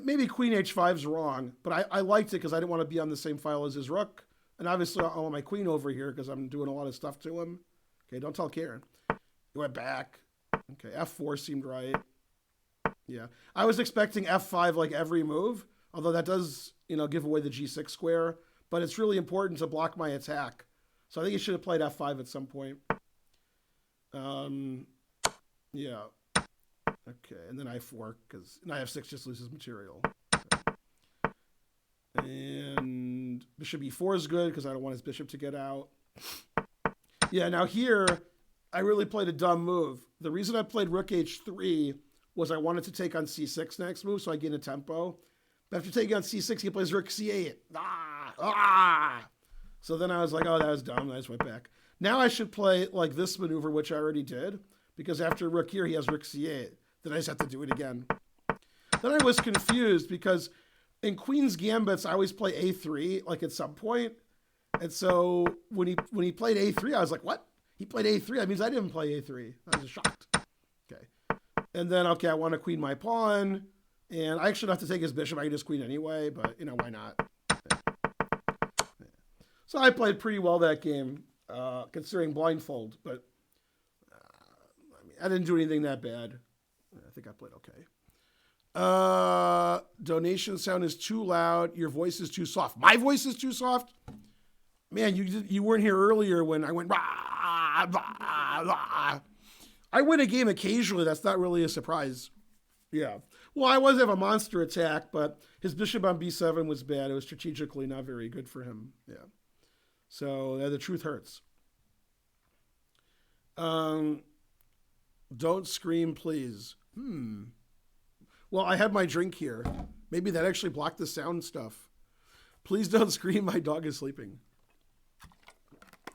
Maybe queen H5 is wrong, but I liked it because I didn't want to be on the same file as his rook. And obviously I want my queen over here because I'm doing a lot of stuff to him. Okay, don't tell Karen. He went back. Okay, F4 seemed right. Yeah. I was expecting F5 like every move, although that does, give away the G6 square. But it's really important to block my attack. So I think he should have played F5 at some point. Yeah. Okay, and then I4, because knight F6 just loses material. Okay. And bishop E4 is good, because I don't want his bishop to get out. Yeah, now here, I really played a dumb move. The reason I played rook H3 was I wanted to take on C6 next move, so I gain a tempo. But after taking on C6, he plays rook C8. So then I was like, oh, that was dumb. I just went back. Now I should play like this maneuver, which I already did, because after rook here, he has rook C8. Then I just have to do it again. Then I was confused because in Queen's Gambits, I always play A3, like at some point. And so when he played A3, I was like, what? He played A3? That means I didn't play A3. I was shocked. Okay. And then, okay, I want to queen my pawn. And I actually don't have to take his bishop. I can just queen anyway, but, why not? Yeah. So I played pretty well that game, considering blindfold. But, I didn't do anything that bad. I think I played okay. Donation sound is too loud. Your voice is too soft. My voice is too soft? Man, you weren't here earlier when I went, rah, rah, rah. I win a game occasionally. That's not really a surprise. Yeah. Well, I was have a monster attack, but his bishop on B7 was bad. It was strategically not very good for him. Yeah. So the truth hurts. Don't scream, please. Well, I have my drink here. Maybe that actually blocked the sound stuff. Please don't scream. My dog is sleeping.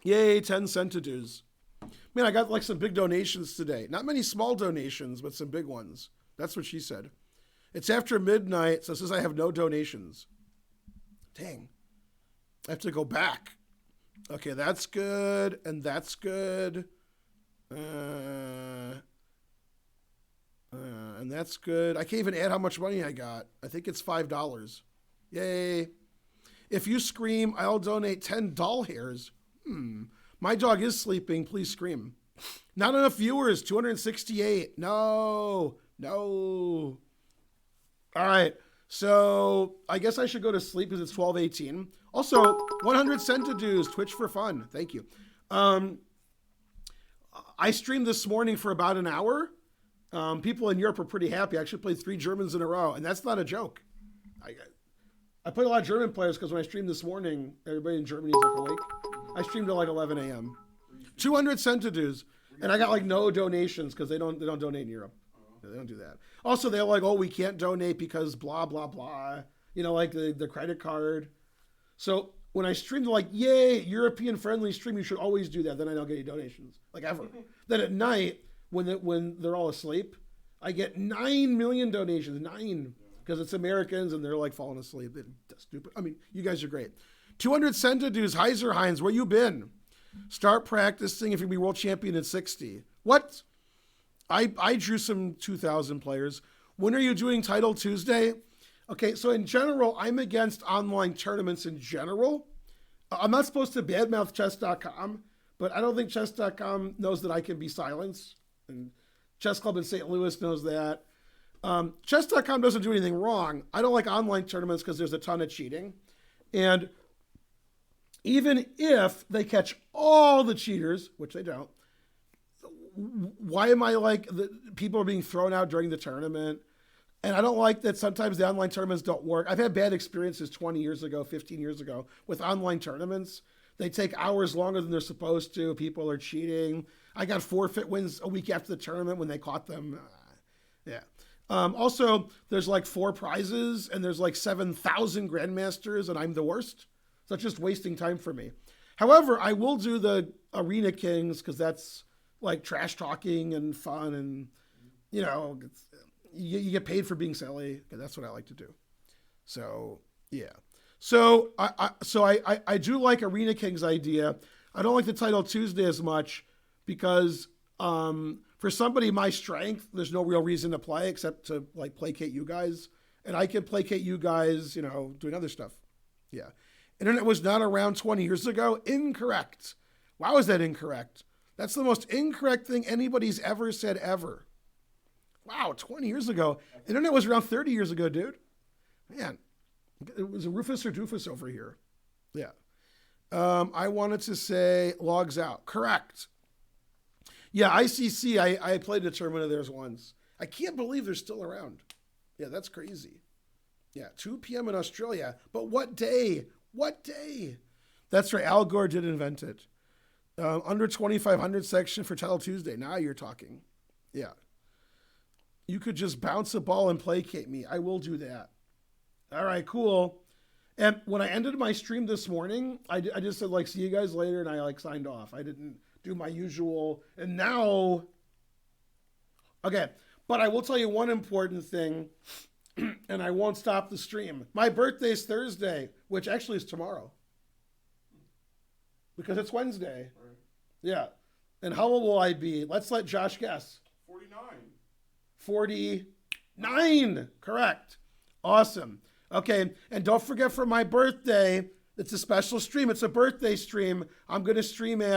Yay, 10 centidues. Man, I got like some big donations today. Not many small donations, but some big ones. That's what she said. It's after midnight, so it says I have no donations. Dang. I have to go back. Okay, that's good, and that's good. And that's good. I can't even add how much money I got. I think it's $5. Yay. If you scream, I'll donate 10 doll hairs. My dog is sleeping. Please scream. Not enough viewers. 268. No. All right. So I guess I should go to sleep because it's 12:18. Also, 100 centidues, Twitch for fun. Thank you. I streamed this morning for about an hour. People in Europe are pretty happy. I actually played 3 Germans in a row, and that's not a joke. I played a lot of German players because when I streamed this morning, everybody in Germany is like awake. I streamed at like 11 a.m. 200 centidues, and I got like no donations because they don't donate in Europe. They don't do that. Also, they're like, oh, we can't donate because blah, blah, blah. You know, like the credit card. So when I streamed, like, yay, European friendly stream, you should always do that. Then I don't get any donations, like ever. Then at night, when they're all asleep, I get 9 million donations, 9, because it's Americans and they're like falling asleep. They're stupid. I mean, you guys are great. 200 centidues, Heiser Heinz, where you been? Start practicing if you be world champion at 60. What? I drew some 2,000 players. When are you doing Title Tuesday? Okay, so in general, I'm against online tournaments in general. I'm not supposed to badmouth chess.com, but I don't think chess.com knows that I can be silenced. And Chess Club in St. Louis knows that. Chess.com doesn't do anything wrong. I don't like online tournaments because there's a ton of cheating. And even if they catch all the cheaters, which they don't, why am I like, people are being thrown out during the tournament? And I don't like that sometimes the online tournaments don't work. I've had bad experiences 20 years ago, 15 years ago with online tournaments. They take hours longer than they're supposed to. People are cheating. I got forfeit wins a week after the tournament when they caught them. Yeah. Also, there's like 4 prizes and there's like 7,000 grandmasters and I'm the worst. So it's just wasting time for me. However, I will do the Arena Kings because that's like trash talking and fun and, you know, you get paid for being silly. That's what I like to do. So, yeah. So I do like Arena King's idea. I don't like the Title Tuesday as much because for somebody my strength, there's no real reason to play except to like placate you guys. And I can placate you guys, you know, doing other stuff. Yeah. Internet was not around 20 years ago. Incorrect. Wow, is that incorrect? That's the most incorrect thing anybody's ever said ever. Wow, 20 years ago. Internet was around 30 years ago, dude. Man, it was a Rufus or Doofus over here. Yeah. I wanted to say logs out. Correct. Yeah, ICC, I played a tournament of theirs once. I can't believe they're still around. Yeah, that's crazy. Yeah, 2 p.m. in Australia. But what day? What day? That's right, Al Gore did invent it. Under 2,500 section for Title Tuesday. Now you're talking. Yeah. You could just bounce a ball and placate me. I will do that. All right, cool. And when I ended my stream this morning, I just said, like, see you guys later, and I, like, signed off. I didn't do my usual. And now, okay, but I will tell you one important thing, and I won't stop the stream. My birthday's Thursday, which actually is tomorrow. Because it's Wednesday. Right. Yeah. And how old will I be? Let's let Josh guess. 49. 49. Correct. Awesome. Okay. And don't forget for my birthday, it's a special stream. It's a birthday stream. I'm going to stream at